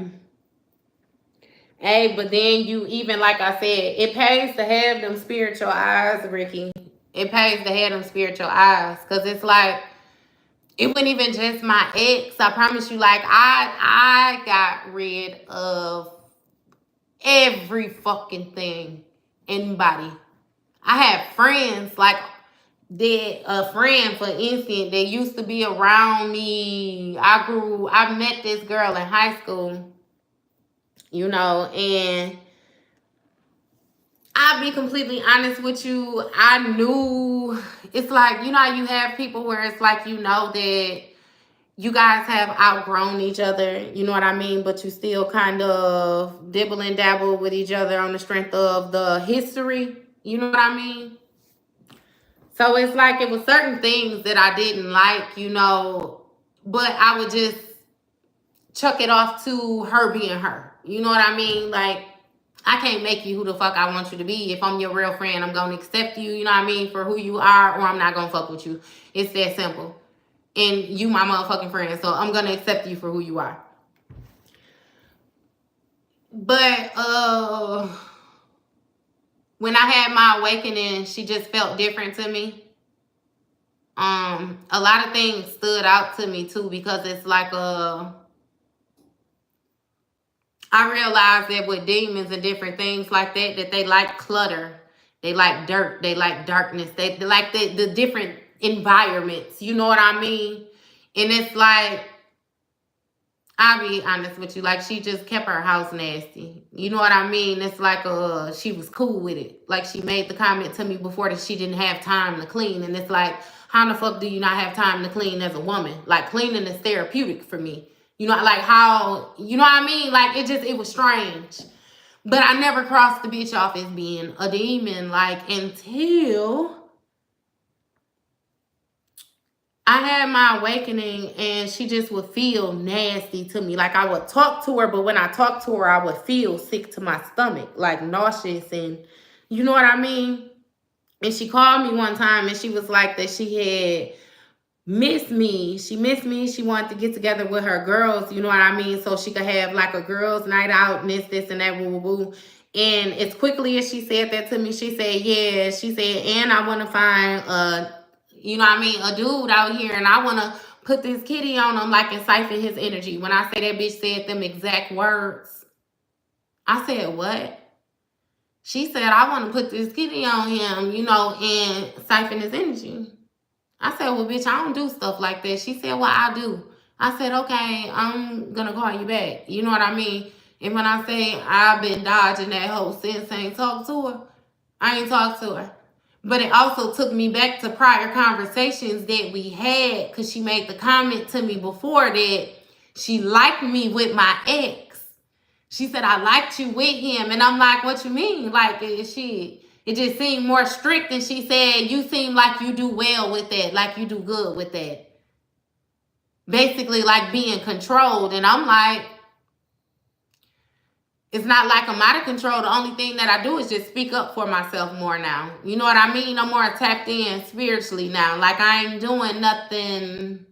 Hey, but then you even like I said, it pays to have them spiritual eyes, Ricky. It pays to have them spiritual eyes. Cause it's like it wasn't even just my ex. I promise you, like I got rid of every fucking thing. Anybody. I have friends, like that a friend, for instance, that used to be around me. I met this girl in high school, and I'll be completely honest with you. I knew it's like, how you have people where it's like, that you guys have outgrown each other, you know what I mean? But you still kind of dibble and dabble with each other on the strength of the history, you know what I mean? So it's like it was certain things that I didn't like, but I would just chuck it off to her being her. You know what I mean? Like, I can't make you who the fuck I want you to be. If I'm your real friend, I'm going to accept you, you know what I mean, for who you are, or I'm not going to fuck with you. It's that simple. And you my motherfucking friend, so I'm going to accept you for who you are. But when I had my awakening, she just felt different to me. A lot of things stood out to me too, because it's like I realized that with demons and different things like that, that they like clutter, they like dirt, they like darkness, they like the different environments, you know what I mean? And it's like, I'll be honest with you, like she just kept her house nasty. You know what I mean? It's like she was cool with it. Like she made the comment to me before that she didn't have time to clean. And it's like, how the fuck do you not have time to clean as a woman? Like cleaning is therapeutic for me. Like how, you know what I mean? Like it was strange. But I never crossed the bitch off as being a demon, like until I had my awakening, and she just would feel nasty to me. Like I would talk to her, but when I talked to her, I would feel sick to my stomach, like nauseous, and you know what I mean? And she called me one time and she was like that she had missed me. She missed me. She wanted to get together with her girls, you know what I mean? So she could have like a girls' night out, and this and that, woo, woo, woo. And as quickly as she said that to me, she said, yeah, she said, and I want to find a dude out here, and I want to put this kitty on him, like, and siphon his energy. When I say that bitch said them exact words, I said, what? She said, I want to put this kitty on him, and siphon his energy. I said, well, bitch, I don't do stuff like that. She said, well, I do. I said, okay, I'm going to call you back. You know what I mean? And when I say I've been dodging that hoe since I ain't talked to her, I ain't talked to her. But it also took me back to prior conversations that we had, because she made the comment to me before that she liked me with my ex. She said, I liked you with him. And I'm like, what you mean? Like, it just seemed more strict. And she said, you seem like you do well with that. Like you do good with that. Basically, like being controlled. And I'm like, it's not like I'm out of control. The only thing that I do is just speak up for myself more now. You know what I mean? I'm more tapped in spiritually now. Like I ain't doing nothing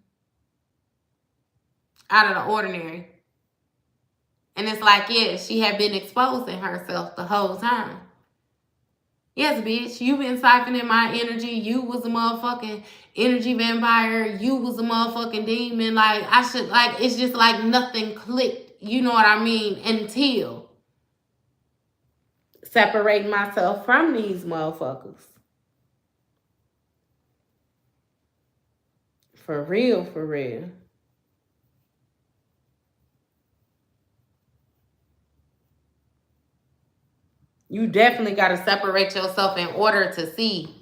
out of the ordinary. And it's like, yeah, she had been exposing herself the whole time. Yes, bitch, you been siphoning my energy. You was a motherfucking energy vampire. You was a motherfucking demon. Like, it's just like nothing clicked. You know what I mean? Until separating myself from these motherfuckers. For real, for real. You definitely got to separate yourself in order to see.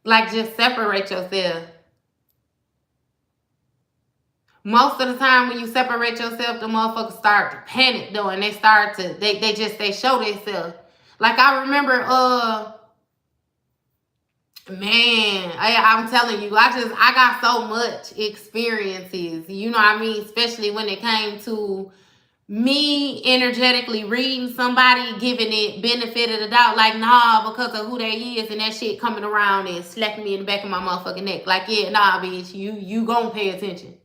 Like, just separate yourself. Most of the time when you separate yourself, the motherfuckers start to panic though, and they show themselves. Like I remember, man, I'm telling you, I got so much experiences, you know what I mean? Especially when it came to me energetically reading somebody, giving it benefit of the doubt, like, nah, because of who they is, and that shit coming around and slapping me in the back of my motherfucking neck. Like, yeah, nah, bitch, you gonna pay attention.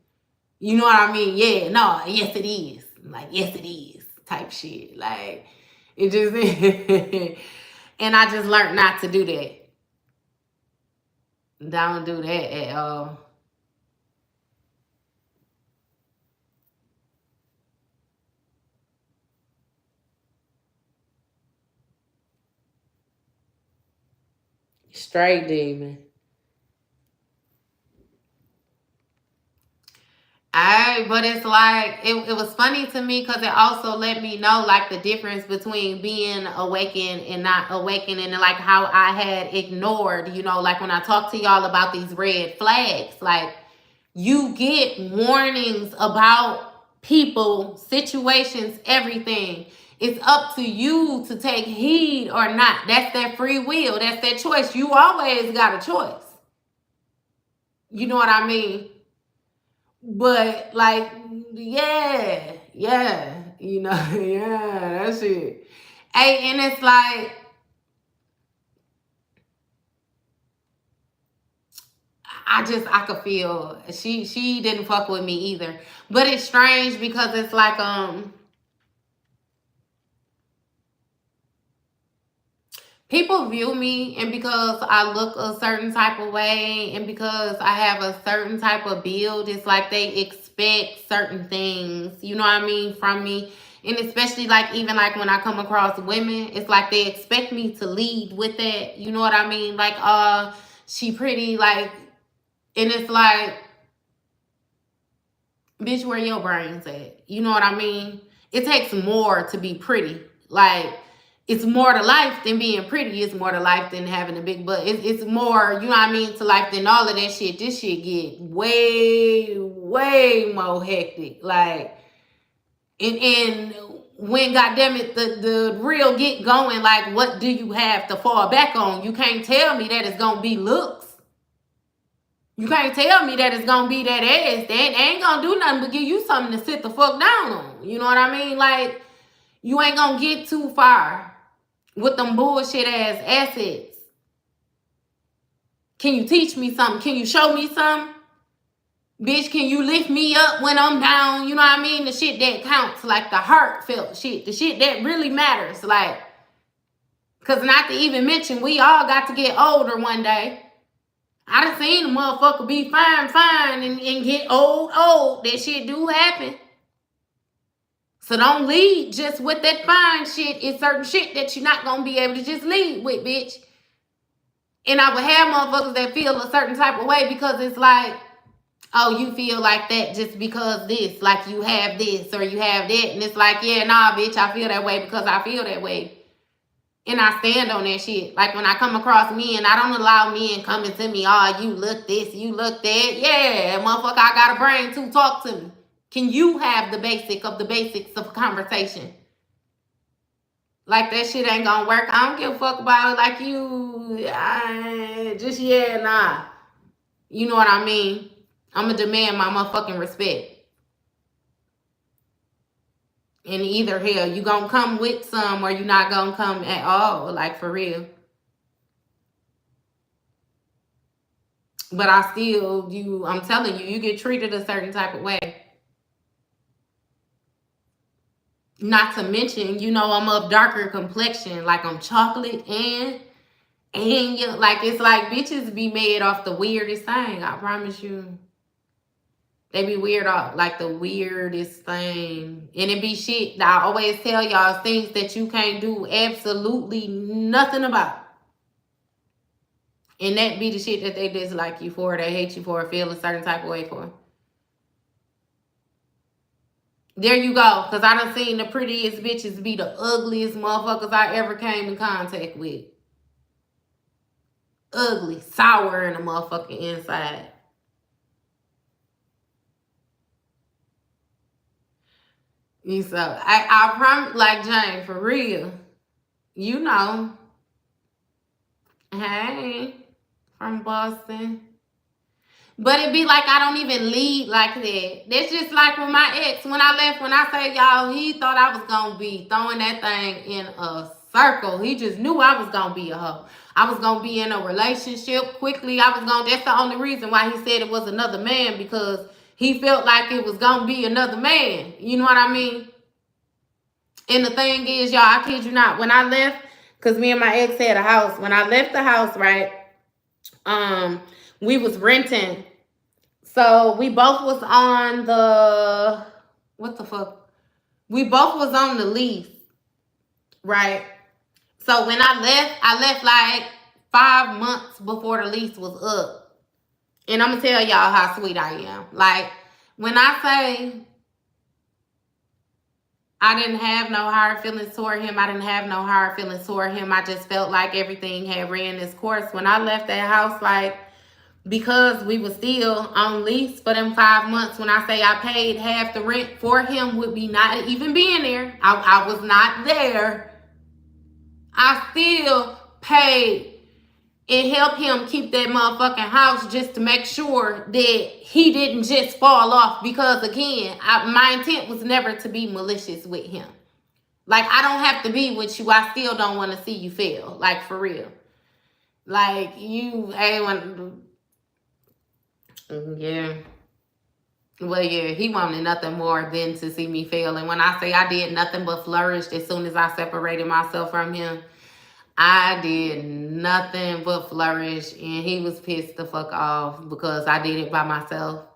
You know what I mean? Yeah, nah, yes it is. Like, yes it is type shit. Like, it just and I just learned not to do that. Don't do that at all. Straight demon. But it's like, it was funny to me because it also let me know, like, the difference between being awakened and not awakened, and like how I had ignored, like when I talk to y'all about these red flags, like, you get warnings about people, situations, everything. It's up to you to take heed or not. That's that free will. That's that choice. You always got a choice. You know what I mean? But like, yeah, yeah, yeah, that's it. Hey, and it's like, I could feel she didn't fuck with me either. But it's strange because it's like, people view me, and because I look a certain type of way, and because I have a certain type of build, it's like they expect certain things, you know what I mean, from me. And especially like, even like when I come across women, it's like they expect me to lead with that, you know what I mean? Like, she pretty, like, and it's like, bitch, where your brains at? You know what I mean? It takes more to be pretty. Like, it's more to life than being pretty. It's more to life than having a big butt. It's more, you know what I mean, to life than all of that shit. This shit get way, way more hectic. Like, and when, goddamn it, the real get going, like, what do you have to fall back on? You can't tell me that it's gonna be looks. You can't tell me that it's gonna be that ass. They ain't gonna do nothing but give you something to sit the fuck down on. You know what I mean? Like, you ain't gonna get too far with them bullshit ass assets. Can you teach me something? Can you show me something? Bitch, can you lift me up when I'm down? You know what I mean? The shit that counts, like the heartfelt shit, the shit that really matters. Like, because not to even mention, we all got to get older one day. I done seen a motherfucker be fine, and get old. That shit do happen. So don't lead just with that fine shit. It's certain shit that you're not going to be able to just lead with, bitch. And I would have motherfuckers that feel a certain type of way because it's like, oh, you feel like that just because this, like you have this or you have that. And it's like, yeah, nah, bitch, I feel that way because I feel that way. And I stand on that shit. Like, when I come across men, I don't allow men coming to me, oh, you look this, you look that. Yeah, motherfucker, I got a brain too. Talk to me. Can you have the basics of conversation? Like, that shit ain't gonna work. I don't give a fuck about it. Like, nah. You know what I mean? I'm gonna demand my motherfucking respect. And either, hell, you gonna come with some or you not gonna come at all. Like, for real. But I still, I'm telling you, you get treated a certain type of way. Not to mention, I'm of darker complexion. Like, I'm chocolate and like, it's like bitches be made off the weirdest thing. I promise you. They be weird off like the weirdest thing. And it be shit that I always tell y'all, things that you can't do absolutely nothing about. And that be the shit that they dislike you for, they hate you for, feel a certain type of way for. There you go. Because I done seen the prettiest bitches be the ugliest motherfuckers I ever came in contact with. Ugly, sour in the motherfucking inside. So I promise, like, Jane, for real, hey, from Boston. But it be like I don't even lead like that. That's just like with my ex. When I left, when I say y'all, he thought I was gonna be throwing that thing in a circle. He just knew I was gonna be a hoe. I was gonna be in a relationship quickly. That's the only reason why he said it was another man, because he felt like it was gonna be another man. You know what I mean? And the thing is, y'all, I kid you not, when I left, because me and my ex had a house. When I left the house, right, we was renting. So we both was on the, what the fuck? We both was on the lease, right? So when I left like 5 months before the lease was up. And I'm going to tell y'all how sweet I am. Like, when I say I didn't have no hard feelings toward him, I didn't have no hard feelings toward him. I just felt like everything had ran its course. When I left that house, like, because we were still on lease for them 5 months, when I say I paid half the rent for him, would be not even being there. I was not there. I still paid and helped him keep that motherfucking house just to make sure that he didn't just fall off. Because again, my intent was never to be malicious with him. Like, I don't have to be with you. I still don't want to see you fail. Like, for real. Like, yeah. Well, yeah, he wanted nothing more than to see me fail. And when I say I did nothing but flourish as soon as I separated myself from him, I did nothing but flourish. And he was pissed the fuck off because I did it by myself.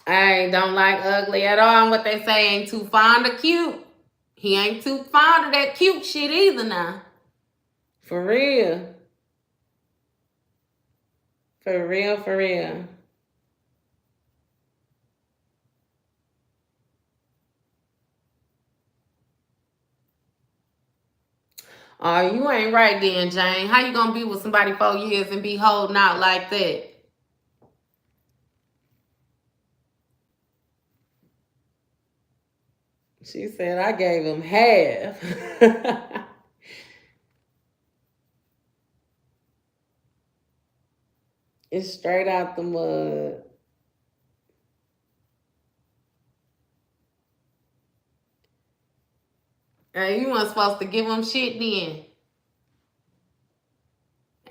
I don't like ugly at all. And what they say, ain't too fond of cute. He ain't too fond of that cute shit either now. For real. For real, for real. Oh, you ain't right then, Jane. How you gonna be with somebody 4 years and be holding out like that? She said I gave him half. It's straight out the mud. Hey, you weren't supposed to give him shit then.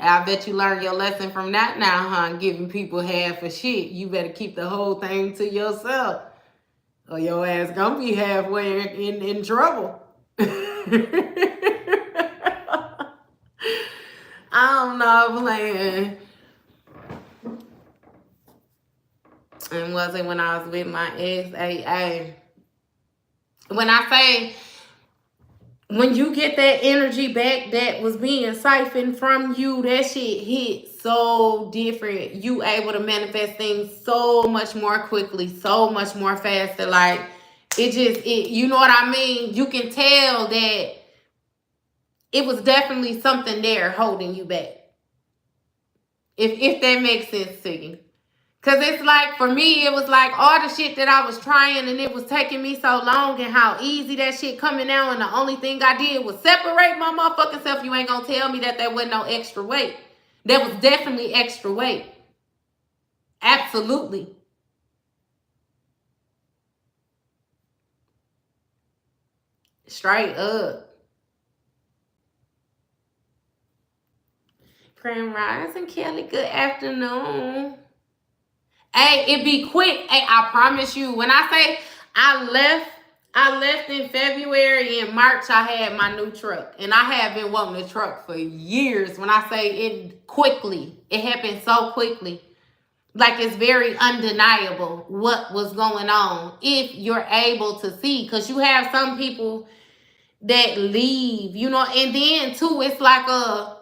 I bet you learned your lesson from that now, huh? Giving people half a shit. You better keep the whole thing to yourself, or your ass gonna be halfway in trouble. I don't know, playing. And was it when I was with my ex? Hey. When I say, when you get that energy back that was being siphoned from you, that shit hit so different. You able to manifest things so much more quickly, so much more faster. Like, you know what I mean? You can tell that it was definitely something there holding you back. If that makes sense to you. Because it's like, for me, it was like all the shit that I was trying and it was taking me so long, and how easy that shit coming out. And the only thing I did was separate my motherfucking self. You ain't going to tell me that there wasn't no extra weight. There was definitely extra weight. Absolutely. Straight up. Grand Rising, Kelly. Good afternoon. Hey, it be quick. Hey, I promise you. When I say I left in February. In March, I had my new truck. And I have been wanting a truck for years. When I say it quickly, it happened so quickly. Like, it's very undeniable what was going on if you're able to see. Because you have some people that leave, you know. And then, too, it's like I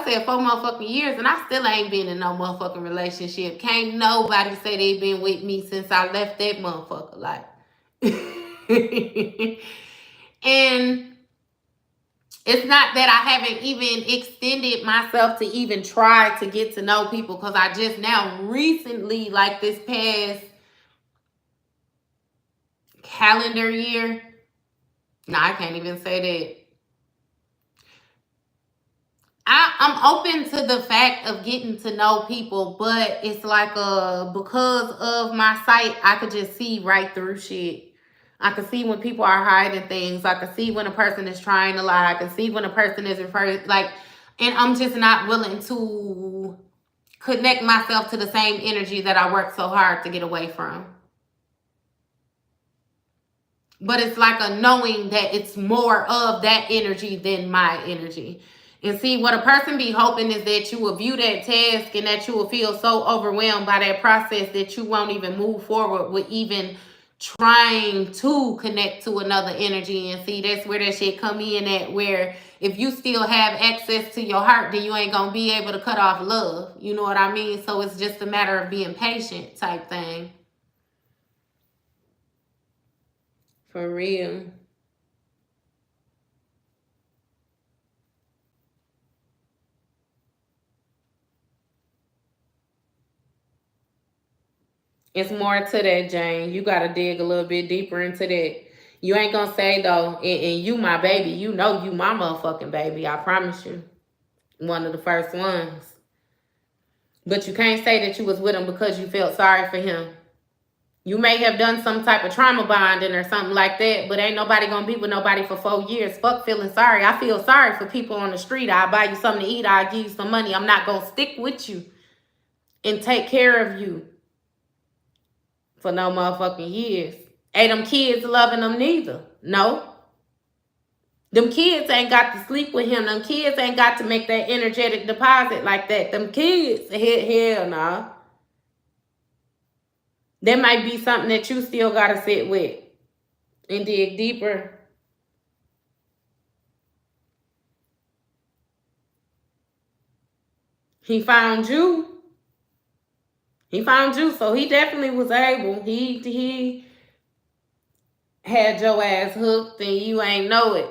said, 4 motherfucking years, and I still ain't been in no motherfucking relationship. Can't nobody say they been with me since I left that motherfucker. Like, and it's not that I haven't even extended myself to even try to get to know people, because I just now recently, like this past calendar year, No, I can't even say that. I'm open to the fact of getting to know people, but it's like because of my sight, I could just see right through shit. I can see when people are hiding things. I can see when a person is trying to lie. I can see when a person is referring and I'm just not willing to connect myself to the same energy that I worked so hard to get away from. But it's like a knowing that it's more of that energy than my energy. And see, what a person be hoping is that you will view that task and that you will feel so overwhelmed by that process that you won't even move forward with even trying to connect to another energy. And see, that's where that shit come in at, where if you still have access to your heart, then you ain't gonna be able to cut off love. You know what I mean? So it's just a matter of being patient type thing. For real. It's more to that, Jane. You gotta dig a little bit deeper into that. You ain't gonna say though, and you my baby. You know you my motherfucking baby. I promise you. One of the first ones. But you can't say that you was with him because you felt sorry for him. You may have done some type of trauma bonding or something like that, but ain't nobody gonna be with nobody for 4 years. Fuck feeling sorry. I feel sorry for people on the street. I'll buy you something to eat. I'll give you some money. I'm not gonna stick with you and take care of you for no motherfucking years. Ain't them kids loving them neither. No. Them kids ain't got to sleep with him. Them kids ain't got to make that energetic deposit like that. Them kids, hell no. There might be something that you still got to sit with and dig deeper. He found you. He found you, so he definitely was able. He had your ass hooked and you ain't know it.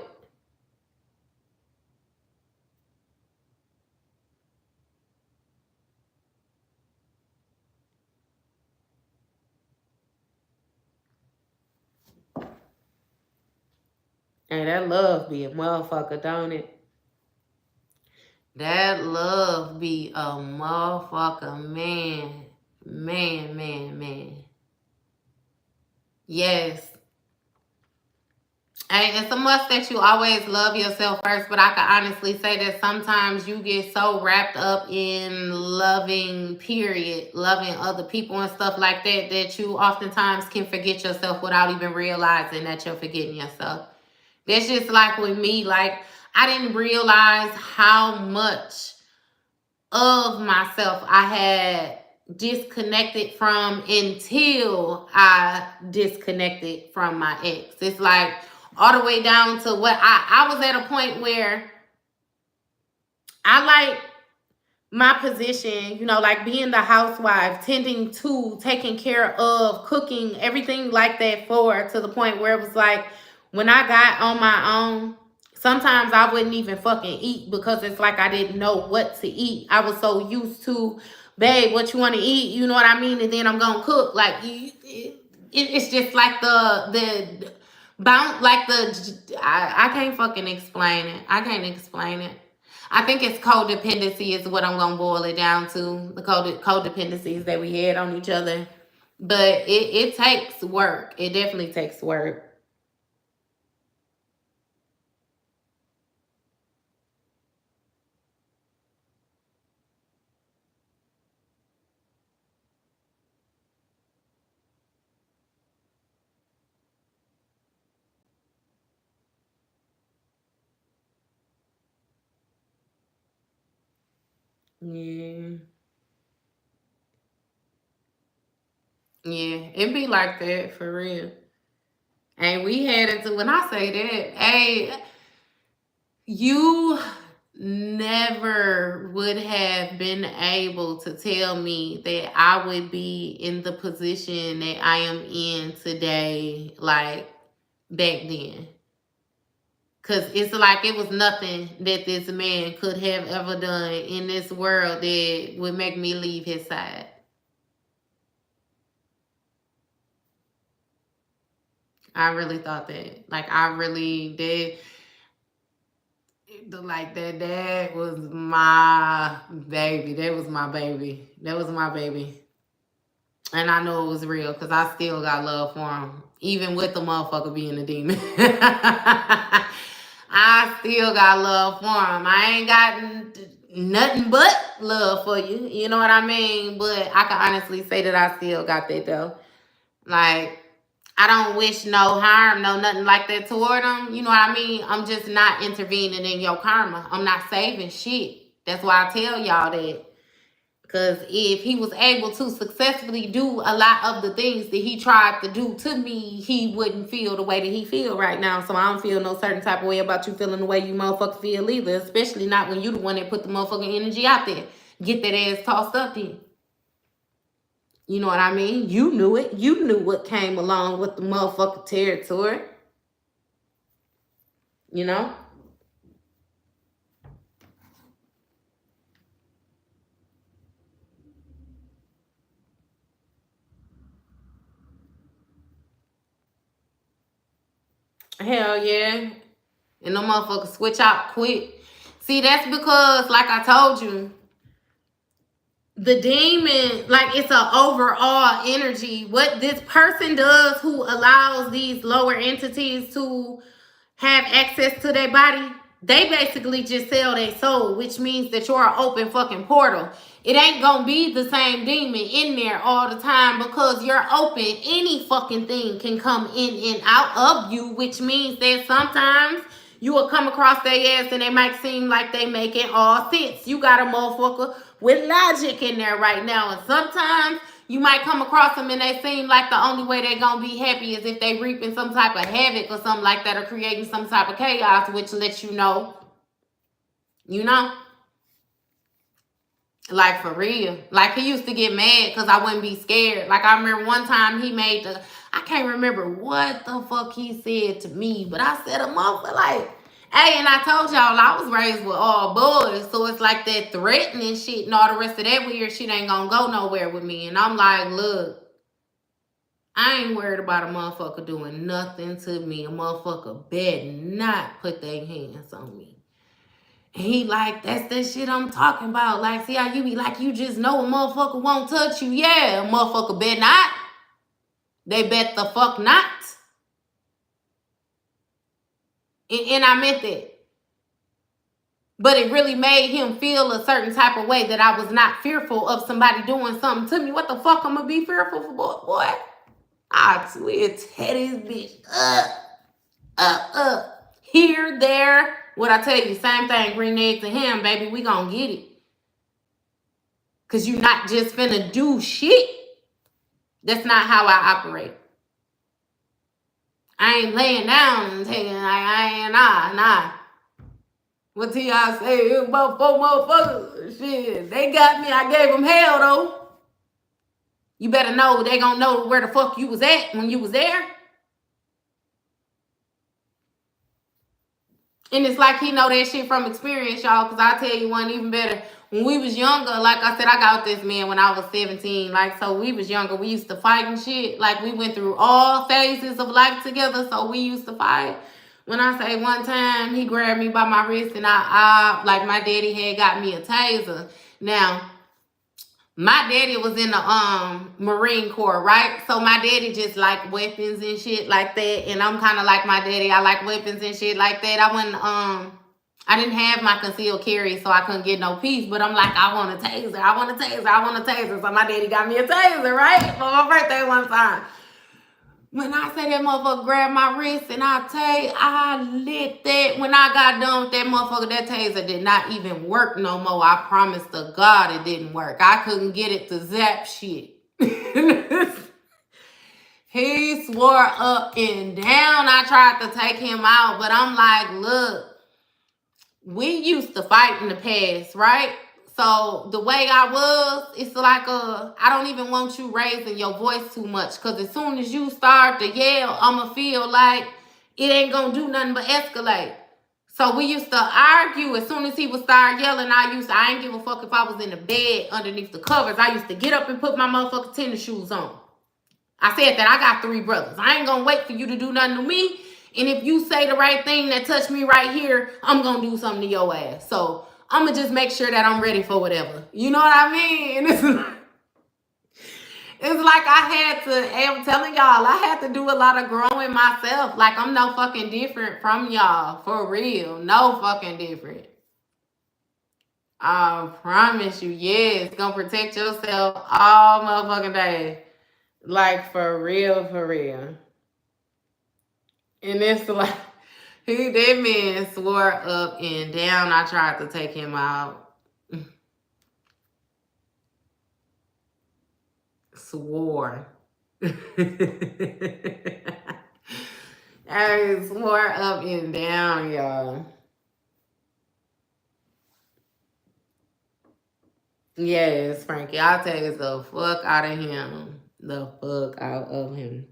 Hey, that love be a motherfucker, don't it? That love be a motherfucker, man. Man. Yes. Hey, it's a must that you always love yourself first, but I can honestly say that sometimes you get so wrapped up in loving, period, loving other people and stuff like that, that you oftentimes can forget yourself without even realizing that you're forgetting yourself. That's just like with me. Like, I didn't realize how much of myself I had disconnected from until I disconnected from my ex. It's like all the way down to what I was at a point where I like my position, you know, like being the housewife, tending to, taking care of, cooking, everything like that for, to the point where it was like when I got on my own, sometimes I wouldn't even fucking eat because it's like I didn't know what to eat. I was so used to, babe, what you want to eat? You know what I mean? And then I'm gonna cook. Like it's just like the bound, like I can't fucking explain it. I can't explain it. I think it's codependency is what I'm gonna boil it down to. The codependencies that we had on each other, but it takes work. It definitely takes work. Yeah. Yeah, it be like that for real. And we had into, when I say that, hey, you never would have been able to tell me that I would be in the position that I am in today, like back then. Cause it's like it was nothing that this man could have ever done in this world that would make me leave his side. I really thought that. Like, I really did. Like, that was my baby. That was my baby. That was my baby. And I know it was real because I still got love for him. Even with the motherfucker being a demon. I still got love for him. I ain't got nothing but love for you. You know what I mean? But I can honestly say that I still got that though. Like, I don't wish no harm, no nothing like that toward him. You know what I mean? I'm just not intervening in your karma. I'm not saving shit. That's why I tell y'all that. Because if he was able to successfully do a lot of the things that he tried to do to me, he wouldn't feel the way that he feel right now. So I don't feel no certain type of way about you feeling the way you motherfucker feel either. Especially not when you the one that put the motherfucking energy out there. Get that ass tossed up then. You know what I mean? You knew it. You knew what came along with the motherfucking territory. You know? Hell yeah. And the motherfuckers switch out quick. See, that's because, like I told you, the demon, like, it's an overall energy. What this person does who allows these lower entities to have access to their body, they basically just sell their soul, which means that you're an open fucking portal. It ain't gonna be the same demon in there all the time because you're open. Any fucking thing can come in and out of you, which means that sometimes you will come across their ass and they might seem like they making all sense. You got a motherfucker with logic in there right now. And sometimes you might come across them and they seem like the only way they're going to be happy is if they reaping some type of havoc or something like that or creating some type of chaos, which lets you know, like for real. Like he used to get mad because I wouldn't be scared. Like I remember one time he made I can't remember what the fuck he said to me, but I said a motherfucker like, hey, and I told y'all I was raised with all boys, so it's like that threatening shit and all the rest of that weird shit ain't gonna go nowhere with me. And I'm like, look, I ain't worried about a motherfucker doing nothing to me. A motherfucker better not put their hands on me. And he like, that's that shit I'm talking about. Like, see how you be like, you just know a motherfucker won't touch you. Yeah, a motherfucker bet not. They bet the fuck not. And I meant that. But it really made him feel a certain type of way that I was not fearful of somebody doing something to me. What the fuck I'm going to be fearful for, boy? I swear, tear this bitch up. Here, there. What I tell you, same thing, green eggs and ham, baby. We gonna get it. Because you're not just finna do shit. That's not how I operate. I ain't laying down and taking, nah. What T.I. say? About 4 motherfuckers. Shit, they got me. I gave them hell, though. You better know they gonna know where the fuck you was at when you was there. And it's like he know that shit from experience, y'all, because I tell you one even better. When we was younger, like I said, I got this man when I was 17. Like, so we was younger. We used to fight and shit. Like, we went through all phases of life together, so we used to fight. When I say one time, he grabbed me by my wrist and I like my daddy had got me a taser. Now, my daddy was in the Marine Corps, right? So my daddy just like weapons and shit like that. And I'm kind of like my daddy. I like weapons and shit like that. I didn't have my concealed carry, so I couldn't get no peace. But I'm like, I want a taser. I want a taser. I want a taser. So my daddy got me a taser, right? For my birthday one time. When I say that motherfucker grabbed my wrist and I tell you, I lit that. When I got done with that motherfucker, that taser did not even work no more. I promise to God it didn't work. I couldn't get it to zap shit. He swore up and down. I tried to take him out, but I'm like, look, we used to fight in the past, right? So the way I was, it's like I don't even want you raising your voice too much. Because as soon as you start to yell, I'm going to feel like it ain't going to do nothing but escalate. So we used to argue. As soon as he would start yelling, I ain't give a fuck if I was in the bed underneath the covers. I used to get up and put my motherfucking tennis shoes on. I said that I got 3 brothers. I ain't gonna wait for you to do nothing to me. And if you say the right thing that touched me right here, I'm gonna do something to your ass. So I'm gonna just make sure that I'm ready for whatever. You know what I mean? It's like I'm telling y'all, I had to do a lot of growing myself. Like, I'm no fucking different from y'all. For real. No fucking different. I promise you, yes. Gonna protect yourself all motherfucking day. Like, for real, for real. And it's like, that man swore up and down. I tried to take him out. Swore. I swore up and down, y'all. Yes, Frankie. I'll take the fuck out of him. The fuck out of him.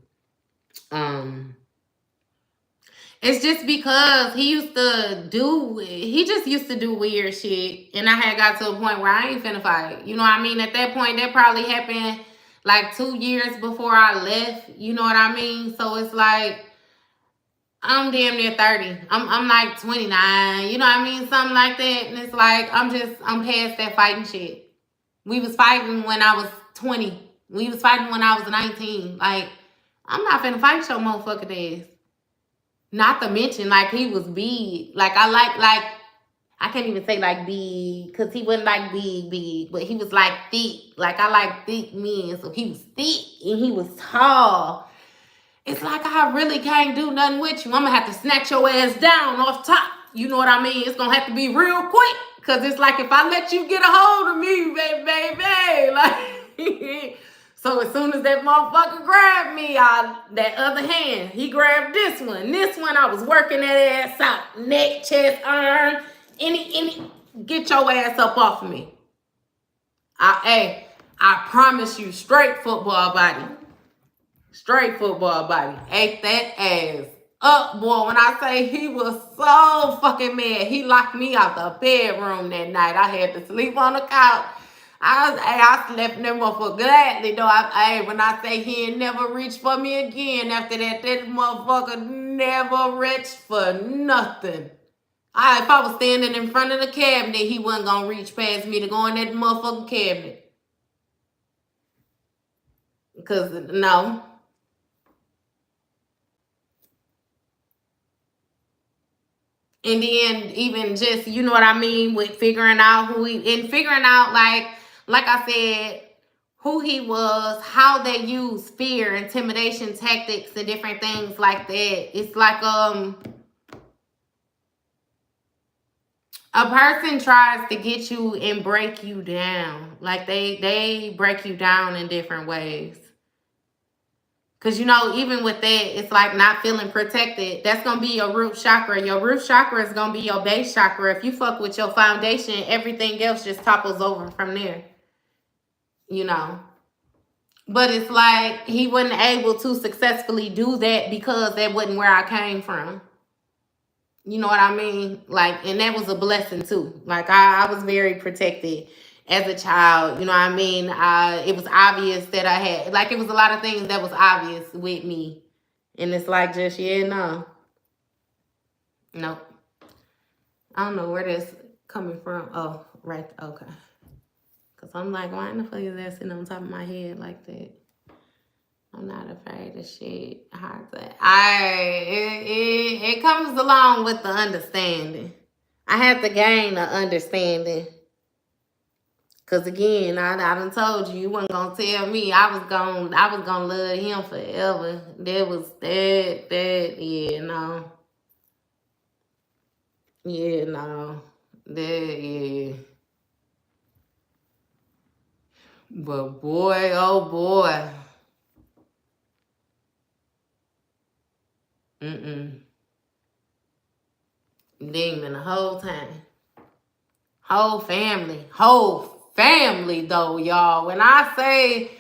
It's just because he just used to do weird shit. And I had got to a point where I ain't finna fight. You know what I mean? At that point, that probably happened like 2 years before I left. You know what I mean? So it's like, I'm damn near 30. I'm like 29. You know what I mean? Something like that. And it's like, I'm past that fighting shit. We was fighting when I was 20. We was fighting when I was 19. Like, I'm not finna fight your motherfucking ass. Not to mention, like, he was big. Like, I can't even say, like, big, because he wasn't, like, big, but he was, like, thick. Like, I like thick men, so he was thick, and he was tall. It's like, I really can't do nothing with you. I'm going to have to snatch your ass down off top. You know what I mean? It's going to have to be real quick, because it's like, if I let you get a hold of me, baby, like... So as soon as that motherfucker grabbed me, that other hand, he grabbed this one. This one, I was working that ass out. Neck, chest, arm, any. Get your ass up off of me. I promise you, straight football body. Straight football body. Ate that ass up, boy. When I say he was so fucking mad, he locked me out the bedroom that night. I had to sleep on the couch. I slept in that motherfucker gladly, though. When I say he ain't never reached for me again after that, that motherfucker never reached for nothing. If I was standing in front of the cabinet, he wasn't gonna reach past me to go in that motherfucking cabinet. Because, no. And then even just, you know what I mean, with figuring out like I said, who he was, how they use fear, intimidation tactics, and different things like that. It's like a person tries to get you and break you down. Like they break you down in different ways. Because, you know, even with that, it's like not feeling protected. That's going to be your root chakra. Your root chakra is going to be your base chakra. If you fuck with your foundation, everything else just topples over from there. You know. But it's like he wasn't able to successfully do that because that wasn't where I came from. You know what I mean? Like, and that was a blessing too. Like, I was very protected as a child. You know what I mean? It was obvious that I had, like, it was a lot of things that was obvious with me. And it's like, just, no. Nope. I don't know where that's coming from. Oh, right. Okay. Because I'm like, why in the fuck is that sitting on top of my head like that? I'm not afraid of shit. It comes along with the understanding. I had to gain the understanding. Cause again, I done told you wasn't gonna tell me I was gonna love him forever. That was yeah, no. Yeah, no. Yeah. But boy, oh boy. Demon the whole time. Whole family though, y'all. When I say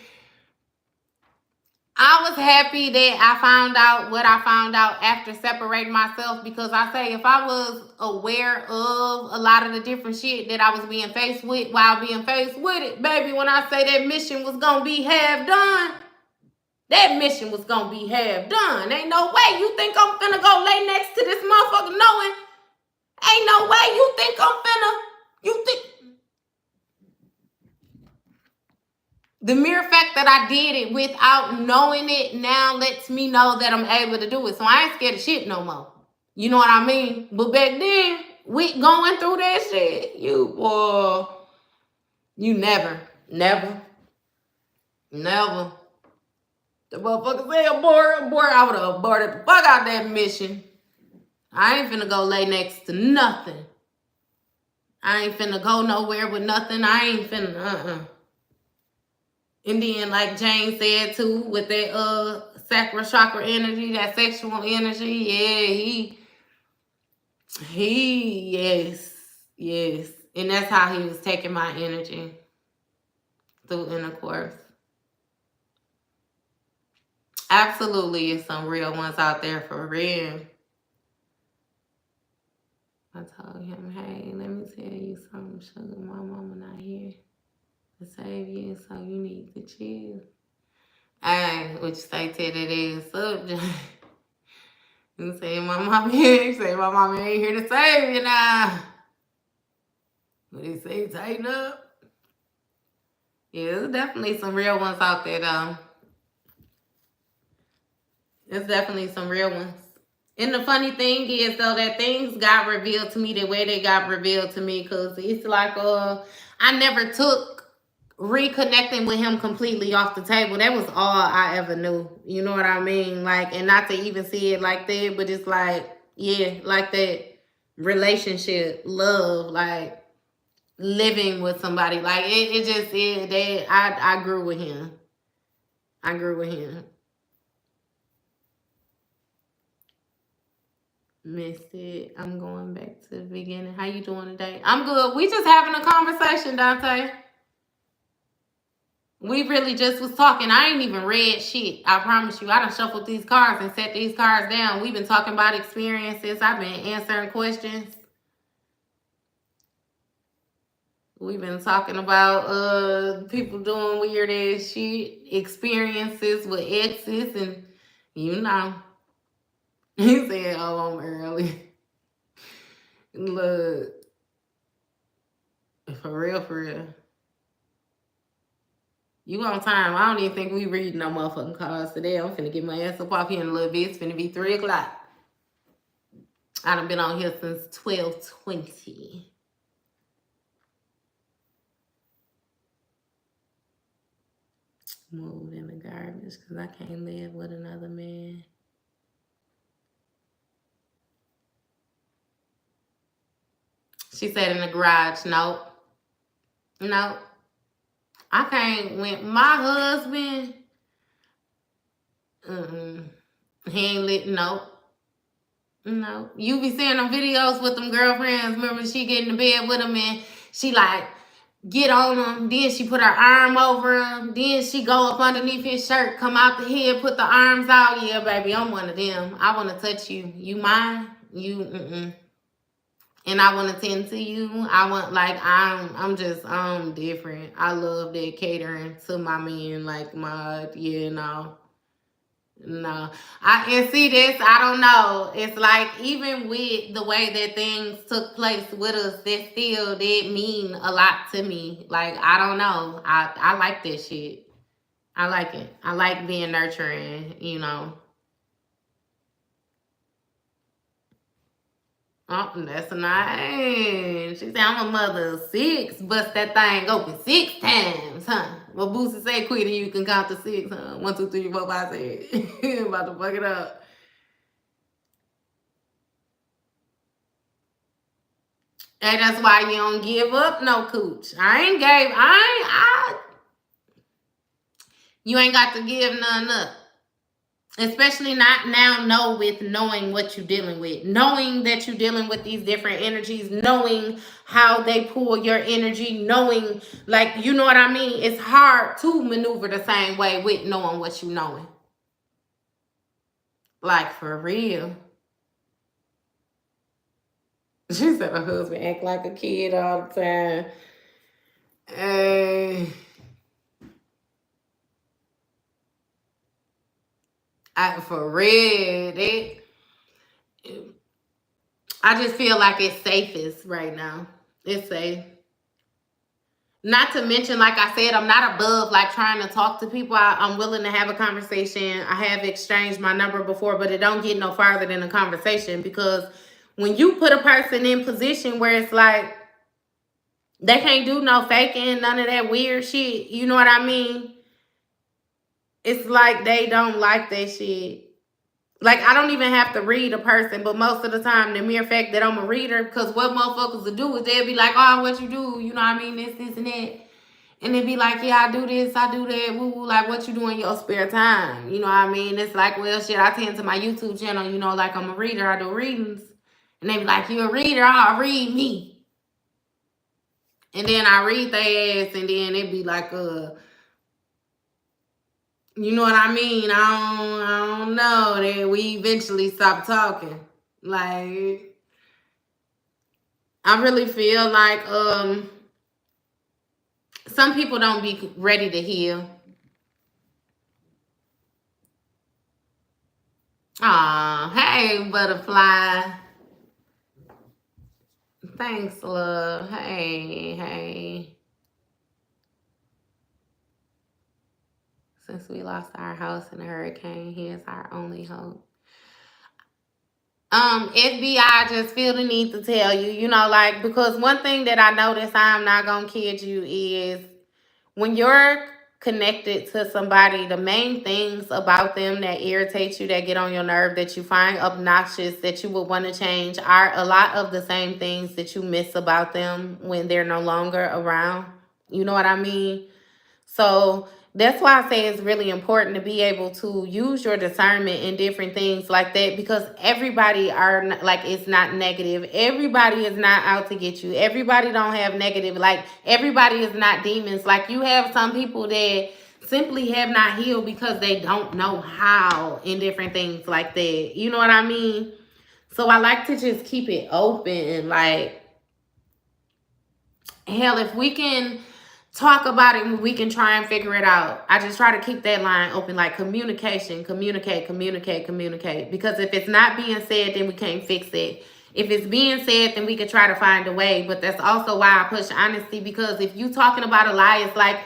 I was happy that I found out what I found out after separating myself, because I say if I was aware of a lot of the different shit that I was being faced with while being faced with it, baby, when I say that mission was gonna be half done, That mission was gonna be half done. Ain't no way you think I'm finna go lay next to this motherfucker knowing. Ain't no way you think I'm finna. You think. The mere fact that I did it without knowing it now lets me know that I'm able to do it. So I ain't scared of shit no more. You know what I mean? But back then, we going through that shit. You never. The motherfucker said abort. I would have aborted the fuck out that mission. I ain't finna go lay next to nothing. I ain't finna go nowhere with nothing. I ain't finna, And then, like Jane said too, with that sacral chakra energy, that sexual energy, yes. And that's how he was taking my energy through intercourse. Absolutely, it's some real ones out there for real. I told him, hey, let me tell you something, sugar. My mama not here to save you, so you need to chill. Hey, what you say to that ass up, John? You say my mama here. You say my mama ain't here to save you now. What he say, tighten up. Yeah, there's definitely some real ones out there, though. There's definitely some real ones. And the funny thing is, though, that things got revealed to me the way they got revealed to me, because it's like, I never took reconnecting with him completely off the table. That was all I ever knew. You know what I mean? Like, and not to even see it like that, but it's like, yeah, like that relationship, love, like living with somebody. Like, it just is that I grew with him. Missed it. I'm going back to the beginning. How you doing today? I'm good. We just having a conversation, Dante. We really just was talking. I ain't even read shit. I promise you. I done shuffled these cards and set these cards down. We've been talking about experiences. I've been answering questions. We've been talking about people doing weird ass shit, experiences with exes, and you know. He said, oh, I'm early. Look. For real. You on time. I don't even think we read no motherfucking cards today. I'm finna get my ass up off here in a little bit. It's finna be 3 o'clock. I done been on here since 12:20. Moved in the garbage because I can't live with another man. She said in the garage, no. I can't, when my husband, he ain't lit, no. You be seeing them videos with them girlfriends. Remember, she get in the bed with them and she like get on him. Then she put her arm over him. Then she go up underneath his shirt, come out the head, put the arms out. Yeah, baby, I'm one of them. I want to touch you. You mine? And I want to tend to you. I want, like, I'm different. I love that catering to my men, like no. And see this, I don't know. It's like, even with the way that things took place with us, that still did mean a lot to me. Like, I don't know. I like that shit. I like it. I like being nurturing, Oh, that's nice. She said, I'm a mother of 6. Bust that thing open 6 times, huh? Well, Boosie say quit and you can count to 6, huh? 1, 2, 3, 4, 5, 6. About to fuck it up. And that's why you don't give up no cooch. You ain't got to give none up. Especially not now, with knowing what you're dealing with. Knowing that you're dealing with these different energies. Knowing how they pull your energy. Knowing, like, you know what I mean? It's hard to maneuver the same way with knowing what you knowing. Like, for real. She said her husband act like a kid all the time. For real. I just feel like it's safest right now. It's safe. Not to mention, like I said, I'm not above like trying to talk to people. I'm willing to have a conversation. I have exchanged my number before, but it don't get no farther than a conversation, because when you put a person in position where it's like they can't do no faking, none of that weird shit, you know what I mean? It's like they don't like that shit. Like, I don't even have to read a person, but most of the time, the mere fact that I'm a reader, because what motherfuckers will do is they'll be like, oh, what you do? You know what I mean? This, and that. And they be like, yeah, I do this, I do that, woo woo. Like, what you do in your spare time? You know what I mean? It's like, well, shit, I tend to my YouTube channel, you know, like I'm a reader, I do readings. And they be like, you a reader? I'll read me. And then I read their ass, and then it be like, you know what I mean? I don't know. That we eventually stop talking. Like, I really feel like some people don't be ready to heal. Aw, hey, butterfly. Thanks, love. Hey. Since we lost our house in a hurricane, he is our only hope. FBI, I just feel the need to tell you, you know, like, because one thing that I notice, I'm not gonna kid you, is when you're connected to somebody, the main things about them that irritate you, that get on your nerve, that you find obnoxious, that you would want to change, are a lot of the same things that you miss about them when they're no longer around. You know what I mean? So that's why I say it's really important to be able to use your discernment in different things like that, because everybody are not, like, it's not negative. Everybody is not out to get you. Everybody don't have negative, like, everybody is not demons. Like, you have some people that simply have not healed because they don't know how, in different things like that. You know what I mean? So I like to just keep it open. Like, hell, if we can talk about it, we can try and figure it out. I just try to keep that line open, like communication, communicate. Because if it's not being said, then we can't fix it. If it's being said, then we can try to find a way. But that's also why I push honesty, because if you talking about a lie, it's like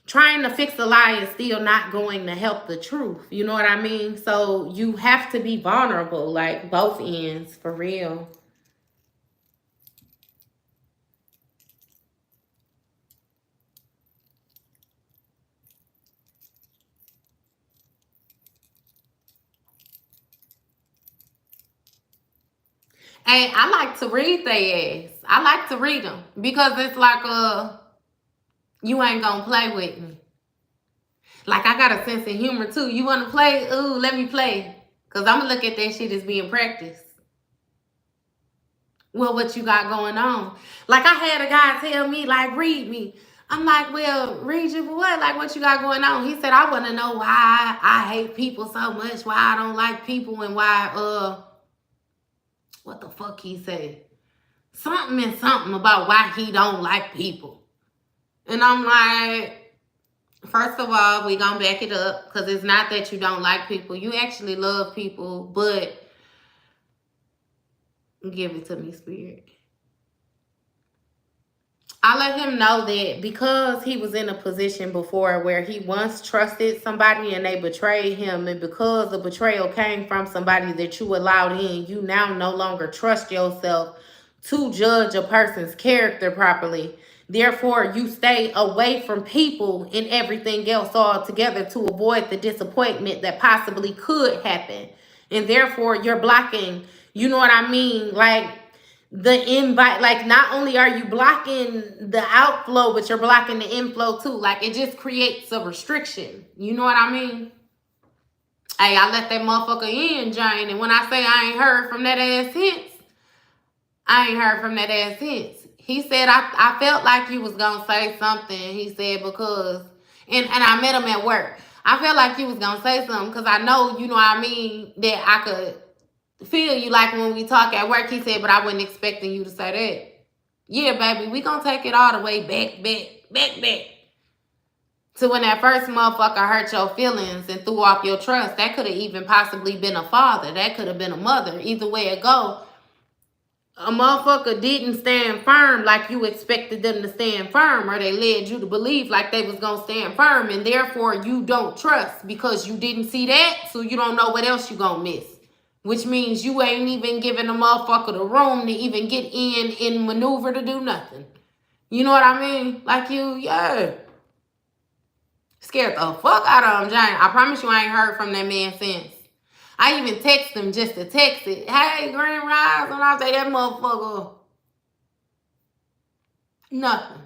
trying to fix a lie is still not going to help the truth. You know what I mean? So you have to be vulnerable, like both ends, for real. And I like to read their ass. I like to read them because it's like, you ain't gonna play with me. Like, I got a sense of humor too. You wanna play? Ooh, let me play. Cause I'm gonna look at that shit as being practiced. Well, what you got going on? Like, I had a guy tell me, like, read me. I'm like, well, read you for what? Like, what you got going on? He said, I wanna know why I hate people so much, why I don't like people, and why, what the fuck he said? Something about why he don't like people. And I'm like, first of all, we gonna back it up, because it's not that you don't like people. You actually love people, but give it to me, Spirit. I let him know that because he was in a position before where he once trusted somebody and they betrayed him, and because the betrayal came from somebody that you allowed in, you now no longer trust yourself to judge a person's character properly. Therefore, you stay away from people and everything else altogether to avoid the disappointment that possibly could happen. And therefore, you're blocking, you know what I mean? Like, the invite, like, not only are you blocking the outflow, but you're blocking the inflow too. Like, it just creates a restriction. You know what I mean? Hey, I let that motherfucker in, Jane. And when I say I ain't heard from that ass since, I ain't heard from that ass since. He said, I felt like you was going to say something. He said, because, and I met him at work. I felt like you was going to say something because I know, you know what I mean, that I could feel you, like when we talk at work. He said, but I wasn't expecting you to say that. Yeah, baby, we going to take it all the way back. So when that first motherfucker hurt your feelings and threw off your trust, that could have even possibly been a father. That could have been a mother. Either way it go, a motherfucker didn't stand firm like you expected them to stand firm, or they led you to believe like they was gonna stand firm, and therefore you don't trust because you didn't see that, so you don't know what else you gonna miss. Which means you ain't even giving a motherfucker the room to even get in and maneuver to do nothing. You know what I mean? Like scared the fuck out of him, Jane. I promise you I ain't heard from that man since. I even text him just to text it. Hey, Grand Rise, when I say that motherfucker. Nothing.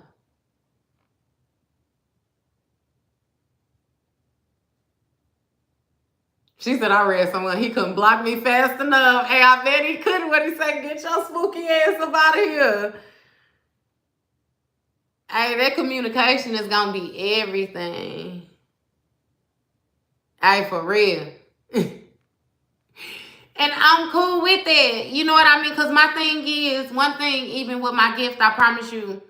She said I read someone, he couldn't block me fast enough. Hey, I bet he couldn't. What he say? Get your spooky ass up out of here. Hey, that communication is gonna be everything. Hey, for real. And I'm cool with it. You know what I mean? Because my thing is, one thing, even with my gift, I promise you,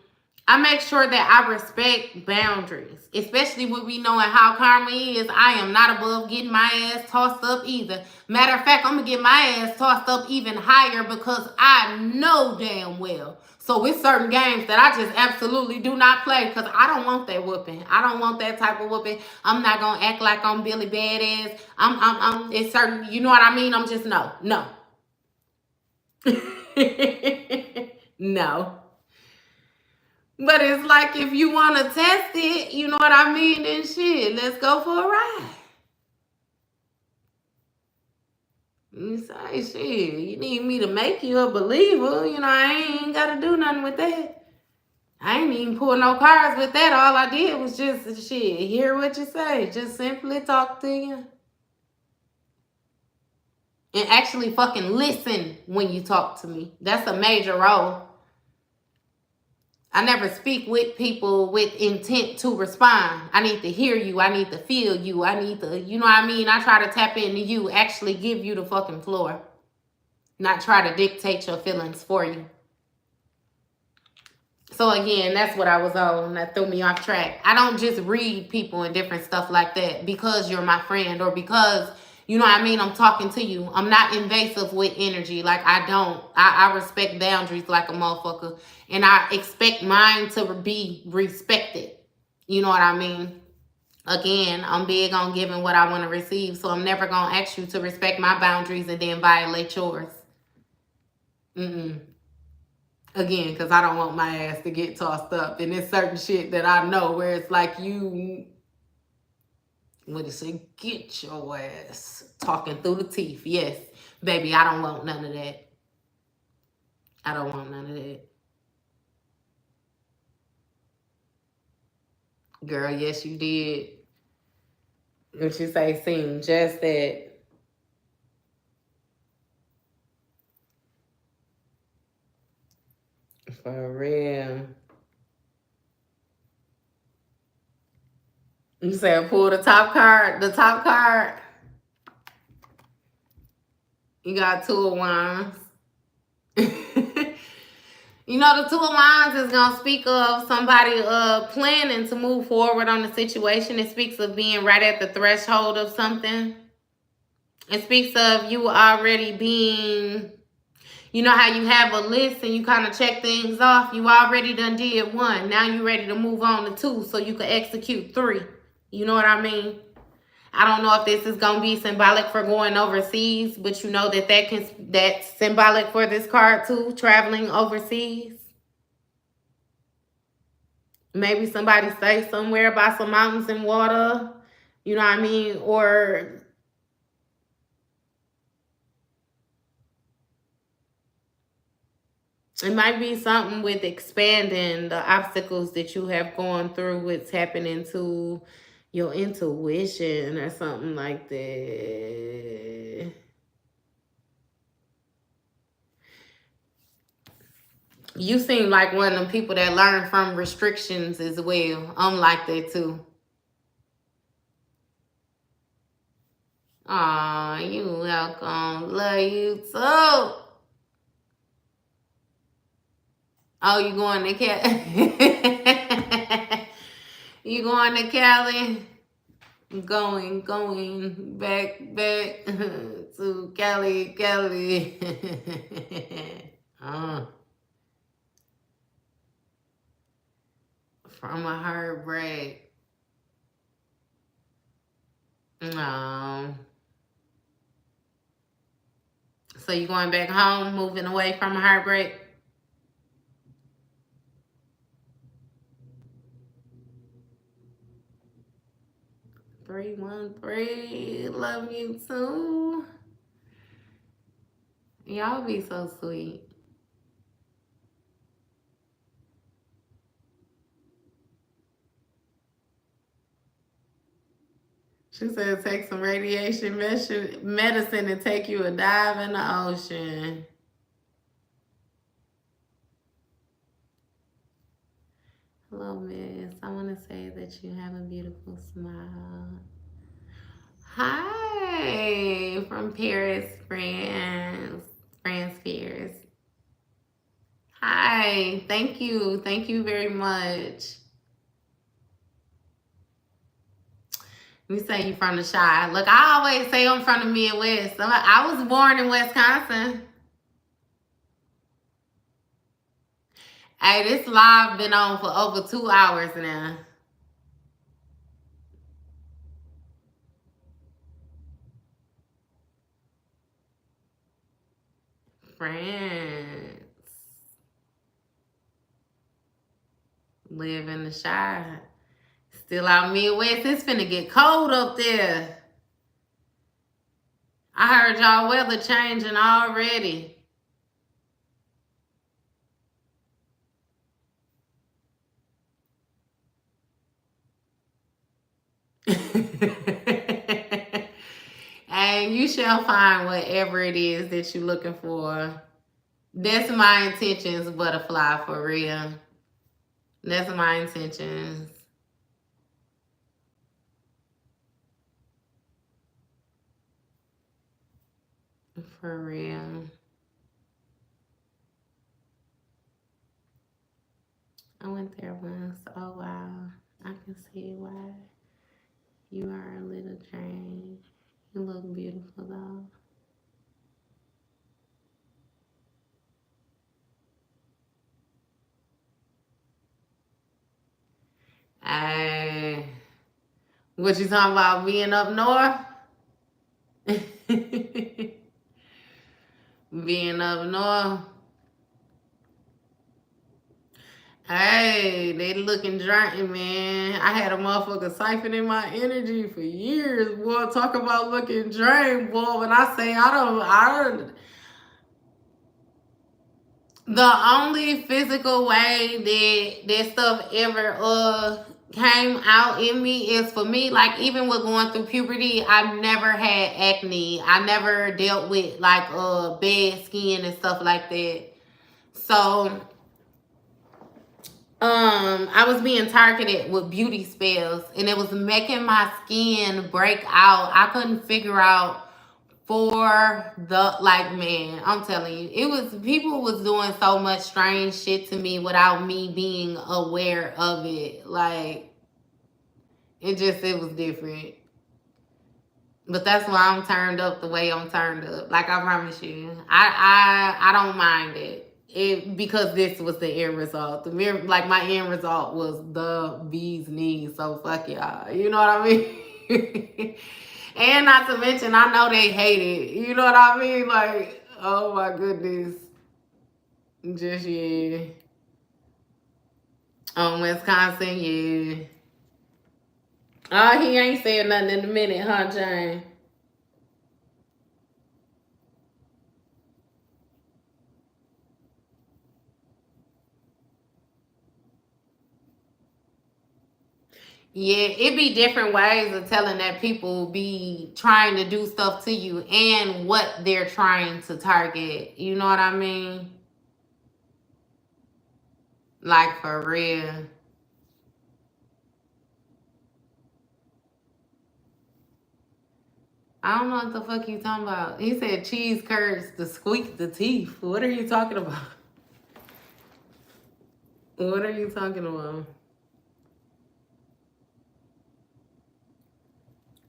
I make sure that I respect boundaries. Especially when we knowing how karma is. I am not above getting my ass tossed up either. Matter of fact, I'm going to get my ass tossed up even higher because I know damn well. So with certain games that I just absolutely do not play because I don't want that whooping. I don't want that type of whooping. I'm not gonna act like I'm Billy Badass. It's certain, you know what I mean? I'm just no. No. But it's like if you want to test it, you know what I mean? Then shit, let's go for a ride. You say, shit, you need me to make you a believer. You know, I ain't got to do nothing with that. I ain't even pull no cards with that. All I did was just, shit, hear what you say. Just simply talk to you. And actually fucking listen when you talk to me. That's a major role. I never speak with people with intent to respond. I need to hear you. I need to feel you. I need to, you know what I mean? I try to tap into you, actually give you the fucking floor. Not try to dictate your feelings for you. So again, that's what I was on. That threw me off track. I don't just read people and different stuff like that because you're my friend or because, you know what I mean, I'm talking to you. I'm not invasive with energy. Like I respect boundaries like a motherfucker. And I expect mine to be respected. You know what I mean? Again, I'm big on giving what I want to receive. So I'm never going to ask you to respect my boundaries and then violate yours. Again, because I don't want my ass to get tossed up. And there's certain shit that I know where it's like you, what is it? Get your ass talking through the teeth. Yes, baby, I don't want none of that. I don't want none of that. Girl, yes, you did. What you say seemed just that. For real. You said pull the top card. The top card. You got 2 of Wands. You know, the 2 of Wands is going to speak of somebody planning to move forward on the situation. It speaks of being right at the threshold of something. It speaks of you already being, you know how you have a list and you kind of check things off. You already done did 1. Now you ready to move on to 2 so you can execute 3. You know what I mean? I don't know if this is going to be symbolic for going overseas, but you know that's symbolic for this card too, traveling overseas. Maybe somebody stay somewhere by some mountains and water, you know what I mean? Or it might be something with expanding the obstacles that you have gone through with tapping into your intuition or something like that. You seem like one of them people that learn from restrictions as well. I'm like that too. Aw, you welcome. Love you too. Oh, you going to cat? You going to Cali? Going back to Cali. From a heartbreak. No. So you going back home, moving away from a heartbreak? Three, 1, 3. Love you too. Y'all be so sweet. She said take some radiation medicine and take you a dive in the ocean. Hello, miss. I want to say that you have a beautiful smile. Hi, from Paris, France. France, Paris. Hi, thank you. Thank you very much. You say you from the Chi. Look, I always say I'm from the Midwest. I was born in Wisconsin. Hey, this live been on for over 2 hours now. France. Live in the Chi. Still out Midwest. It's finna get cold up there. I heard y'all weather changing already. And you shall find whatever it is that you're looking for. That's my intentions, butterfly, for real. That's my intentions. For real. I went there once. Oh, wow. I can see why you are a little drained. You look beautiful, though. Hey, what you talking about, being up north? Being up north. Hey, they looking drained, man. I had a motherfucker siphoning my energy for years, boy. Talk about looking drained, boy. When I say the only physical way that stuff ever came out in me is, for me, like, even with going through puberty, I never had acne. I never dealt with like bad skin and stuff like that. So I was being targeted with beauty spells, and it was making my skin break out. I couldn't figure out for the, like, man, I'm telling you, it was, people was doing so much strange shit to me without me being aware of it. Like, it was different. But that's why I'm turned up the way I'm turned up. Like, I promise you, I don't mind it. Because this was the end result. Like, my end result was the bee's knees. So fuck y'all. You know what I mean? And not to mention, I know they hate it. You know what I mean? Like, oh my goodness. Just, yeah. Wisconsin, yeah. Oh, he ain't saying nothing in a minute, huh, Jane? Yeah, it be different ways of telling that people be trying to do stuff to you and what they're trying to target. You know what I mean? Like, for real. I don't know what the fuck you talking about. He said cheese curds to squeak the teeth. What are you talking about? What are you talking about?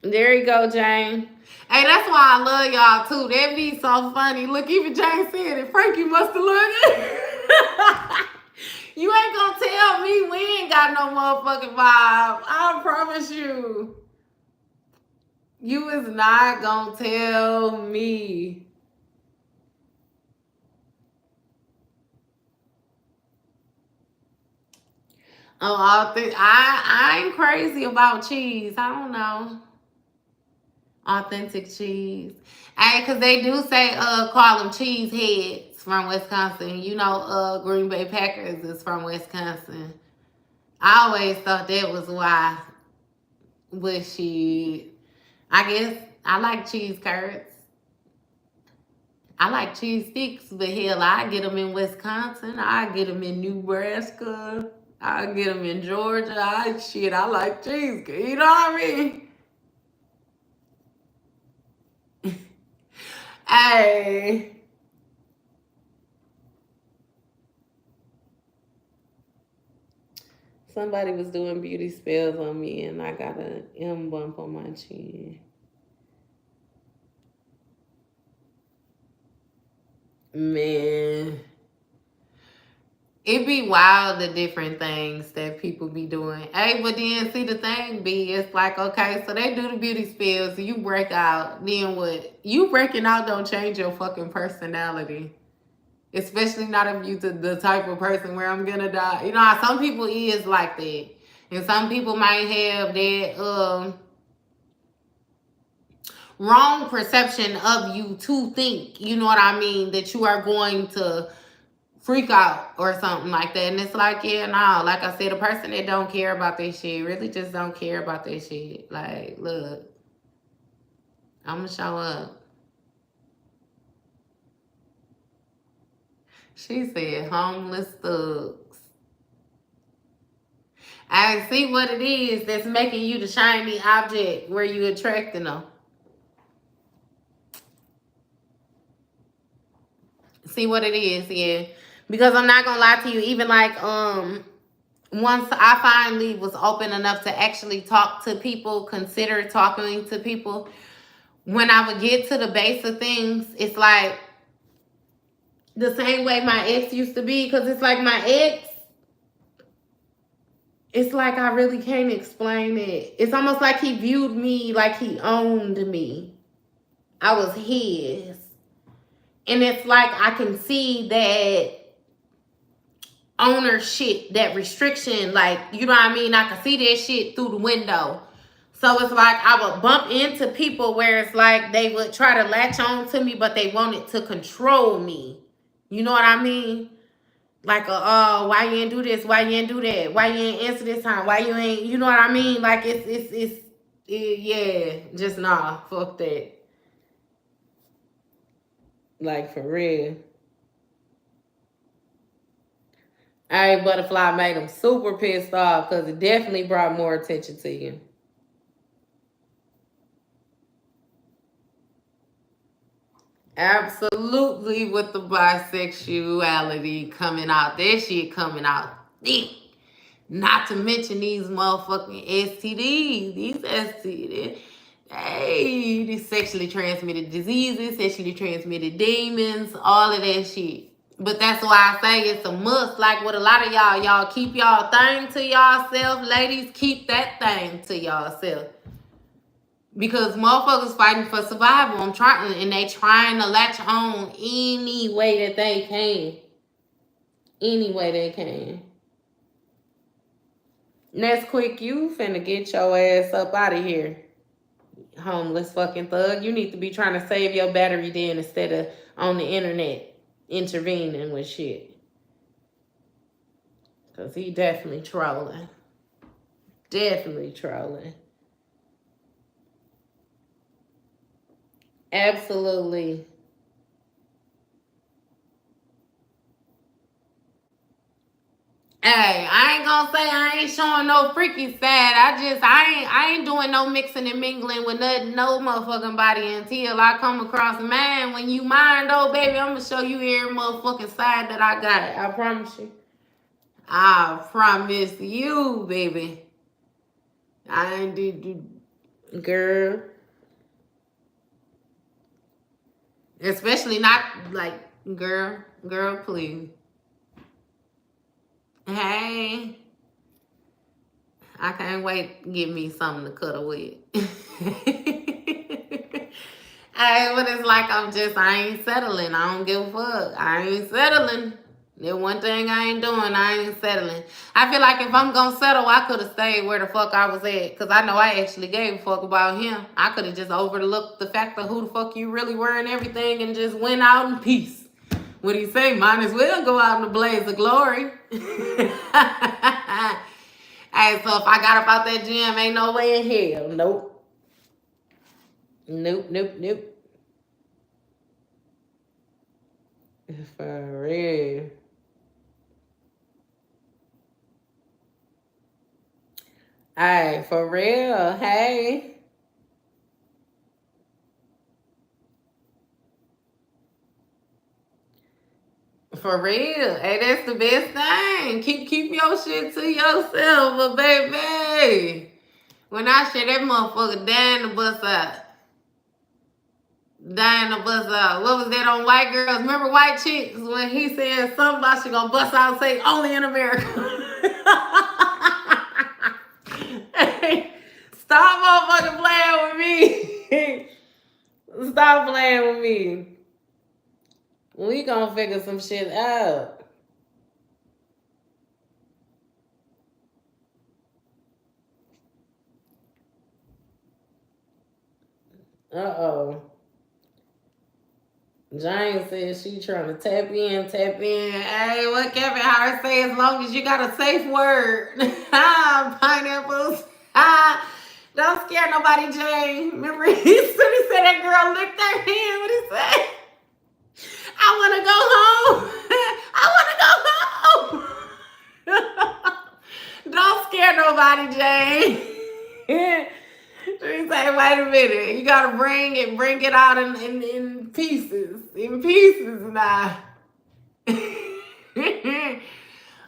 There you go, Jane. Hey, that's why I love y'all too. That be so funny. Look, even Jane said it. Frankie must have looked. You ain't gonna tell me we ain't got no motherfucking vibe. I promise you. You is not gonna tell me. Oh, I ain't crazy about cheese. I don't know. Authentic cheese. Hey, cause they do say call them cheese heads from Wisconsin. You know, Green Bay Packers is from Wisconsin. I always thought that was why. But I guess I like cheese curds. I like cheese sticks, but hell, I get them in Wisconsin. I get them in Nebraska. I get them in Georgia. I like cheese. You know what I mean? Hey. Somebody was doing beauty spells on me and I got an M bump on my chin. Man. It be wild the different things that people be doing. Hey, but then see the thing be, it's like, okay, so they do the beauty spells, you break out, then what? You breaking out don't change your fucking personality. Especially not if you the type of person where I'm gonna die. You know how some people is like that. And some people might have that wrong perception of you to think, you know what I mean, that you are going to freak out or something like that. And it's like, yeah, no, like I said, a person that don't care about that shit really just don't care about that shit. Like, look, I'm gonna show up. She said homeless thugs. I see what it is that's making you the shiny object where you attracting them. See what it is, yeah. Because I'm not gonna lie to you, even like once I finally was open enough to actually talk to people, consider talking to people, when I would get to the base of things, it's like the same way my ex used to be. Because it's like my ex, it's like I really can't explain it. It's almost like he viewed me like he owned me. I was his. And it's like I can see that ownership, that restriction, like, you know what I mean? I can see that shit through the window. So it's like I would bump into people where it's like they would try to latch on to me, but they wanted to control me. You know what I mean? Like, oh, why you ain't do this? Why you ain't do that? Why you ain't answer this time? Why you ain't, you know what I mean? Like, yeah, just nah, fuck that. Like, for real. Hey, Butterfly made him super pissed off because it definitely brought more attention to you. Absolutely, with the bisexuality coming out. That shit coming out thick. Not to mention these motherfucking STDs. These STDs. Hey, these sexually transmitted diseases, sexually transmitted demons, all of that shit. But that's why I say it's a must. Like with a lot of y'all keep y'all thing to y'allself. Ladies, keep that thing to y'allself. Because motherfuckers fighting for survival. And they trying to latch on any way that they can. Any way they can. Next quick, you finna get your ass up out of here. Homeless fucking thug. You need to be trying to save your battery then instead of on the internet intervening with shit. Because he definitely trolling. Definitely trolling. Absolutely. Hey, I ain't gonna say I ain't showing no freaky side. I ain't doing no mixing and mingling with no motherfucking body until I come across mine. When you mine though, baby, I'm gonna show you every motherfucking side that I got. I promise you. I promise you, baby. I ain't did. Girl. Especially not like, girl, please. Hey. I can't wait to give me something to cuddle with. Hey, but it's like I ain't settling. I don't give a fuck. I ain't settling. There's one thing I ain't doing. I ain't settling. I feel like if I'm gonna settle, I could have stayed where the fuck I was at. Because I know I actually gave a fuck about him. I could have just overlooked the fact of who the fuck you really were and everything and just went out in peace. What do you say? Might as well go out in a blaze of glory. Hey, so if I got up out that gym, ain't no way in hell. Nope. Nope. For real. Hey, for real. Hey. For real. Hey, that's the best thing. Keep your shit to yourself, but baby. When I share that motherfucker dying the bus out. What was that on White Girls? Remember White Chicks when he said something about she gonna bust out and say only in America? Hey, stop motherfucking playing with me. Stop playing with me. We gonna figure some shit out. Uh-oh. Jane said she trying to tap in. Hey, what Kevin Hart say? As long as you got a safe word. Pineapples. Don't scare nobody, Jane. Remember, he said that girl licked her hand. What he say? I want to go home. Don't scare nobody, Jane. She say, wait a minute, you gotta bring it out in pieces. In pieces now.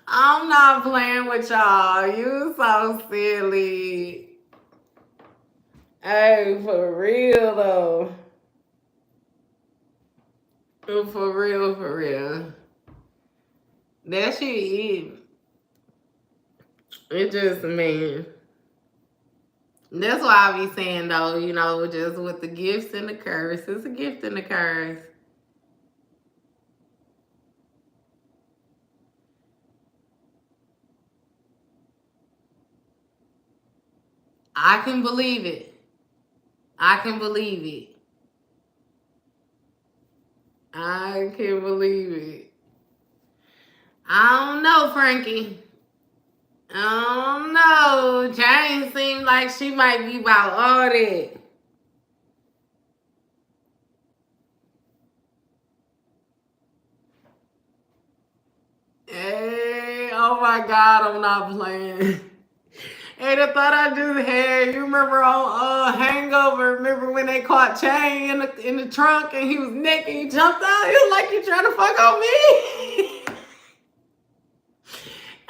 I'm not playing with y'all. You so silly. Hey, for real though. For real. That shit is. It just, man. That's why I be saying though, just with the gifts and the curse. It's a gift and a curse. I can believe it. I can believe it. I don't know, Frankie. I don't know. Jane seems like she might be about all that. Hey, oh my God, I'm not playing. Hey, the thought I just had, you remember on Hangover, remember when they caught Chain in the trunk and he was naked, he jumped out? He was like, you trying to fuck on me?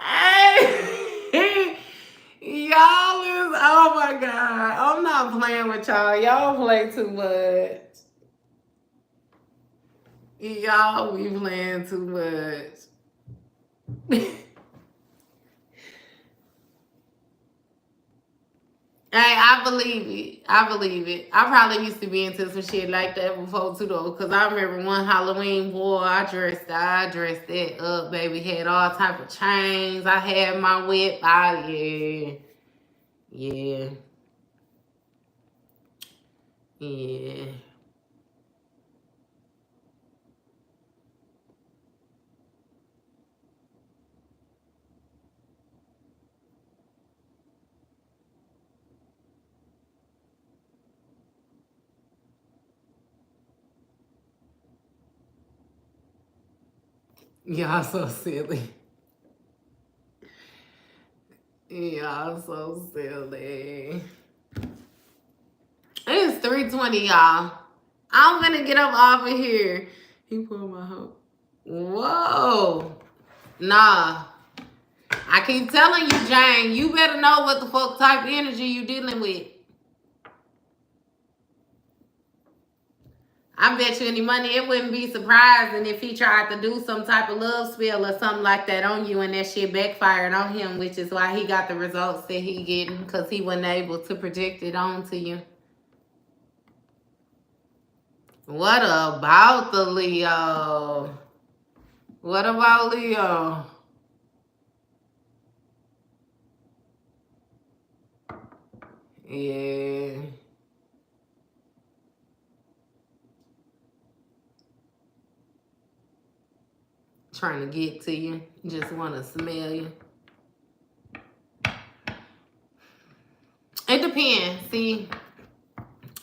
Hey, y'all is, oh my God. I'm not playing with y'all. Y'all play too much. Y'all be playing too much. Hey, I believe it. I probably used to be into some shit like that before too, though. Cause I remember one Halloween, boy, I dressed that up, baby. Had all type of chains. I had my whip. Yeah. Y'all so silly. Y'all so silly. It's 3:20, y'all. I'm gonna get up off of here. He pulled my hoe. Whoa. Nah. I keep telling you, Jane, you better know what the fuck type of energy you dealing with. I bet you any money it wouldn't be surprising if he tried to do some type of love spell or something like that on you and that shit backfired on him, which is why he got the results that he getting, because he wasn't able to project it onto you. What about the Leo? What about Leo? Yeah. Trying to get to you. Just want to smell you. It depends. See,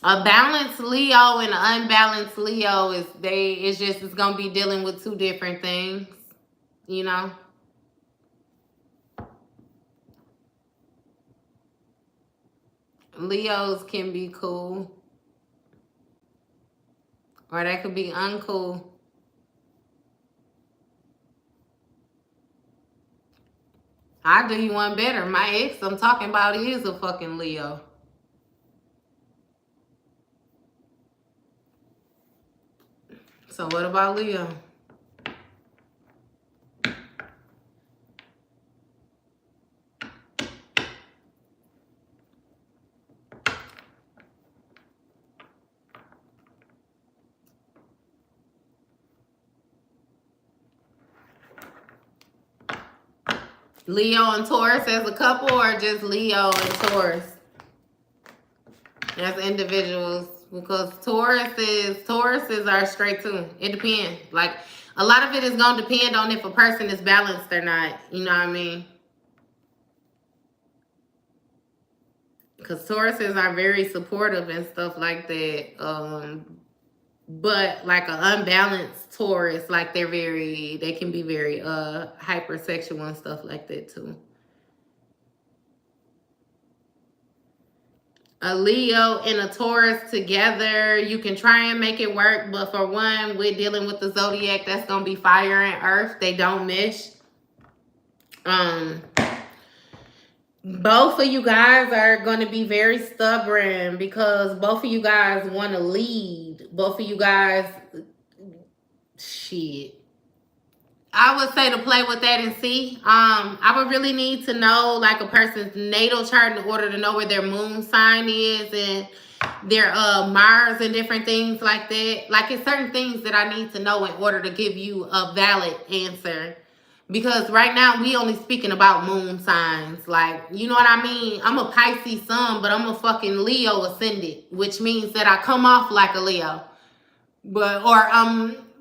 a balanced Leo and an unbalanced Leo it's gonna be dealing with two different things, you know. Leos can be cool, or they could be uncool. I'll do you one better. My ex I'm talking about is a fucking Leo. So what about Leo? Leo and Taurus as a couple, or just Leo and Taurus as individuals? Because Tauruses are straight too. It depends. Like, a lot of it is gonna depend on if a person is balanced or not. You know what I mean? Because Tauruses are very supportive and stuff like that. But like an unbalanced Taurus, like they can be very hypersexual and stuff like that too. A Leo and a Taurus together, you can try and make it work, but for one, we're dealing with the zodiac that's gonna be fire and earth. They don't mesh. Both of you guys are going to be very stubborn because both of you guys want to lead. Both of you guys, shit. I would say to play with that and see. I would really need to know like a person's natal chart in order to know where their moon sign is and their Mars and different things like that. Like, it's certain things that I need to know in order to give you a valid answer. Because right now we only speaking about moon signs. Like, you know what I mean? I'm a Pisces sun, but I'm a fucking Leo ascendant, which means that I come off like a Leo. But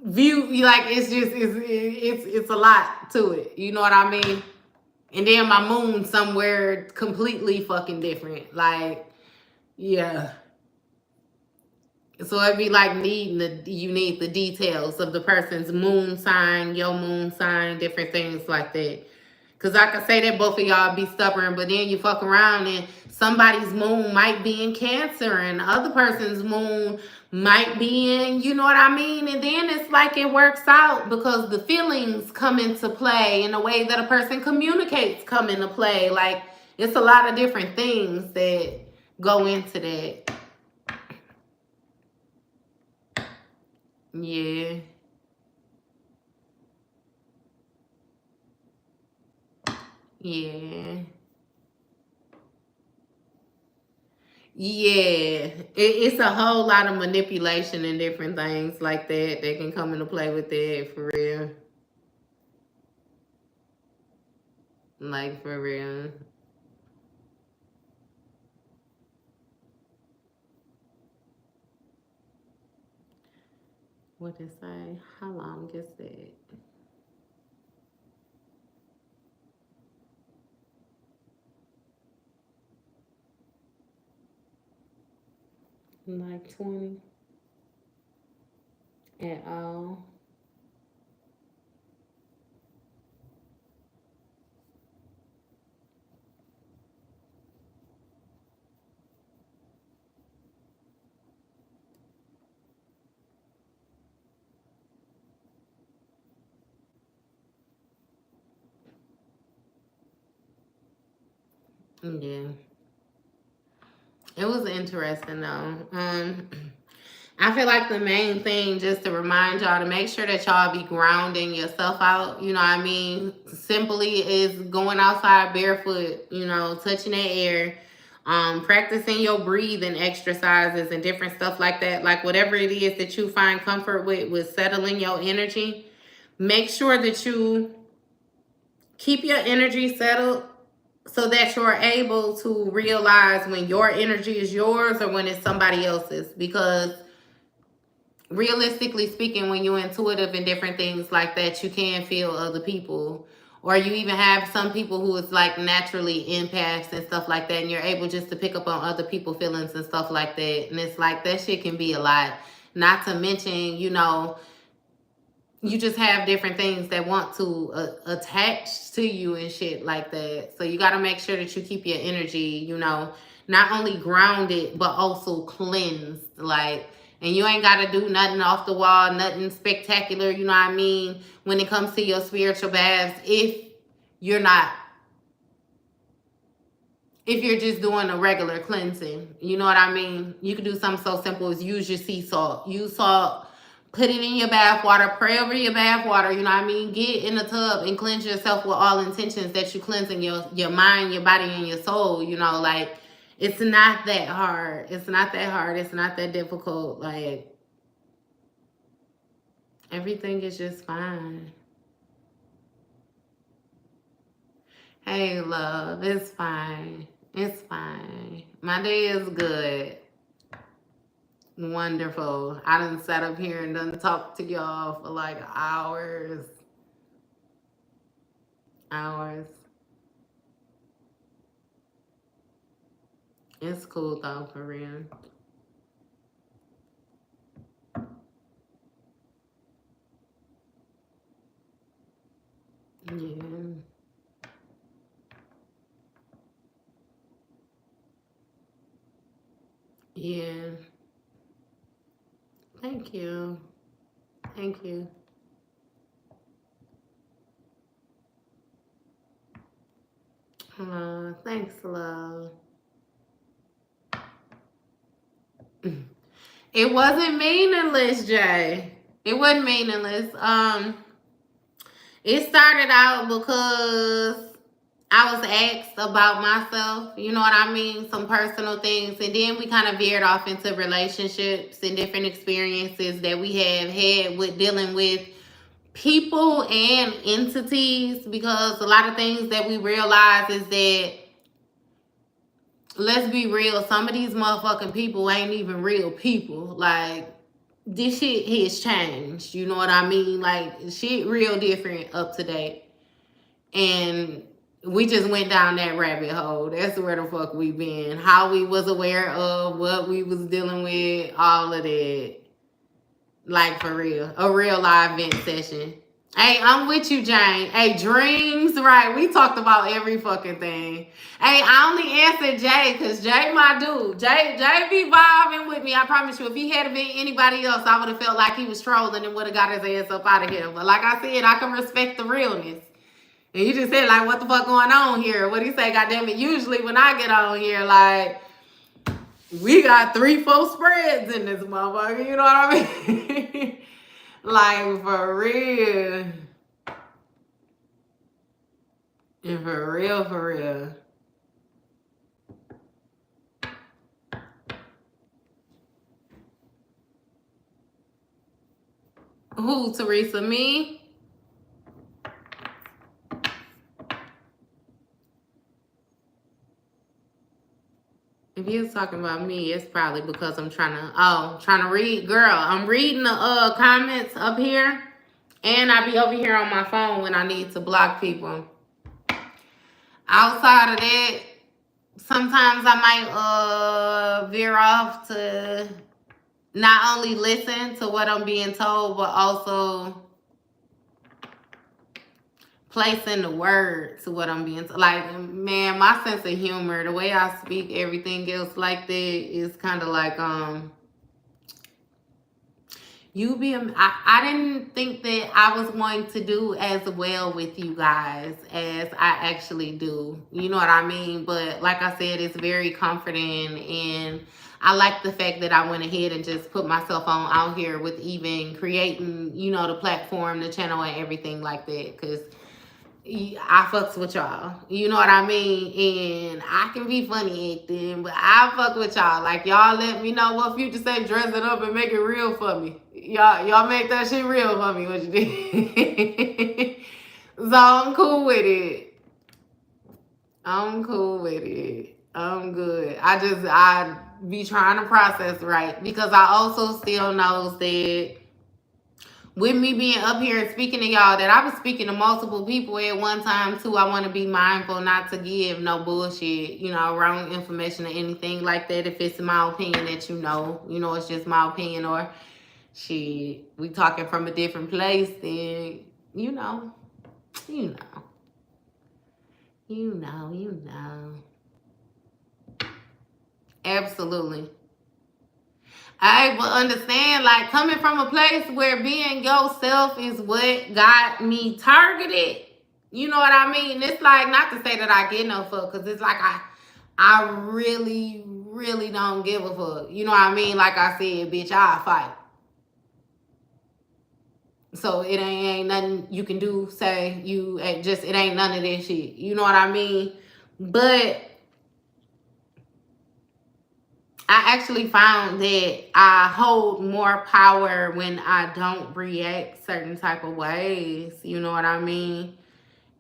view like it's a lot to it. You know what I mean? And then my moon somewhere completely fucking different. Like, yeah. So it'd be like you need the details of the person's moon sign, your moon sign, different things like that. Because I could say that both of y'all be stubborn, but then you fuck around and somebody's moon might be in Cancer and the other person's moon might be in, you know what I mean? And then it's like it works out because the feelings come into play and the way that a person communicates come into play. Like, it's a lot of different things that go into that. Yeah. Yeah. Yeah. It's a whole lot of manipulation and different things like that that can come into play with that, for real. Like, for real. What to say? How long is that? Like 20 at all. Yeah. It was interesting though. I feel like the main thing, just to remind y'all, to make sure that y'all be grounding yourself out, you know what I mean? Simply is going outside barefoot, you know, touching the air, practicing your breathing exercises and different stuff like that. Like whatever it is that you find comfort with settling your energy. Make sure that you keep your energy settled so that you're able to realize when your energy is yours or when it's somebody else's. Because realistically speaking, when you're intuitive and different things like that, you can feel other people. Or you even have some people who is like naturally empaths and stuff like that, and you're able just to pick up on other people's feelings and stuff like that. And it's like that shit can be a lot. Not to mention, you know, you just have different things that want to attach to you and shit like that. So you got to make sure that you keep your energy, you know, not only grounded, but also cleansed. Like, and you ain't got to do nothing off the wall, nothing spectacular, you know what I mean, when it comes to your spiritual baths. You're not, if you're just doing a regular cleansing, you know what I mean? You can do something so simple as use your sea salt. Use salt, put it in your bath water, pray over your bath water, you know what I mean? Get in the tub and cleanse yourself with all intentions that you're cleansing your mind, your body, and your soul, you know, like, it's not that hard. It's not that hard. It's not that difficult. Like, everything is just fine. Hey, love, it's fine. It's fine. My day is good. Wonderful. I done sat up here and done talked to y'all for like hours. Hours. It's cool though, for real. Yeah. Yeah. Thank you. Thank you. Thanks, love. It wasn't meaningless, Jay. It wasn't meaningless. It started out because I was asked about myself, you know what I mean? Some personal things. And then we kind of veered off into relationships and different experiences that we have had with dealing with people and entities. Because a lot of things that we realize is that, let's be real, some of these motherfucking people ain't even real people. Like, this shit has changed, you know what I mean? Like, shit real different up to date. And we just went down that rabbit hole. That's where the fuck we been. How we was aware of what we was dealing with, all of that. Like, for real. A real live vent session. Hey, I'm with you, Jane. Hey, dreams, right? We talked about every fucking thing. Hey, I only answered Jay because Jay my dude. Jay be vibing with me. I promise you. If he had been anybody else, I would have felt like he was trolling and would have got his ass up out of here. But like I said, I can respect the realness. And he just said, like, what the fuck going on here? What he say? Goddamn it. Usually when I get on here, like, we got 3-4 spreads in this motherfucker. You know what I mean? Like, for real. And for real, for real. Who, Teresa? Me? If you're talking about me, it's probably because I'm trying to read. Girl, I'm reading the comments up here. And I be over here on my phone when I need to block people. Outside of that, sometimes I might veer off to not only listen to what I'm being told, but also placing the word to what I'm being told. Like, man, my sense of humor, the way I speak, everything else like that is kind of like, I didn't think that I was going to do as well with you guys as I actually do. You know what I mean? But like I said, it's very comforting, and I like the fact that I went ahead and just put myself on out here with even creating, the platform, the channel, and everything like that. Because I fucks with y'all. You know what I mean? And I can be funny acting, but I fuck with y'all. Like, y'all let me know what Future say, dress it up and make it real for me. Y'all make that shit real for me, what you did. So I'm cool with it. I'm cool with it. I'm good. I be trying to process right. Because I also still knows that with me being up here and speaking to y'all, that I was speaking to multiple people at one time too. I want to be mindful not to give no bullshit, wrong information or anything like that. If it's my opinion that it's just my opinion, or shit, we talking from a different place, then you know. Absolutely. I will understand, like, coming from a place where being yourself is what got me targeted. You know what I mean? It's like, not to say that I get no fuck, because it's like I really, really don't give a fuck. You know what I mean? Like I said, bitch, I'll fight. So it ain't nothing you can do, say, it ain't none of that shit. You know what I mean? But I actually found that I hold more power when I don't react certain type of ways. You know what I mean?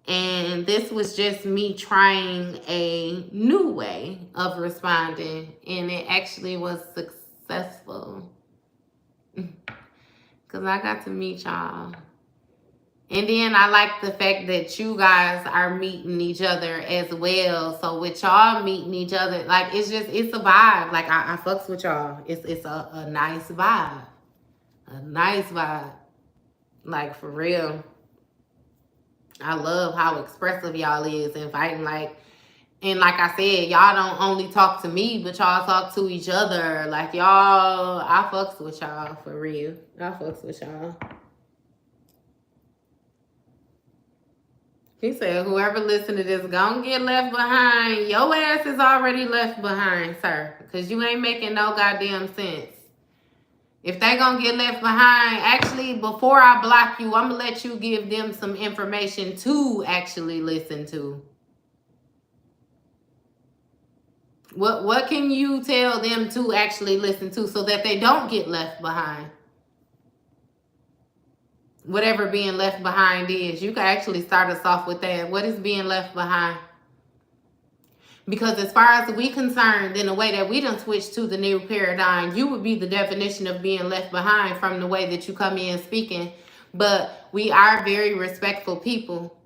And this was just me trying a new way of responding. And it actually was successful. Because I got to meet y'all. And then I like the fact that you guys are meeting each other as well. So with y'all meeting each other, like, it's a vibe. Like, I fucks with y'all. It's a nice vibe. A nice vibe. Like, for real. I love how expressive y'all is and fighting. And like I said, y'all don't only talk to me, but y'all talk to each other. Like, y'all, I fucks with y'all, for real. I fucks with y'all. He said, whoever listen to this gonna get left behind. Your ass is already left behind, sir. Because you ain't making no goddamn sense. If they gonna get left behind, actually, before I block you, I'm gonna let you give them some information to actually listen to. What can you tell them to actually listen to so that they don't get left behind? Whatever being left behind is. You can actually start us off with that. What is being left behind? Because as far as we concerned, in the way that we done switched to the new paradigm, you would be the definition of being left behind from the way that you come in speaking. But we are very respectful people.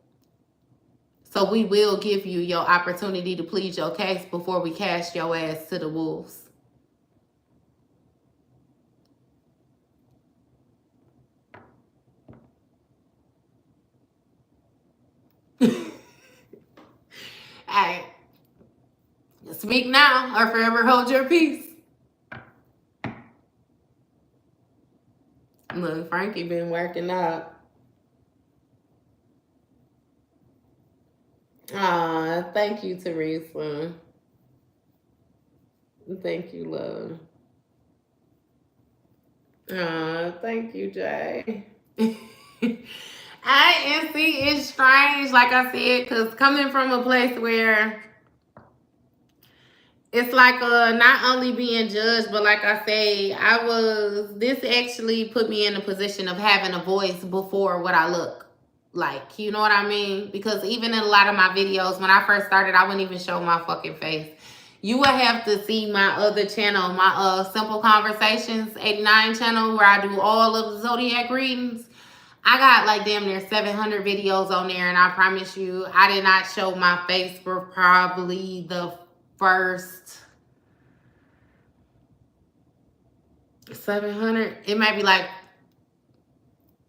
So we will give you your opportunity to plead your case before we cast your ass to the wolves. Alright. Speak now or forever hold your peace. Look, Frankie been working out. Aw, thank you, Teresa. Thank you, love. Aw, thank you, Jay. And see, it's strange, like I said, because coming from a place where it's like not only being judged, but like I say, this actually put me in a position of having a voice before what I look like. You know what I mean? Because even in a lot of my videos, when I first started, I wouldn't even show my fucking face. You would have to see my other channel, my Simple Conversations 89 channel, where I do all of the zodiac readings. I got like damn near 700 videos on there, and I promise you, I did not show my face for probably the first 700. It might be like,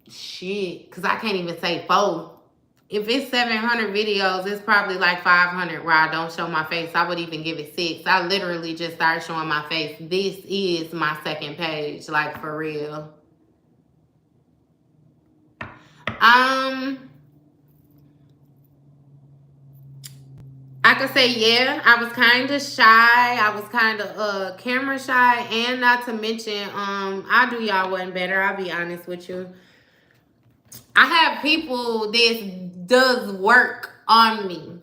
shit, because I can't even say 4. If it's 700 videos, it's probably like 500 where I don't show my face. I would even give it 6. I literally just started showing my face. This is my second page, like, for real. I could say, yeah, I was kind of shy. I was kind of camera shy, and not to mention, I do y'all one better. I'll be honest with you. I have people that does work on me.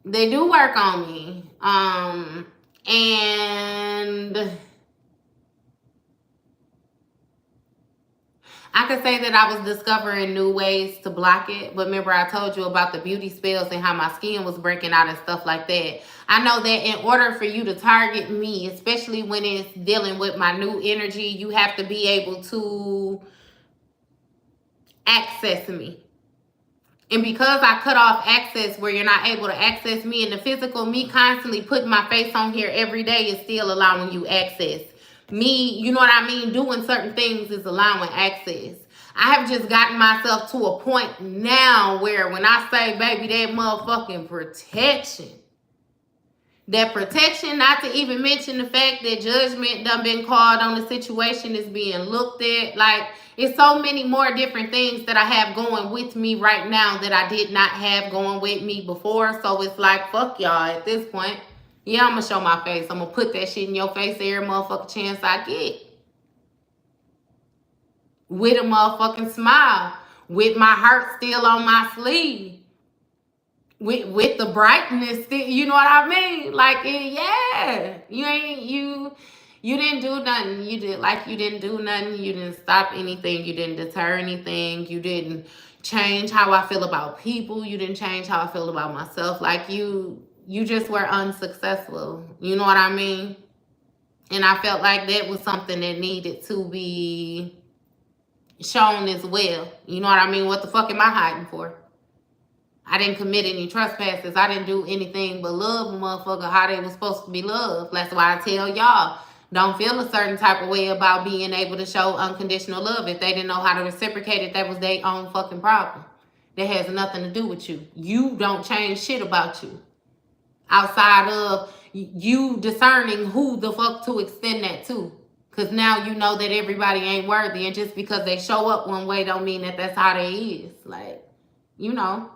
They do work on me. And I could say that I was discovering new ways to block it. But remember, I told you about the beauty spells and how my skin was breaking out and stuff like that. I know that in order for you to target me, especially when it's dealing with my new energy, you have to be able to access me. And because I cut off access where you're not able to access me in the physical, me constantly putting my face on here every day is still allowing you access. Me, you know what I mean? Doing certain things is allowing access. I have just gotten myself to a point now where when I say, baby, that motherfucking protection, not to even mention the fact that judgment done been called on the situation, is being looked at. Like, it's so many more different things that I have going with me right now that I did not have going with me before. So it's like, fuck y'all at this point. Yeah, I'm going to show my face. I'm going to put that shit in your face every motherfucking chance I get. With a motherfucking smile. With my heart still on my sleeve. With the brightness still, you know what I mean? Like, yeah. You didn't do nothing. You didn't do nothing. You didn't stop anything. You didn't deter anything. You didn't change how I feel about people. You didn't change how I feel about myself. Like, you just were unsuccessful. You know what I mean? And I felt like that was something that needed to be shown as well. You know what I mean? What the fuck am I hiding for? I didn't commit any trespasses. I didn't do anything but love a motherfucker how they was supposed to be loved. That's why I tell y'all, don't feel a certain type of way about being able to show unconditional love. If they didn't know how to reciprocate it, that was their own fucking problem. That has nothing to do with you. You don't change shit about you. Outside of you discerning who the fuck to extend that to. Because now you know that everybody ain't worthy. And just because they show up one way don't mean that that's how they is. Like, you know.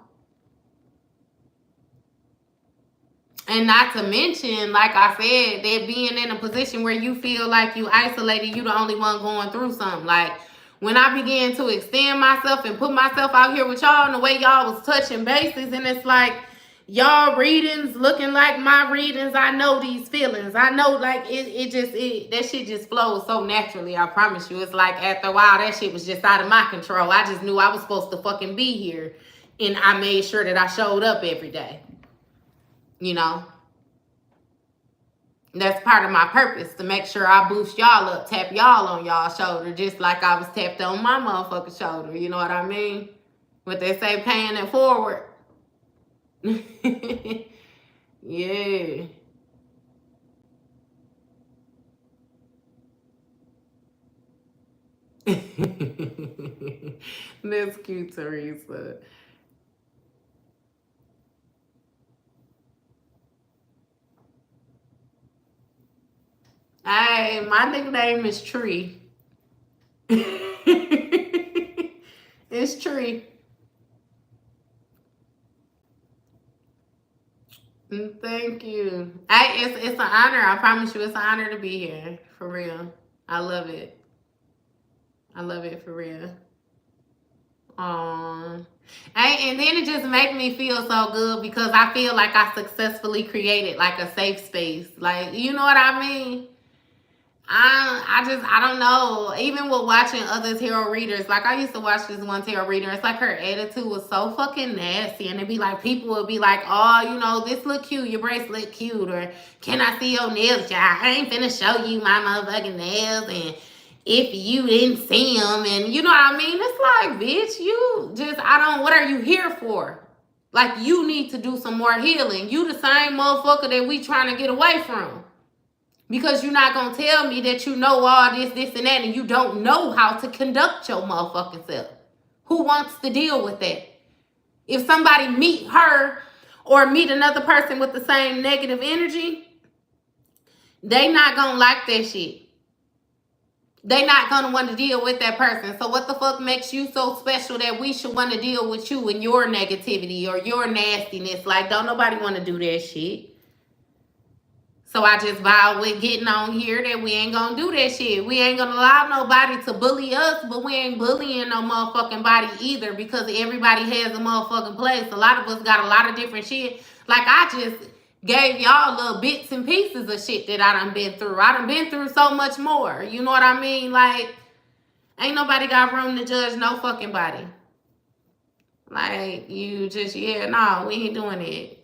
And not to mention, like I said, that being in a position where you feel like you isolated, you the only one going through something. Like, when I began to extend myself and put myself out here with y'all and the way y'all was touching bases, and it's like, y'all readings looking like my readings, I know these feelings. I know, like, that shit just flows so naturally, I promise you. It's like, after a while, that shit was just out of my control. I just knew I was supposed to fucking be here. And I made sure that I showed up every day. You know, that's part of my purpose, to make sure I boost y'all up, tap y'all on y'all shoulder, just like I was tapped on my motherfucking shoulder. You know what I mean? What they say, paying it forward. Yeah. That's cute, Teresa. Hey, my nickname is Tree. It's Tree. Thank you. It's an honor. I promise you, it's an honor to be here. For real. I love it. I love it for real. Hey, and then it just make me feel so good because I feel like I successfully created like a safe space. Like, you know what I mean? I don't know. Even with watching other tarot readers, like I used to watch this one tarot reader. It's like her attitude was so fucking nasty, and it'd be like people would be like, "Oh, you know, this look cute, your bracelet cute," or "Can I see your nails, child? I ain't finna show you my motherfucking nails." And if you didn't see them, and you know what I mean? It's like, bitch, you just what are you here for? Like, you need to do some more healing. You the same motherfucker that we trying to get away from. Because you're not going to tell me that you know all this, and that, and you don't know how to conduct your motherfucking self. Who wants to deal with that? If somebody meet her or meet another person with the same negative energy, they not going to like that shit. They not gonna want to deal with that person. So what the fuck makes you so special that we should want to deal with you and your negativity or your nastiness? Like, don't nobody want to do that shit. So I just vow with getting on here that we ain't gonna do that shit. We ain't gonna allow nobody to bully us, but we ain't bullying no motherfucking body either, because everybody has a motherfucking place. A lot of us got a lot of different shit. Like, I just gave y'all little bits and pieces of shit that I done been through. I done been through so much more. You know what I mean? Like, ain't nobody got room to judge no fucking body. Like, you just, yeah, no, we ain't doing it.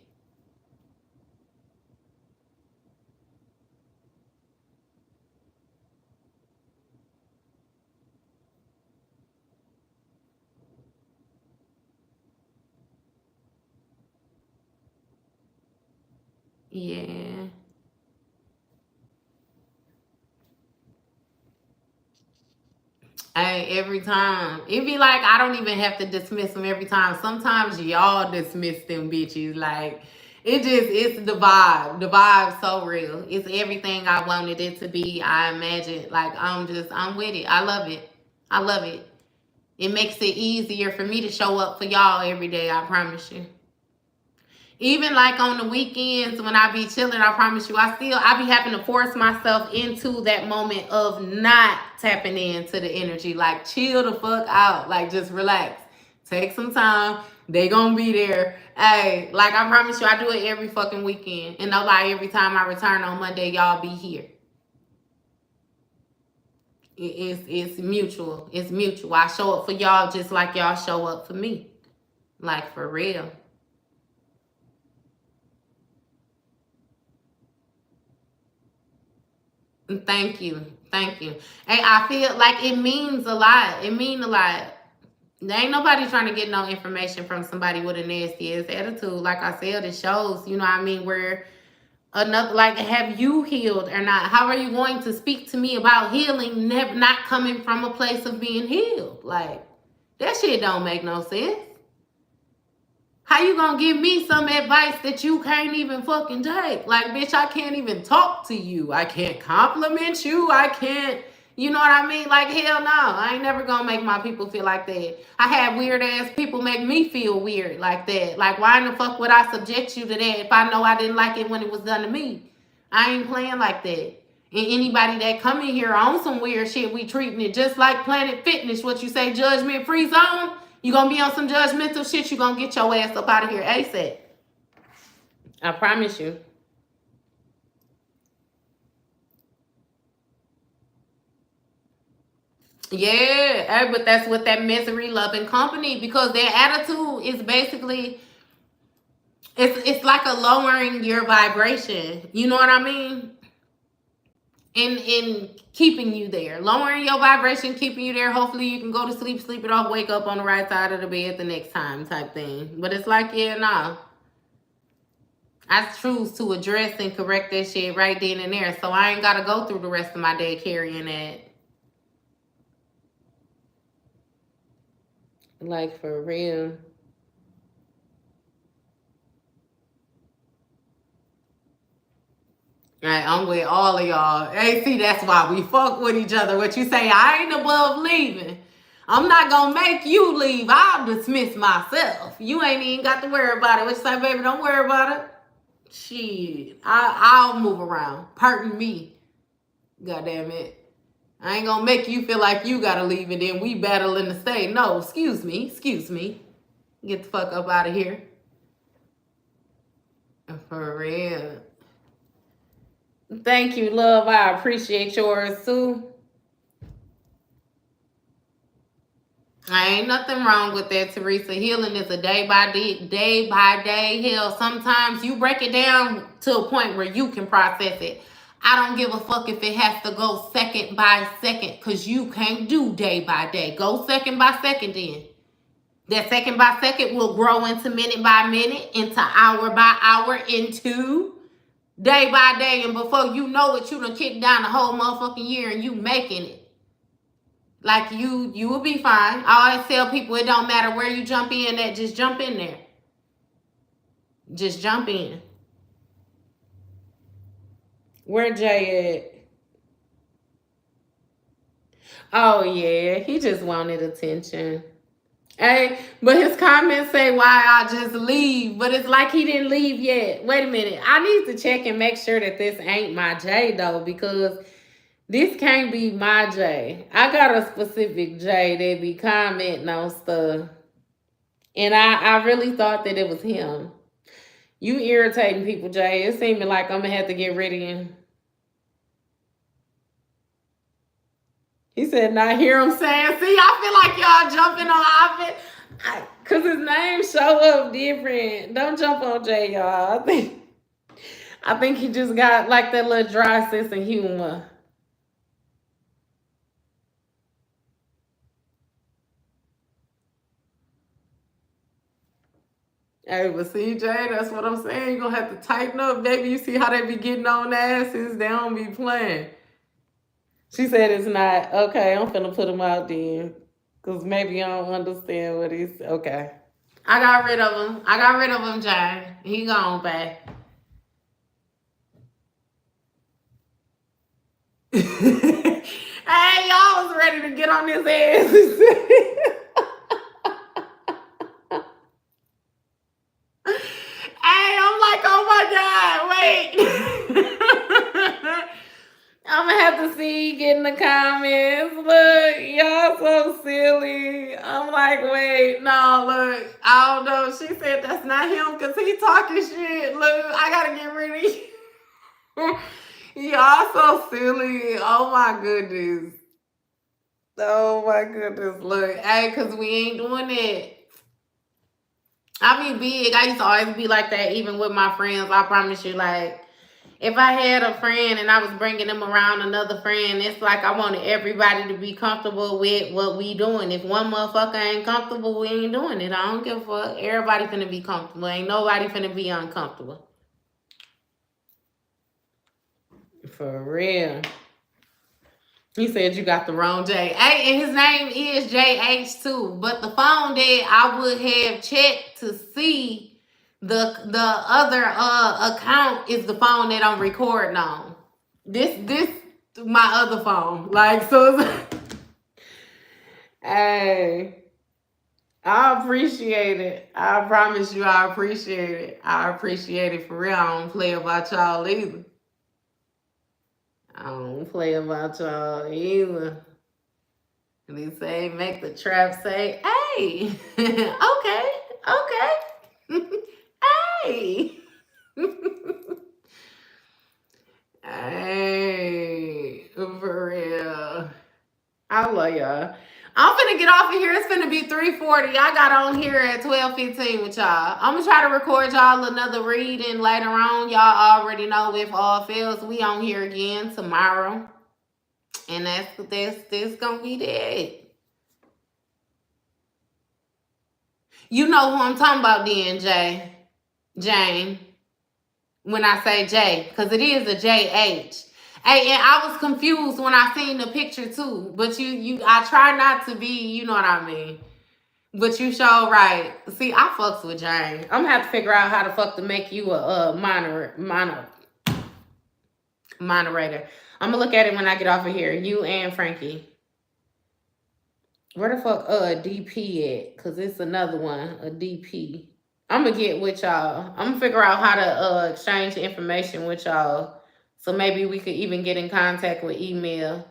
Yeah. Hey, every time. It be like I don't even have to dismiss them every time. Sometimes y'all dismiss them bitches. Like, it's the vibe. The vibe's so real. It's everything I wanted it to be. I imagine. Like, I'm with it. I love it. I love it. It makes it easier for me to show up for y'all every day. I promise you. Even like on the weekends when I be chilling, I promise you, I be having to force myself into that moment of not tapping into the energy. Like, chill the fuck out. Like, just relax. Take some time. They gonna be there. Hey, like, I promise you, I do it every fucking weekend. And no lie, every time I return on Monday, y'all be here. It's mutual. It's mutual. I show up for y'all just like y'all show up for me. Like, for real. Thank you. Thank you. Hey, I feel like it means a lot. It means a lot. There ain't nobody trying to get no information from somebody with a nasty ass attitude. Like I said, it shows, you know what I mean, where another, like, have you healed or not? How are you going to speak to me about healing, not coming from a place of being healed? Like, that shit don't make no sense. How you gonna give me some advice that you can't even fucking take? Like, bitch, I can't even talk to you. I can't compliment you. I can't, you know what I mean? Like, hell no. I ain't never gonna make my people feel like that. I had weird ass people make me feel weird like that. Like, why in the fuck would I subject you to that if I know I didn't like it when it was done to me? I ain't playing like that. And anybody that come in here on some weird shit, we treating it just like Planet Fitness. What you say, judgment free zone? You gonna be on some judgmental shit, you gonna get your ass up out of here ASAP. I promise you. Yeah, but that's with that misery loving company, because their attitude is basically, it's like a lowering your vibration. You know what I mean? In keeping you there, lowering your vibration, keeping you there. Hopefully you can go to sleep, sleep it off, wake up on the right side of the bed the next time, type thing. But it's like, yeah, nah. I choose to address and correct that shit right then and there, so I ain't gotta go through the rest of my day carrying that. Like, for real. Right, I'm with all of y'all. Hey, see, that's why we fuck with each other. What you say, I ain't above leaving. I'm not gonna make you leave. I'll dismiss myself. You ain't even got to worry about it. What you say, baby? Don't worry about it. Shit, I'll move around. Pardon me. God damn it. I ain't gonna make you feel like you gotta leave and then we battling to stay. No, excuse me. Excuse me. Get the fuck up out of here. For real. Thank you, love. I appreciate yours too. Ain't nothing wrong with that, Teresa. Healing is a day by day. Hell, sometimes you break it down to a point where you can process it. I don't give a fuck if it has to go second by second, because you can't do day by day. Go second by second then. That second by second will grow into minute by minute, into hour by hour, into day by day. And before you know it, you done kicked down the whole motherfucking year and you making it. Like, you will be fine. I always tell people it don't matter where you jump in at, just jump in there. Just jump in. Where Jay at? Oh yeah, he just wanted attention. Hey, but his comments say why I just leave, but it's like he didn't leave yet. Wait a minute. I need to check and make sure that this ain't my J though, because this can't be my J. I got a specific J that be commenting on stuff. And I really thought that it was him. You irritating people, Jay. It seeming like I'm gonna have to get rid of him. He said, "Not hear him saying." See, I feel like y'all jumping on it, cause his name show up different. Don't jump on Jay, y'all. I think he just got like that little dry sense of humor. Hey, but see, Jay, that's what I'm saying. You're gonna have to tighten up, baby. You see how they be getting on asses? They don't be playing. She said it's not. Okay, I'm finna put him out then. Because maybe I don't understand what he's. Okay. I got rid of him. I got rid of him, Jay. He gone back. Hey, y'all was ready to get on his ass. Hey, I'm like, oh my God, wait. I'm gonna have to see you get in the comments. Look, y'all so silly. I'm like, wait, no, look, I don't know. She said that's not him because he talking shit. Look, I gotta get rid of you. Y'all so silly. Oh my goodness. Oh my goodness. Look, hey, because we ain't doing it. I be big. I used to always be like that, even with my friends. I promise you, like, if I had a friend and I was bringing them around another friend, it's like I wanted everybody to be comfortable with what we doing. If one motherfucker ain't comfortable, we ain't doing it. I don't give a fuck. Everybody finna be comfortable. Ain't nobody finna be uncomfortable. For real. He said you got the wrong J. Hey, and his name is JH too. But the phone that I would have checked to see the other account is the phone that I'm recording on. This my other phone. Like, so hey, I appreciate it. I promise you I appreciate it. I appreciate it for real. I don't play about y'all either. I don't play about y'all either. And they say, make the trap say, hey, okay, okay, hey. Hey, for real. I love y'all. I'm finna get off of here. It's finna be 3:40. I got on here at 12:15 with y'all. I'm gonna try to record y'all another reading later on. Y'all already know if all fails, we on here again tomorrow. And that's gonna be that. You know who I'm talking about then, Jane. When I say J, because it is a JH. Hey, and I was confused when I seen the picture too. But I try not to be, you know what I mean. But you show right. See, I fucks with Jane. I'm gonna have to figure out how the fuck to make you a moderator. I'm gonna look at it when I get off of here. You and Frankie. Where the fuck DP at? Cause it's another one, a DP. I'm gonna get with y'all. I'm gonna figure out how to exchange information with y'all. So maybe we could even get in contact with email.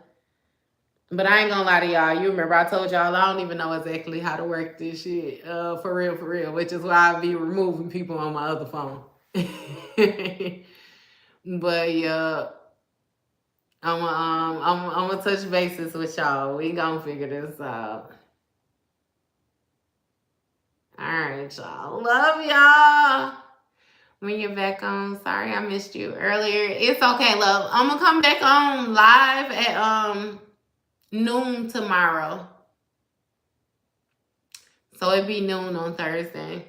But I ain't gonna lie to y'all. You remember I told y'all I don't even know exactly how to work this shit. For real. Which is why I be removing people on my other phone. But yeah. I'm gonna touch bases with y'all. We gonna figure this out. All right, y'all. Love y'all. When you're back on, sorry I missed you earlier. It's okay, love. I'm gonna come back on live at noon tomorrow. So it'd be noon on Thursday.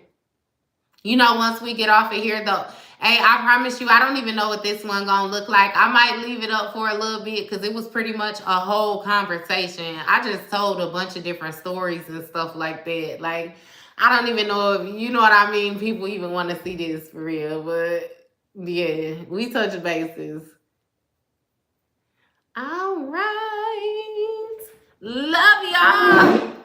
You know, once we get off of here though. Hey, I promise you, I don't even know what this one gonna look like. I might leave it up for a little bit because it was pretty much a whole conversation. I just told a bunch of different stories and stuff like that. Like, I don't even know if, you know what I mean, people even want to see this for real. But, yeah, we touch bases. All right. Love y'all.